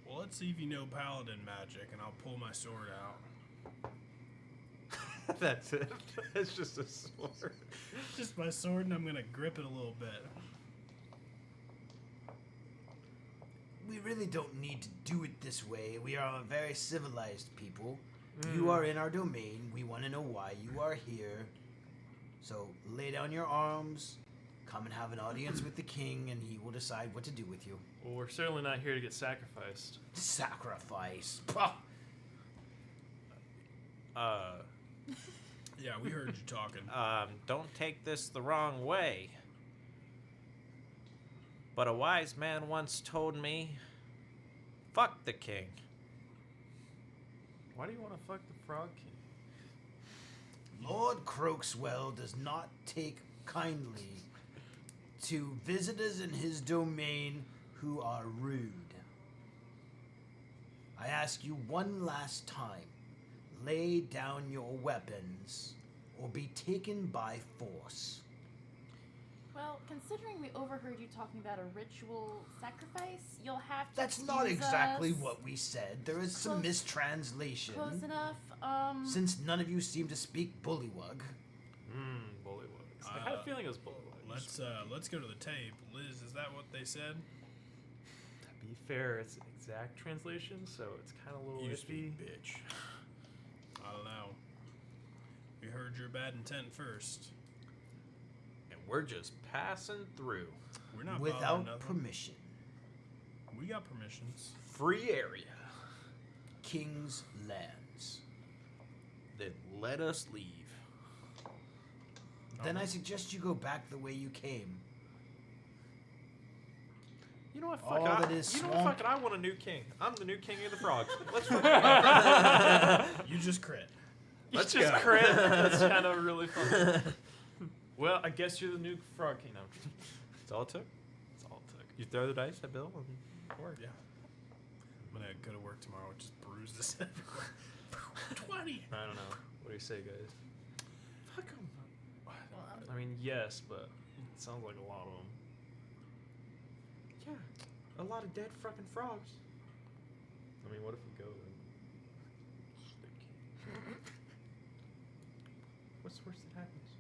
Well, let's see if you know paladin magic, and I'll pull my sword out. That's it. It's just a sword. Just my sword, and I'm gonna grip it a little bit. We really don't need to do it this way. We are a very civilized people. You are in our domain. We want to know why you are here. So lay down your arms. Come and have an audience with the king, and he will decide what to do with you. Well, we're certainly not here to get sacrificed. Sacrifice. Pah. Yeah, we heard you talking. Don't take this the wrong way, but a wise man once told me, fuck the king. Why do you want to fuck the Frog King? Lord Croakswell does not take kindly to visitors in his domain who are rude. I ask you one last time, lay down your weapons or be taken by force. Well, considering we overheard you talking about a ritual sacrifice, you'll have to That's not excuse exactly us. what we said. There is some Close- mistranslation. Close enough. Since none of you seem to speak bullywug. Bullywugs. I had a feeling it was bullywugs. Let's go to the tape. Liz, is that what they said? To be fair, it's an exact translation, so it's kind of a little iffy. Bitch. I don't know. We heard your bad intent first. And we're just passing through. We're not bothering Without nothing. permission. We got permissions. Free area. King's lands. Then let us leave. Then I suggest you go back the way you came. You know what? All Fuck that is you know what? swamp- Fucking I want a new king. I'm the new king of the frogs. Let's You just crit. Let's just crit. That's kind of really fun. Well, I guess you're the new Frog King now. That's all it took. That's all it took. You throw the dice at Bill and it worked. Yeah. I'm gonna go to work tomorrow and just bruise this everywhere. 20. I don't know. What do you say, guys? Fuck 'em. I mean, yes, but it sounds like a lot of them. Yeah, a lot of dead fucking frogs. I mean, what if we go and... What's the worst that happens?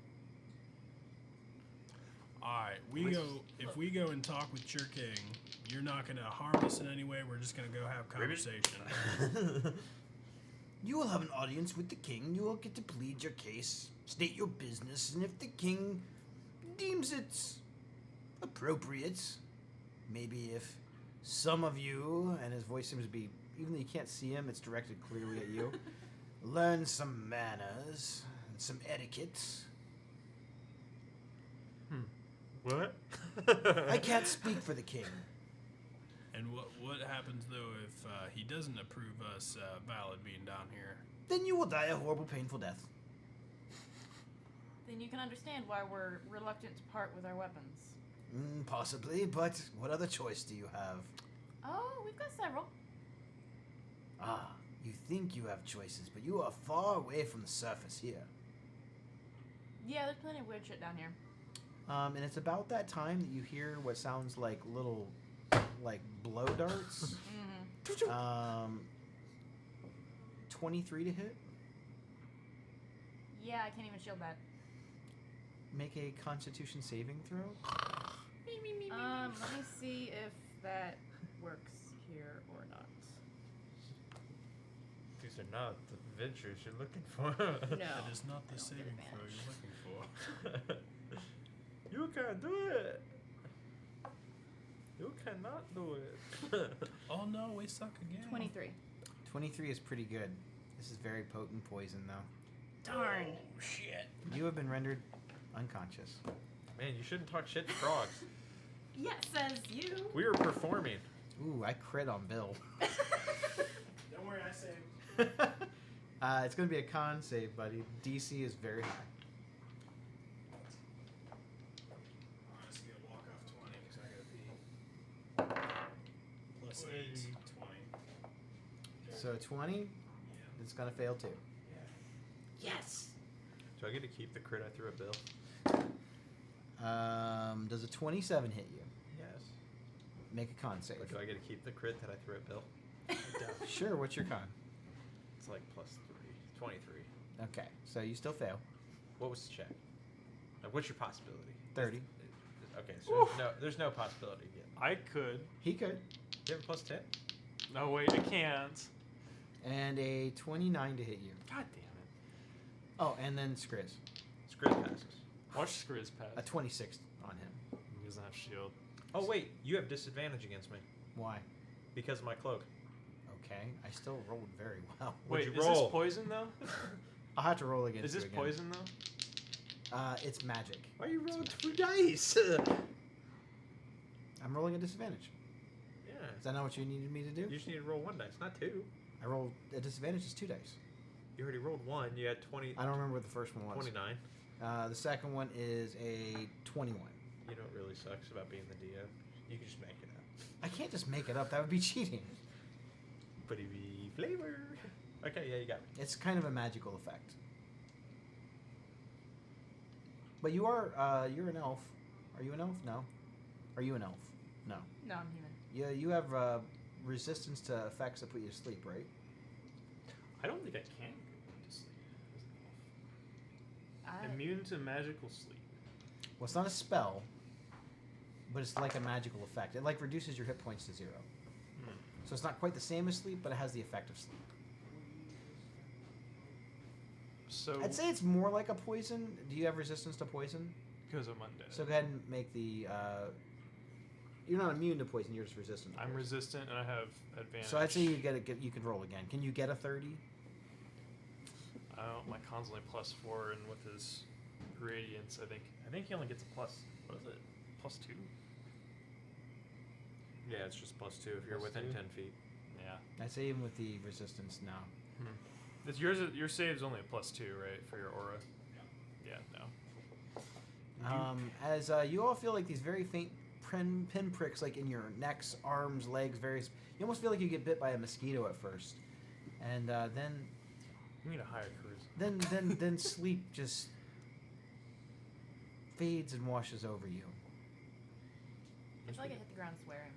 Alright, if we go and talk with your king, you're not gonna harm us in any way, we're just gonna go have conversation. You will have an audience with the king. You will get to plead your case, state your business, and if the king deems it appropriate, maybe if some of you, and his voice seems to be, even though you can't see him, it's directed clearly at you, learn some manners and some etiquette. What? I can't speak for the king. And what happens though if he doesn't approve us valid being down here? Then you will die a horrible, painful death. Then you can understand why we're reluctant to part with our weapons. Possibly, but what other choice do you have? Oh, we've got several. Ah, you think you have choices, but you are far away from the surface here. Yeah, there's plenty of weird shit down here. And it's about that time that you hear what sounds like little, like, blow darts. 23 to hit. Yeah, I can't even shield that. Make a Constitution saving throw. Let me see if that works here or not. These are not the adventures you're looking for. No. That is not the I don't saving get throw you're advantage. looking for. You can do it. You cannot do it. Oh no, we suck again. 23. 23 is pretty good. This is very potent poison, though. Darn. Oh shit. You have been rendered unconscious. Man, you shouldn't talk shit to frogs. Yeah, says you. We were performing. Ooh, I crit on Bill. Don't worry, I saved. It's going to be a con save, buddy. DC is very high. I'm just going to walk off 20 because I got to pee. Plus 8, 20. So 20, Yeah. it's going to fail too. Yes. Do I get to keep the crit I threw at Bill? Does a 27 hit you? Yes. Make a con save. Or do I get to keep the crit that I threw at Bill? Sure, what's your con? It's like plus 3. 23. Okay, so you still fail. What was the check? Like, what's your possibility? 30. Okay, so there's no possibility yet. I could. He could. Do you have a plus 10? No, wait, I can't. And a 29 to hit you. God damn it. Oh, and then Skriz. Script passes. Watch Skriz pass. A 26 on him. He doesn't have shield. Oh, wait. You have disadvantage against me Why? because of my cloak. Okay, I still rolled very well. Wait, What'd is you roll? this poison though? I'll have to roll against Is this you again. poison though? It's magic. Why are you rolling 2 dice? I'm rolling a disadvantage. Yeah. Is that not what you needed me to do? You just need to roll 1 dice, not 2. I rolled a disadvantage is 2 dice. You already rolled 1. You had 20. I don't remember what the first one was. 29. The second one is a 21. You know what really sucks about being the DM? You can just make it up. I can't just make it up. That would be cheating. But it'd be flavor. Okay, yeah, you got me. It's kind of a magical effect. But you are, you're an elf. Are you an elf? No. Are you an elf? No. No, I'm human. Yeah, you have resistance to effects that put you to sleep, right? I don't think I can go to sleep. Immune to magical sleep. Well, it's not a spell, but it's like a magical effect. It like reduces your hit points to 0. So it's not quite the same as sleep, but it has the effect of sleep. So I'd say it's more like a poison. Do you have resistance to poison? because I'm undead. So go ahead and make the. You're not immune to poison. You're just resistant. To I'm poison. resistant and I have advantage. So I'd say you you can roll again. Can you get a 30? My con's only +4, and with his radiance, I think he only gets a plus. What is it? +2. Yeah, it's just +2 if you're Plus within 2? 10 feet. Yeah. I'd say even with the resistance now. It's yours. Your save's only a +2, right, for your aura? Yeah. No. As you all feel like these very faint pinpricks, like in your necks, arms, legs, various. You almost feel like you get bit by a mosquito at first, and then You need a higher cruise. then sleep just fades and washes over you. I feel like I hit the ground swearing.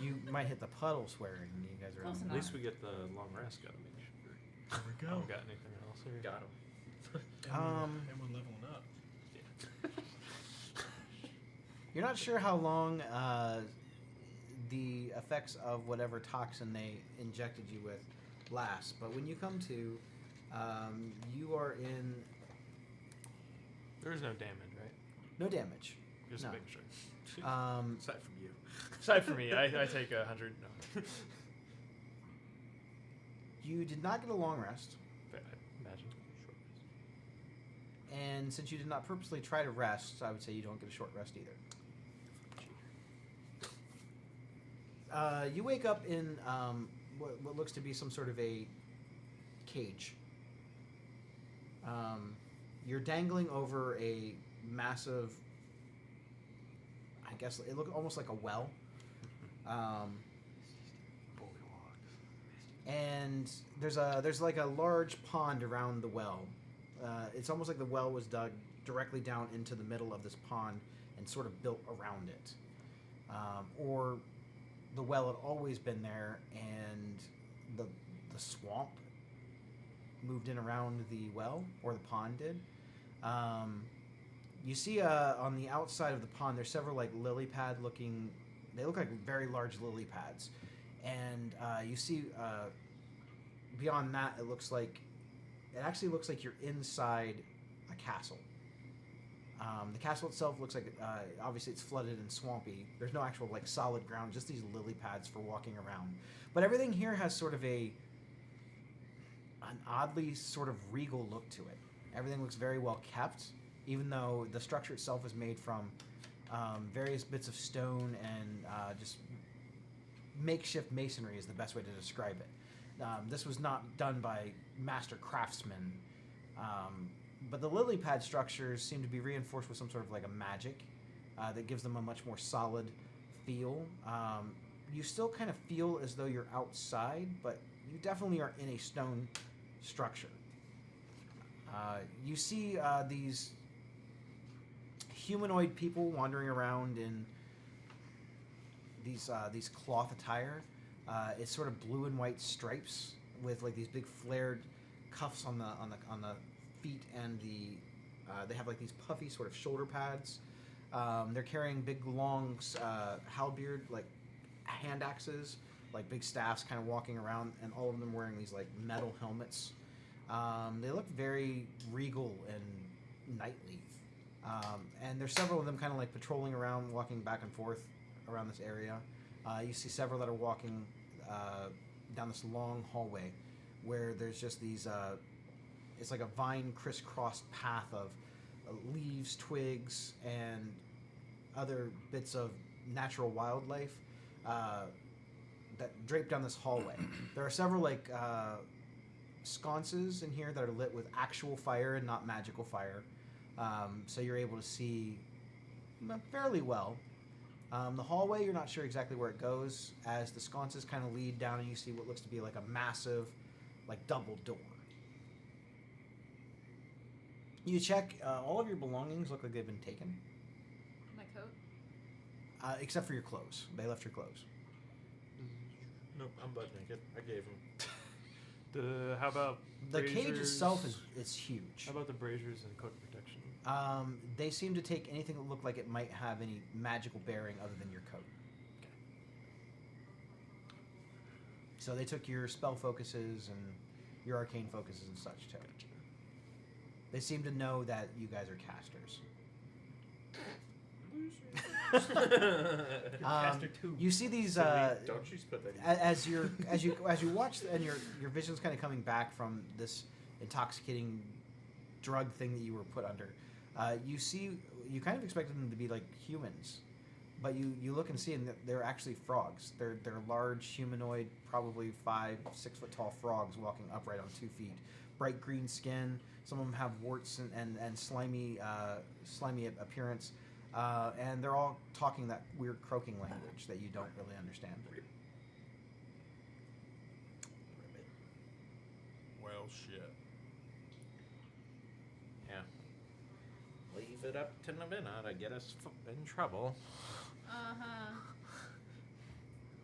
You might hit the puddle swearing. You guys are. Close At enough. least we get the long rest. Gotta make sure. There we go. Got anything else here? Got him. Everyone leveling up. You're not sure how long the effects of whatever toxin they injected you with last, but when you come to, you are in There's no damage, right? no damage. Just No. making sure. Aside from you. Aside from me, I take 100. No. You did not get a long rest, But I imagine. and since you did not purposely try to rest, I would say you don't get a short rest either. You wake up in what looks to be some sort of a cage. You're dangling over a massive, I guess it looked almost like a well. And there's like a large pond around the well. It's almost like the well was dug directly down into the middle of this pond and sort of built around it. Or the well had always been there and the swamp moved in around the well, or the pond did. You see on the outside of the pond there's several like lily pad looking, they look like very large lily pads. And you see beyond that it actually looks like you're inside a castle. The castle itself looks like obviously it's flooded and swampy. There's no actual like solid ground, just these lily pads for walking around. But everything here has sort of an oddly sort of regal look to it. Everything looks very well kept, even though the structure itself is made from various bits of stone and just makeshift masonry is the best way to describe it. This was not done by master craftsmen, but the lily pad structures seem to be reinforced with some sort of like a magic that gives them a much more solid feel. You still kind of feel as though you're outside, but you definitely are in a stone structure. You see these humanoid people wandering around in these cloth attire. It's sort of blue and white stripes with like these big flared cuffs on the feet, and they have like these puffy sort of shoulder pads. They're carrying big long halberd like hand axes, like big staffs, kind of walking around, and all of them wearing these like metal helmets. They look very regal and knightly. And there's several of them kind of like patrolling around, walking back and forth around this area. You see several that are walking down this long hallway where there's just these, it's like a vine crisscrossed path of leaves, twigs, and other bits of natural wildlife that drape down this hallway. There are several like sconces in here that are lit with actual fire and not magical fire. So you're able to see fairly well. The hallway, you're not sure exactly where it goes, as the sconces kind of lead down and you see what looks to be like a massive, like double door. You check, all of your belongings look like they've been taken. My coat? Except for your clothes. They left your clothes. Nope, I'm butt naked. I gave him. How about The cage braziers? itself is huge. How about the braziers and coat protection? They seem to take anything that looked like it might have any magical bearing other than your coat. Okay. So they took your spell focuses and your arcane focuses and such too. They seem to know that you guys are casters. Caster 2. You see these Don't you put that in. as you watch, and your vision's kind of coming back from this intoxicating drug thing that you were put under. You kind of expected them to be like humans, but you look and see, and they're actually frogs. They're large humanoid, probably 5-6 foot tall frogs walking upright on 2 feet. Bright green skin. Some of them have warts and slimy appearance. And they're all talking that weird croaking language that you don't really understand. Well, shit. Yeah. Leave it up to Navina to get us in trouble. Uh-huh.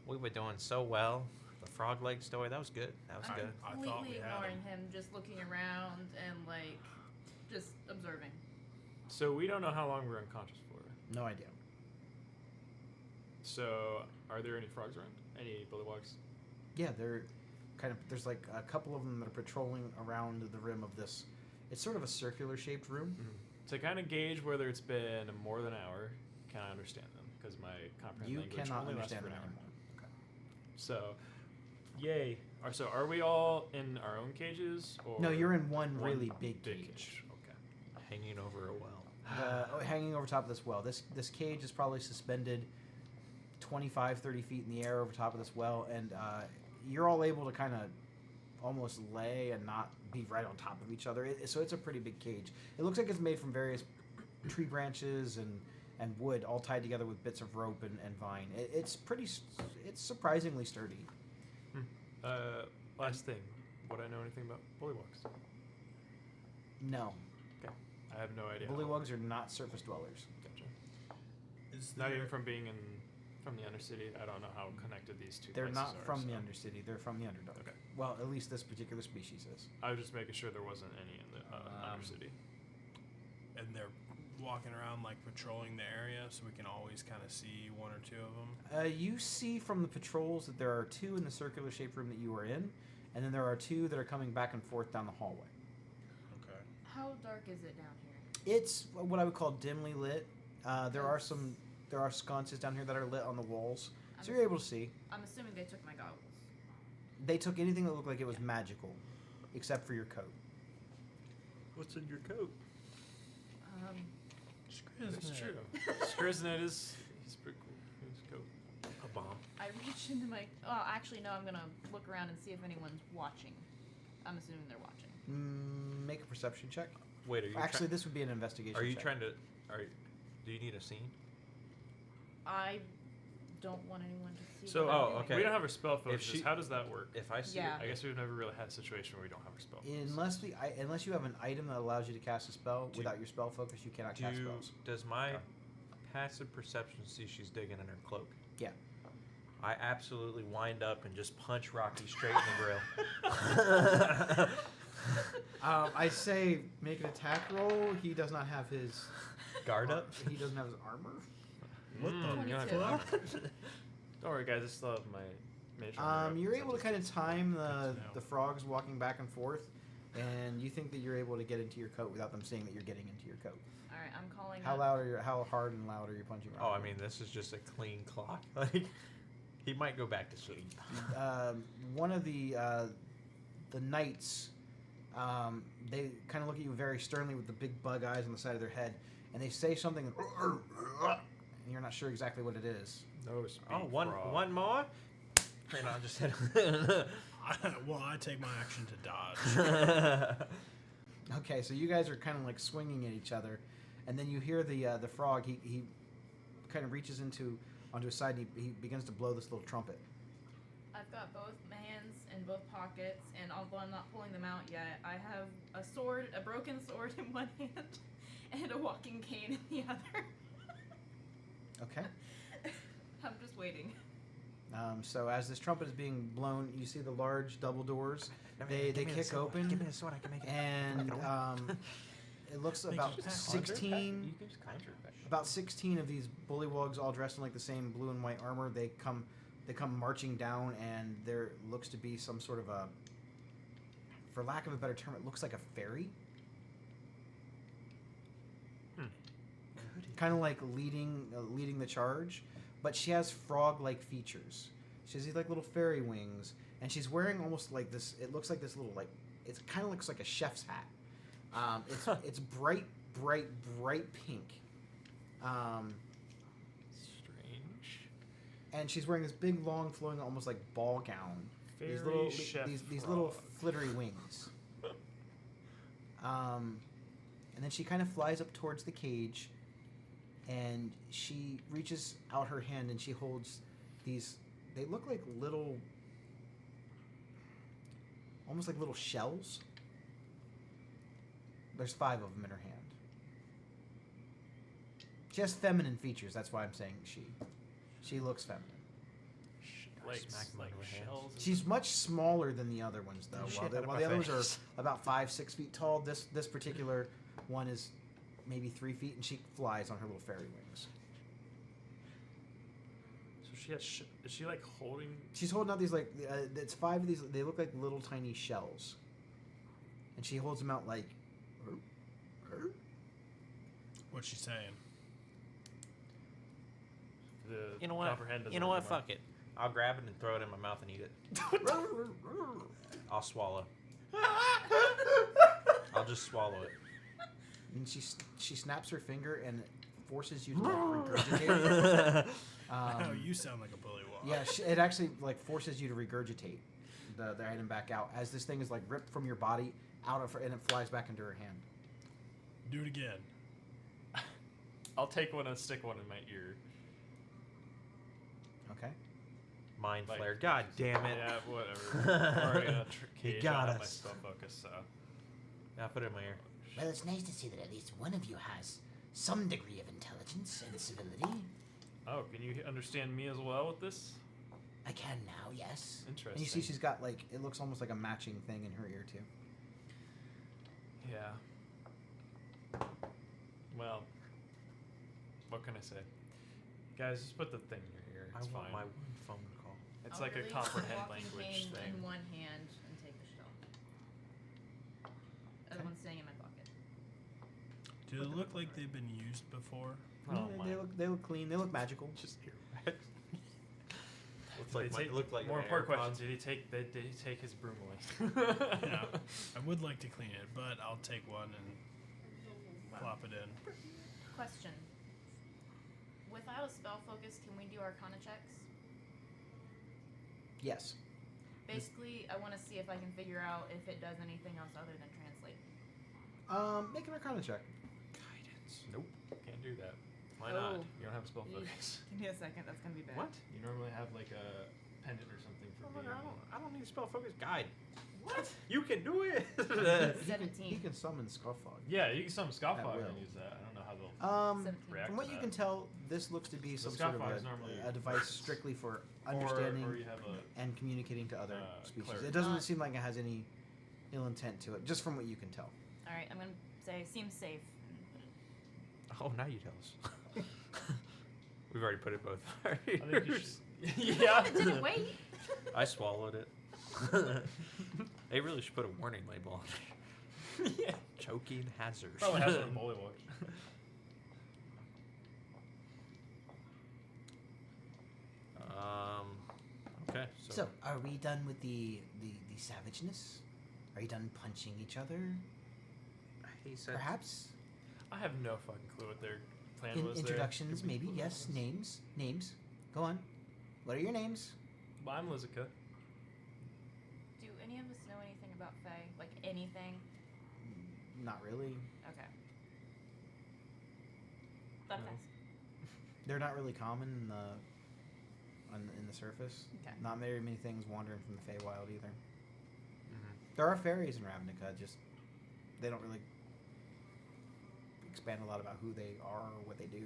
We were doing so well. The frog leg story, that was good. That was good. I thought Completely we had ignoring him. him, just looking around and like just observing. So we don't know how long we're unconscious for. No idea. So are there any frogs around? Any bullywugs? Yeah, they're kind of. There's like a couple of them that are patrolling around the rim of this. It's sort of a circular shaped room. To kind of gauge whether it's been more than an hour, can I understand them? Because my comprehend You language cannot only lasts understand for them an hour. anymore. Okay. So, yay. So are we all in our own cages? Or No, you're in one really big big cage. Okay. Hanging over a well. Hanging over top of this well. This cage is probably suspended 25, 30 feet in the air over top of this well, and you're all able to kind of almost lay and not be right on top of each other. So it's a pretty big cage. It looks like it's made from various tree branches and wood, all tied together with bits of rope and vine. It's surprisingly sturdy. Last thing. Would I know anything about bullywugs? No, Okay. I have no idea. bullywugs are not surface dwellers. Gotcha. Is Not there- even from being from the Undercity. I don't know how connected these two They're places not are, from so. the Undercity. They're from the Underdark. Okay. Well, at least this particular species is. I was just making sure there wasn't any in the Undercity. and they're walking around like patrolling the area, so we can always kind of see one or two of them. You see from the patrols that there are 2 in the circular shaped room that you are in, and then there are 2 that are coming back and forth down the hallway. Okay. How dark is it down here? It's what I would call dimly lit. There are sconces down here that are lit on the walls, so you're able to see. I'm assuming they took my goggles. They took anything that looked like it was magical, except for your coat. What's in your coat? That's true. Skriznet is he's pretty cool. His coat. A bomb. I reach into my. Oh, actually, no. I'm gonna look around and see if anyone's watching. I'm assuming they're watching. Make a perception check. Wait, are you Actually, this would be an investigation. Are you check. trying to? Do you need a scene? I don't want anyone to see. So, what I'm oh, doing. okay. We don't have our spell focus. she- How does that work? If I see Yeah. it, I guess we've never really had a situation where we don't have our spell focus. Unless you have an item that allows you to cast a spell without your spell focus, you cannot cast spells. does my Okay. passive perception see she's digging in her cloak? Yeah. I absolutely wind up and just punch Rocky straight in the grill. I say make an attack roll. He does not have his Guard up. He doesn't have his armor. What the I'm gonna have 22. armor. Don't worry, guys. I still have my major armor up, You're so able to just- kind of time Good to know. the frogs walking back and forth, and you think that you're able to get into your coat without them seeing that you're getting into your coat. All right, I'm calling. How up- loud how hard and loud are you punching? Oh, I Rocky? mean, this is just a clean clock. Like, he might go back to sleep. One of the knights, they kind of look at you very sternly with the big bug eyes on the side of their head, and they say something, and you're not sure exactly what it is. No speed Oh, frog. one more. And I'll just hit. Well, I take my action to dodge. Okay, so you guys are kind of like swinging at each other, and then you hear the frog. He kind of reaches onto his side. And he begins to blow this little trumpet. I've got both my hands in both pockets, and although I'm not pulling them out yet, I have a sword, a broken sword in one hand, and a walking cane in the other. Okay. I'm just waiting. So as this trumpet is being blown, you see the large double doors. They kick open, Give me the sword. I can make it. and it looks about You 16. can just conjure it. About 16 of these bullywugs, all dressed in like the same blue and white armor. They come marching down, and there looks to be some sort of a, for lack of a better term, it looks like a fairy. Kind of like leading the charge, but she has frog-like features. She has these like little fairy wings, and she's wearing almost like this. It looks like this little like it kind of looks like a chef's hat. It's bright pink. Strange. And she's wearing this big, long, flowing, almost like ball gown. These Fairy little, chef these little frog. flittery wings. And then she kind of flies up towards the cage, and she reaches out her hand and she holds these. They look like little, almost like little shells. There's 5 of them in her hand. She has feminine features. That's why I'm saying she. She looks feminine. Like, Smack him like over the head. shells. and She's much smaller than the other ones, though. Shit While the, out of while my the others are face. about 5-6 feet tall, this particular one is maybe 3 feet, and she flies on her little fairy wings. So she has. Is she like holding? She's holding out these like it's 5 of these. They look like little tiny shells, and she holds them out like. What's she saying? The You know what? comprehend doesn't You know what? work anymore. Fuck it. I'll grab it and throw it in my mouth and eat it. I'll swallow. I'll just swallow it. And she snaps her finger and forces you to like, regurgitate it. Oh, you sound like a bullywug. Yeah, it actually like forces you to regurgitate the item back out as this thing is like ripped from your body out of her, and it flies back into her hand. Do it again. I'll take one and stick one in my ear. Okay. Mind Like- flare. God damn it. Yeah, whatever. Already gonna You cage got out of my us. spell focus. So. Yeah, I'll put it in my ear. Well, it's nice to see that at least one of you has some degree of intelligence and civility. Oh, can you understand me as well with this? I can now, yes. Interesting. And you see she's got like it looks almost like a matching thing in her ear too. Yeah. Well, what can I say? Guys, just put the thing in your ear. I It's want fine. my one phone call. It's I'll like a release the comprehend walking language cane thing. in one hand and take the shell. Other one's staying in my pocket. Do they look like they've been used before? Oh Yeah, my. they look clean. They look magical. Just earwax. Looks Did like they my, take- looked like more my important AirPods. question: Did he take his broom away? Yeah. I would like to clean it, but I'll take one and plop it in. Question. Without a spell focus, can we do Arcana checks? Yes. Basically, I want to see if I can figure out if it does anything else other than translate. Make an Arcana check. Guidance. Nope. Can't do that. Why Oh. not? You don't have a spell Yeesh. focus. Give me a second. That's gonna be bad. What? You normally have like a pendant or something for being. I don't need to spell focus. Guide. What? You can do it. He 17. can summon Scarfog. Yeah, you can summon Scoffog will. and use that. I don't know how they'll 17. react. From what to you that. can tell, this looks to be some sort of Scoffog is normally a device weapons. strictly for Or understanding you have a. and communicating to other species. cleric. It doesn't Not- seem like it has any ill intent to it, just from what you can tell. All right, I'm gonna say seems safe. Oh, now you tell us. We've already put it both. I think you ears. should. Yeah. It didn't wait. I swallowed it. They really should put a warning label on it. Yeah. Choking hazard. Probably has it in Bullywug. Okay. So, are we done with the savageness? Are you done punching each other? he said. Perhaps? I have no fucking clue what their plan was Introductions, there. maybe? Yes. Names. Names. Go on. What are your names? Well, I'm Lizica. Do any of us know anything about Fae? Like anything? Not really. Okay. That's No. nice. They're not really common in the surface. Okay. Not very many things wandering from the Feywild either. Mm-hmm. There are fairies in Ravnica, just they don't really expand a lot about who they are or what they do.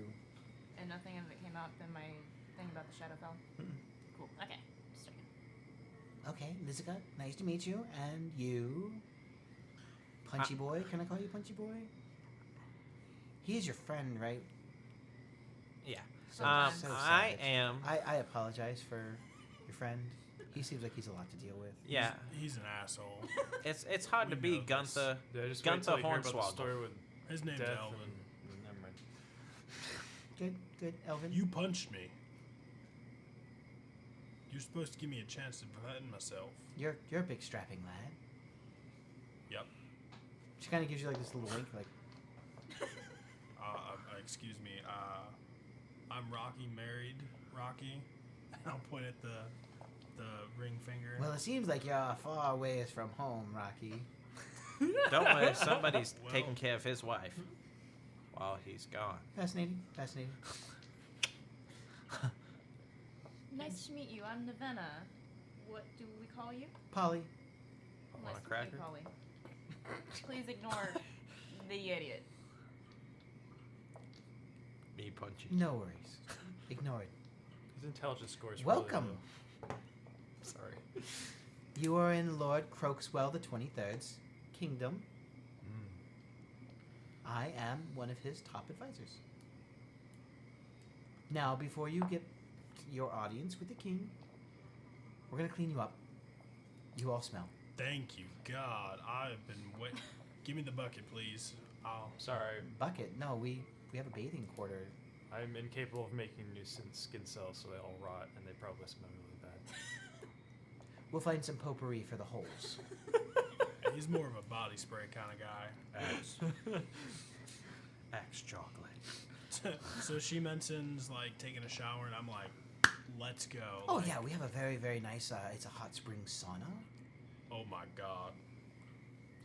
And nothing of it came out in my thing about the Shadowfell? Mm-mm. Cool. Okay. Just checking. Okay, Lizica, nice to meet you. And you? Punchy Boy? Can I call you Punchy Boy? He is your friend, right? Yeah. Sometimes. So I savage. am. I apologize for your friend. He seems like he's a lot to deal with. Yeah. He's an asshole. It's hard We to be know this. Gunther. Yeah, just wait till Gunther you hear about the Hornswoggle. story with His name's Death Elvin. and never mind. Good, good, Elvin. You punched me. You're supposed to give me a chance to defend myself. You're a big strapping lad. Yep. She kind of gives you like this little wink, like, Excuse me. I'm Rocky, married Rocky. I'll point at the ring finger. Well, it seems like you're far ways from home, Rocky. Don't worry, somebody's Well- taking care of his wife while he's gone. Fascinating, fascinating. Nice to meet you. I'm Navenna. What do we call you? Polly. Want Nice a to meet cracker? you, Polly. Please ignore the idiot. Me punchy. No worries. Ignore it. His intelligence score is Welcome. Really low. Sorry. You are in Lord Croakswell the 23rd's kingdom. I am one of his top advisors. Now, before you get your audience with the king, we're going to clean you up. You all smell. Thank you, God. I've been wait. Give me the bucket, please. I'll. Sorry, Bucket. No, we have a bathing quarter. I'm incapable of making new skin cells, so they all rot and they probably smell really bad. We'll find some potpourri for the holes. He's more of a body spray kind of guy. Axe chocolate. So she mentions like taking a shower, and I'm like, let's go. Oh, Like, yeah, we have a very, very nice, it's a hot spring sauna. Oh my God.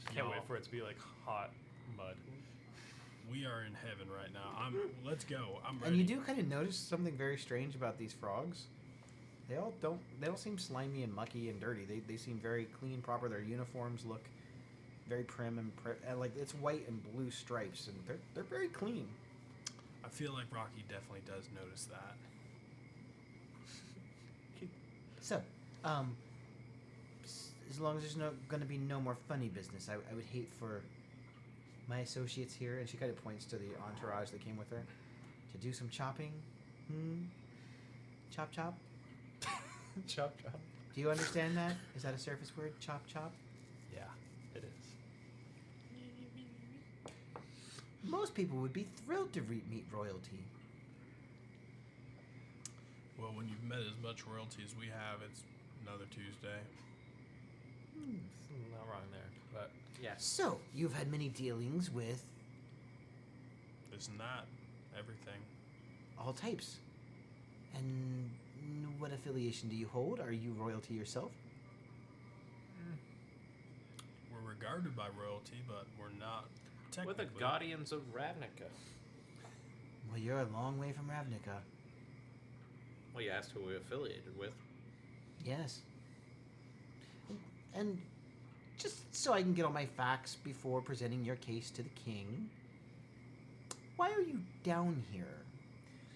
Can't Y'all, wait for it to be like hot mud. We are in heaven right now. Let's go. I'm ready. and you do kind of notice something very strange about these frogs. They all don't seem slimy and mucky and dirty. They seem very clean, proper. Their uniforms look very prim and like it's white and blue stripes, and they're very clean. I feel like Rocky definitely does notice that. So, as long as there's going to be no more funny business, I would hate for my associates here, and she kind of points to the entourage that came with her, to do some chopping. Chop chop? Chop chop. Do you understand that? Is that a surface word? Chop chop? Yeah, it is. Most people would be thrilled to meet royalty. Well, when you've met as much royalty as we have, it's another Tuesday. Not wrong there, but Yes. So, you've had many dealings with Isn't that everything? all types. And what affiliation do you hold? Are you royalty yourself? We're regarded by royalty, but we're not We're technically. the guardians of Ravnica. Well, you're a long way from Ravnica. Well, you asked who we're affiliated with. Yes. And just so I can get all my facts before presenting your case to the king, why are you down here,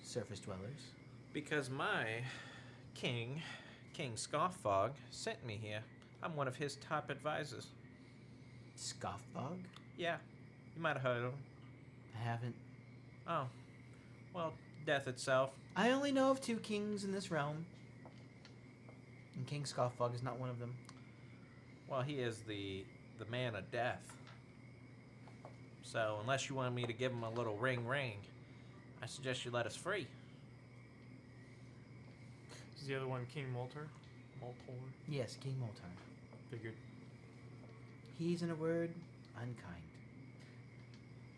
surface dwellers? Because my king, King Scoffog, sent me here. I'm one of his top advisors. Scoffbog? Yeah, you might have heard of him. I haven't. Oh, well, death itself. I only know of 2 kings in this realm. And King Scoffbog is not one of them. Well, he is the man of death. So, unless you want me to give him a little ring, I suggest you let us free. Is the other one King Moltor? Moltor? Yes, King Moltar. Figured. He's, in a word, unkind.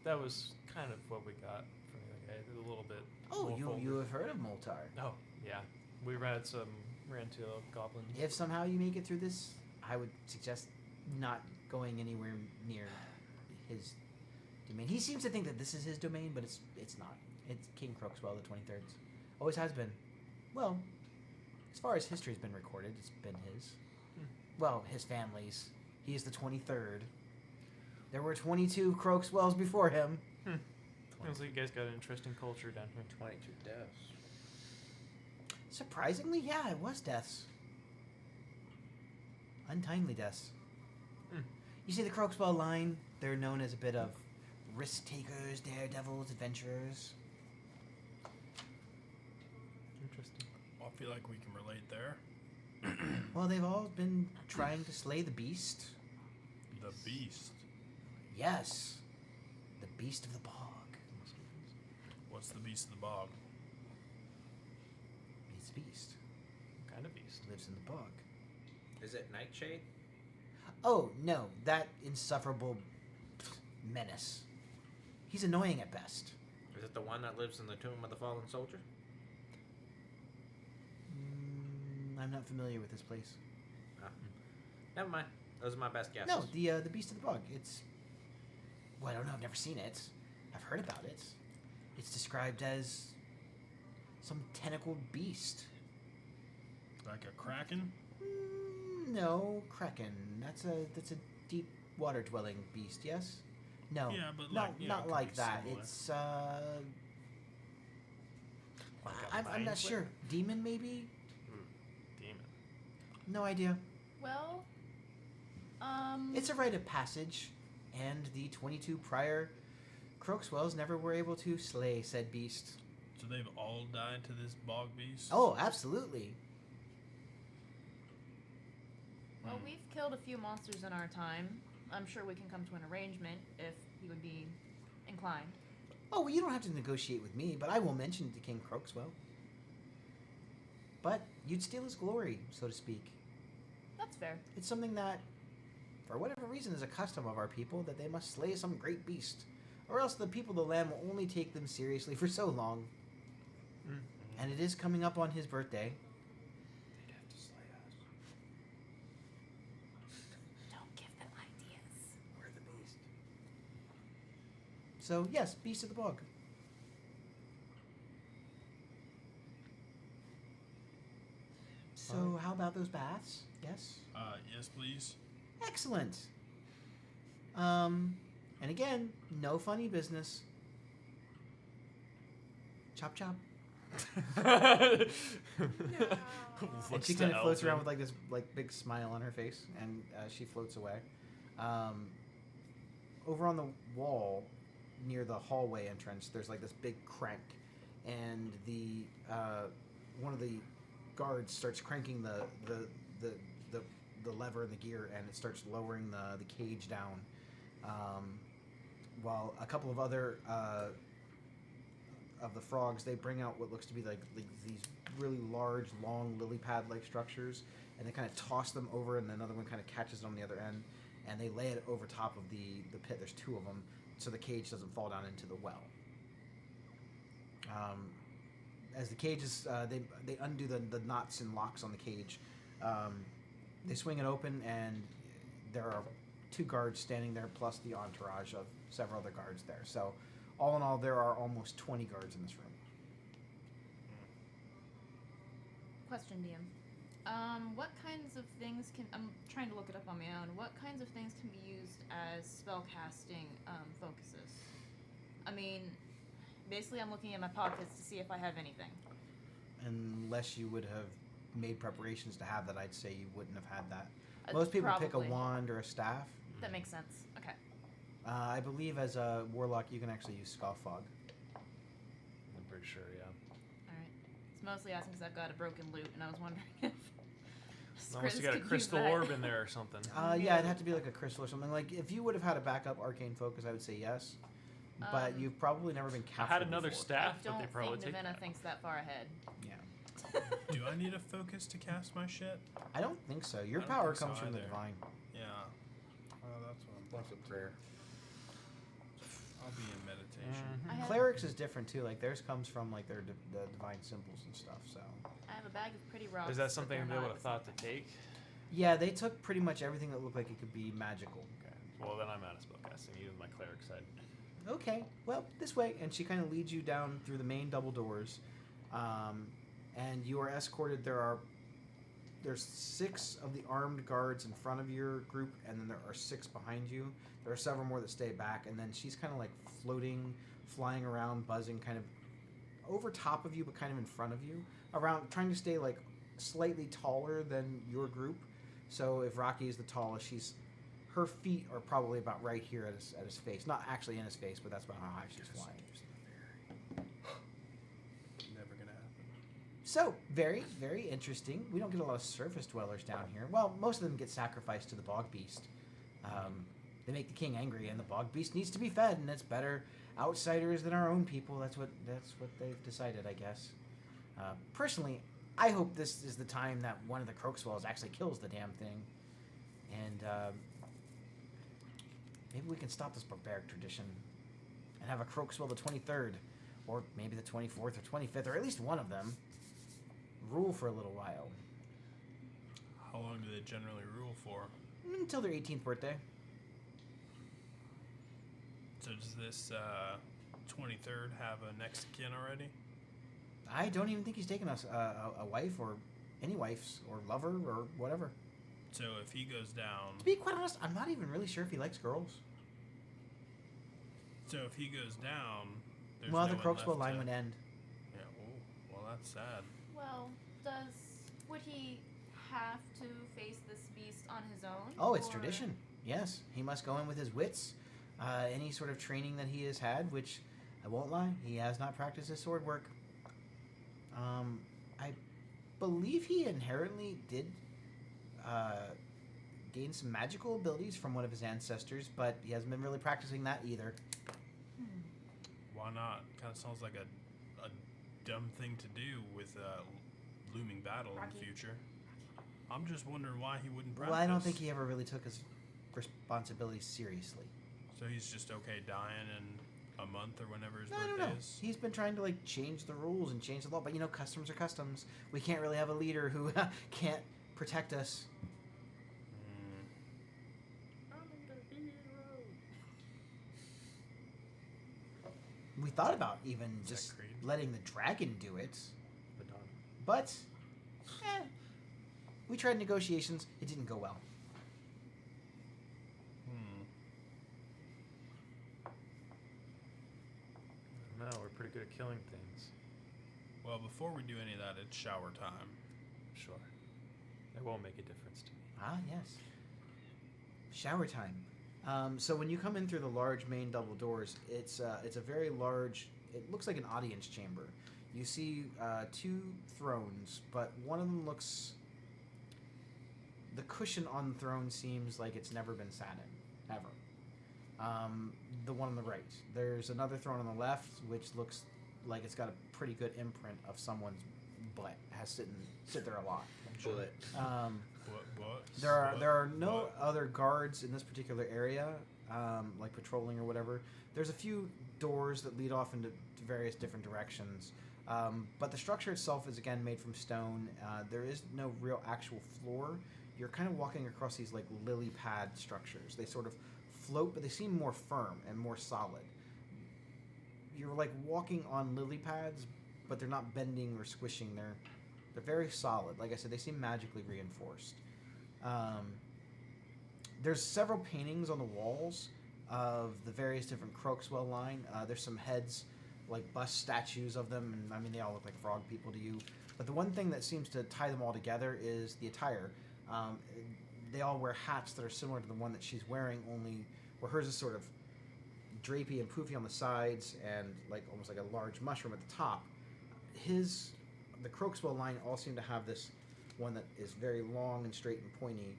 That was kind of what we got from the other guy. A little bit. Oh, more you vulgar. have heard of Moltar. Oh, yeah. We ran into a goblin. If somehow you make it through this, I would suggest not going anywhere near his domain. He seems to think that this is his domain, but it's not. It's King Crookswell, the 23rd. Always has been. Well, as far as history's been recorded, it's been his. Well, his family's. He is the 23rd. There were 22 Crookswells before him. Sounds like you guys got an interesting culture down here. 22 deaths. Surprisingly, yeah, it was deaths. Untimely deaths. You see the Crookswell line? They're known as a bit of risk takers, daredevils, adventurers. Interesting. Well, I feel like we can relate there. Well, they've all been trying to slay the beast. The beast. Yes. The beast of the bog. What's the beast of the bog? It's a beast. What kind of beast? Lives in the bog. Is it Nightshade? Oh, no. That insufferable menace. He's annoying at best. Is it the one that lives in the tomb of the fallen soldier? I'm not familiar with this place. Never mind. Those are my best guesses. No, the beast of the bog. It's... Well, I don't know. I've never seen it. I've heard about it. It's described as some tentacled beast. Like a kraken? No, kraken. That's a deep water dwelling beast. Yes. No. Yeah, but not like, you know, not it could like be that. similar. It's Like a I'm not vine sure. Demon maybe. Demon. No idea. Well, It's a rite of passage, and the 22 prior Crookswells never were able to slay said beast. So they've all died to this bog beast? Oh, absolutely. well, we've killed a few monsters in our time. I'm sure we can come to an arrangement if he would be inclined. Oh, well, you don't have to negotiate with me, but I will mention it to King Crookswell. But you'd steal his glory, so to speak. That's fair. It's something that, for whatever reason, is a custom of our people that they must slay some great beast, or else the people of the land will only take them seriously for so long. And it is coming up on his birthday. They'd have to slay us. Don't give them ideas. We're the beast. So, yes, Beast of the Bog. So, how about those baths? Yes? Yes, please. Excellent. And again, no funny business. Chop chop. And she kind of floats around with like this like big smile on her face, and she floats away. Over on the wall near the hallway entrance, there's like this big crank, and the one of the guards starts cranking the lever and the gear, and it starts lowering the cage down. While a couple of other of the frogs, they bring out what looks to be like these really large, long lily pad-like structures, and they kind of toss them over, and another one kind of catches it on the other end, and they lay it over top of the pit. There's two of them, so the cage doesn't fall down into the well. as the cage is, they undo the knots and locks on the cage. They swing it open, and there are 2 guards standing there, plus the entourage of several other guards there. So, all in all, there are almost 20 guards in this room. Question, DM. What kinds of things can... I'm trying to look it up on my own. What kinds of things can be used as spellcasting focuses? I mean, basically I'm looking at my pockets to see if I have anything. Unless you would have made preparations to have that, I'd say you wouldn't have had that. Most people pick a Probably. wand or a staff. That makes sense. Okay. I believe as a warlock, you can actually use Skull Fog. I'm pretty sure, yeah. Alright. It's mostly asking because I've got a broken loot, and I was wondering if... Unless you got a could use crystal that. orb in there or something. Yeah, it'd have to be like a crystal or something. Like, if you would have had a backup arcane focus, I would say yes. But you've probably never been I captured had another before. staff, I but they don't probably think take Navena that. thinks that far ahead. Yeah. Do I need a focus to cast my shit? I don't think so. Your I don't power think so comes from the either. divine. Yeah. Oh, that's what I'm Lots of prayer. I'll be in meditation. I have, Clerics is different too. Like theirs comes from like the divine symbols and stuff. So I have a bag of pretty rocks. Is that but something they're they not would have thought to take? yeah, they took pretty much everything that looked like it could be magical. Okay. Well, then I'm out of spellcasting, even my cleric side. Okay, well, this way. And she kind of leads you down through the main double doors. And you are escorted. There's 6 of the armed guards in front of your group, and then there are 6 behind you. There are several more that stay back, and then she's kind of like floating, flying around, buzzing, kind of over top of you, but kind of in front of you, around, trying to stay like slightly taller than your group. So if Rocky is the tallest, her feet are probably about right here at his face. Not actually in his face, but that's about how high she's flying. Never gonna happen. So, very, very interesting. We don't get a lot of surface dwellers down here. Well, most of them get sacrificed to the bog beast. They make the king angry, and the bog beast needs to be fed, and it's better outsiders than our own people. That's what they've decided, I guess. Personally, I hope this is the time that one of the Croakswells actually kills the damn thing, and maybe we can stop this barbaric tradition and have a Croakswell the 23rd, or maybe the 24th or 25th, or at least one of them, rule for a little while. How long do they generally rule for? Until their 18th birthday. So does this 23rd have a next kin already? I don't even think he's taken us a wife or any wives or lover or whatever. So if he goes down... To be quite honest, I'm not even really sure if he likes girls. So if he goes down... There's Well, no the one Croakswell left line to- would end. Yeah, well, that's sad. Well, would he have to face this beast on his own? Oh, it's or- tradition. Yes, he must go in with his wits. Any sort of training that he has had, which I won't lie, he has not practiced his sword work. I believe he inherently did gain some magical abilities from one of his ancestors, but he hasn't been really practicing that either. Why not? Kind of sounds like a dumb thing to do with a looming battle in Rocky. the future. I'm just wondering why he wouldn't practice. Well, I don't think he ever really took his responsibilities seriously. So he's just okay dying in a month or whenever his No, birthday no. is? He's been trying to like change the rules and change the law, but you know, customs are customs. We can't really have a leader who can't protect us. We thought about even Is that just Creed? letting the dragon do it, The dawn. but we tried negotiations. It didn't go well. No, we're pretty good at killing things. Well, before we do any of that, it's shower time. Sure. It won't make a difference to me. Ah, yes. Shower time. So when you come in through the large main double doors, it's a very large. It looks like an audience chamber. You see 2 thrones, but one of them looks. The cushion on the throne seems like it's never been sat in, ever. The one on the right. There's another throne on the left, which looks like it's got a pretty good imprint of someone's butt. Has sit there a lot. Bullet. What? There are no other guards in this particular area, like patrolling or whatever. There's a few doors that lead off into various different directions. But the structure itself is again made from stone. There is no real actual floor. You're kind of walking across these like lily pad structures. They sort of float, but they seem more firm and more solid. You're like walking on lily pads, but they're not bending or squishing. They're very solid. Like I said, they seem magically reinforced. There's several paintings on the walls of the various different Croakswell line. There's some heads, like bust statues of them, and I mean, they all look like frog people to you. But the one thing that seems to tie them all together is the attire. They all wear hats that are similar to the one that she's wearing, only where hers is sort of drapey and poofy on the sides and like almost like a large mushroom at the top. The Croakswell line all seem to have this one that is very long and straight and pointy,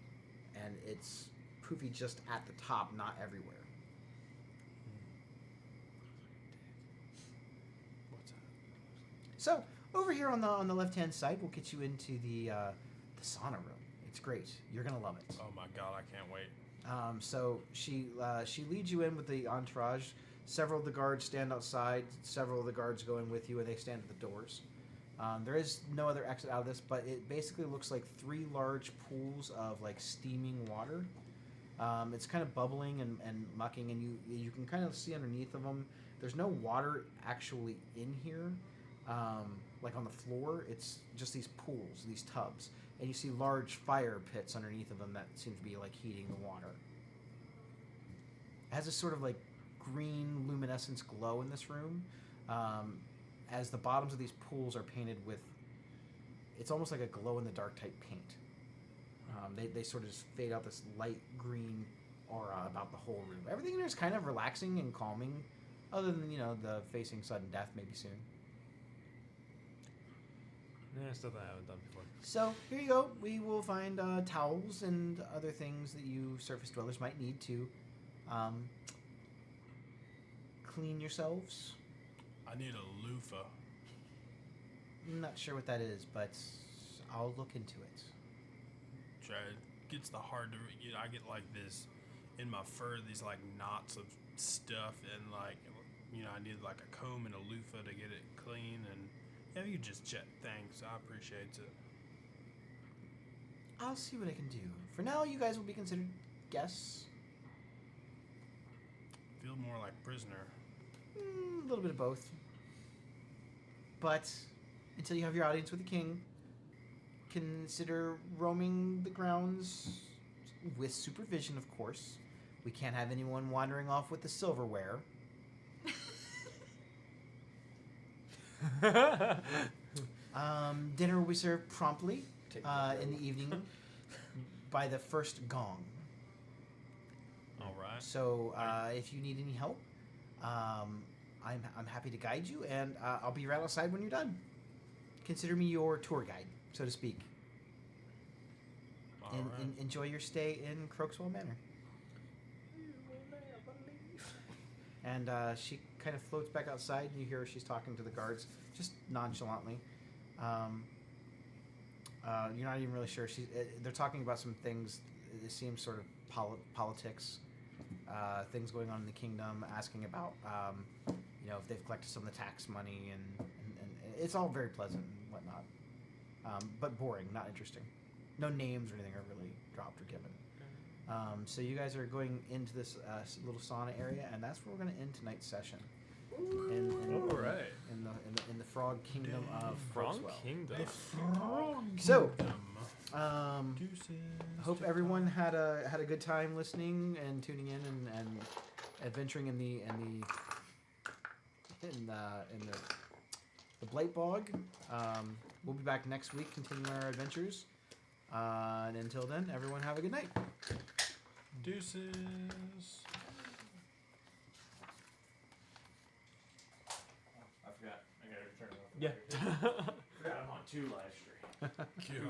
and it's poofy just at the top, not everywhere. What's that? So over here on the left hand side, we'll get you into the sauna room. It's great. You're gonna love it. Oh my god, I can't wait. So she leads you in with the entourage. Several of the guards stand outside. Several of the guards go in with you, and they stand at the doors. There is no other exit out of this, but it basically looks like 3 large pools of like steaming water. It's kind of bubbling and mucking, and you can kind of see underneath of them. There's no water actually in here, like on the floor. It's just these pools, these tubs, and you see large fire pits underneath of them that seem to be like heating the water. It has this sort of like green luminescence glow in this room. As the bottoms of these pools are painted with, it's almost like a glow-in-the-dark type paint. They sort of just fade out this light green aura about the whole room. Everything in there is kind of relaxing and calming, other than, the facing sudden death maybe soon. Yeah, stuff I haven't done before. So, here you go. We will find towels and other things that you surface dwellers might need to clean yourselves. I need a loofah. I'm not sure what that is, but I'll look into it. It gets the hard to. I get like this in my fur, these like knots of stuff, and like I need like a comb and a loofah to get it clean. And you just check. Thanks, I appreciate it. I'll see what I can do. For now, you guys will be considered guests. Feel more like prisoner. A little bit of both. But until you have your audience with the king, consider roaming the grounds with supervision, of course. We can't have anyone wandering off with the silverware. Dinner will be served promptly in the evening by the first gong. All right. So if you need any help, I'm happy to guide you, and I'll be right outside when you're done. Consider me your tour guide, so to speak. Enjoy your stay in Croakswell Manor. And she kind of floats back outside, and you hear her, she's talking to the guards, just nonchalantly. You're not even really sure. They're talking about some things. It seems sort of politics, things going on in the kingdom, asking about if they've collected some of the tax money, and it's all very pleasant and whatnot, but boring, not interesting. No names or anything are really dropped or given. So you guys are going into this little sauna area, and that's where we're going to end tonight's session. All right. In the Frog Kingdom of Frog Croakswell. Kingdom. So, hope everyone had a good time listening and tuning in and adventuring in the Blight Bog. We'll be back next week continuing our adventures. And until then, everyone have a good night. Deuces. I forgot. I gotta turn it off. Yeah. Forgot I'm on 2 live streams. Cute.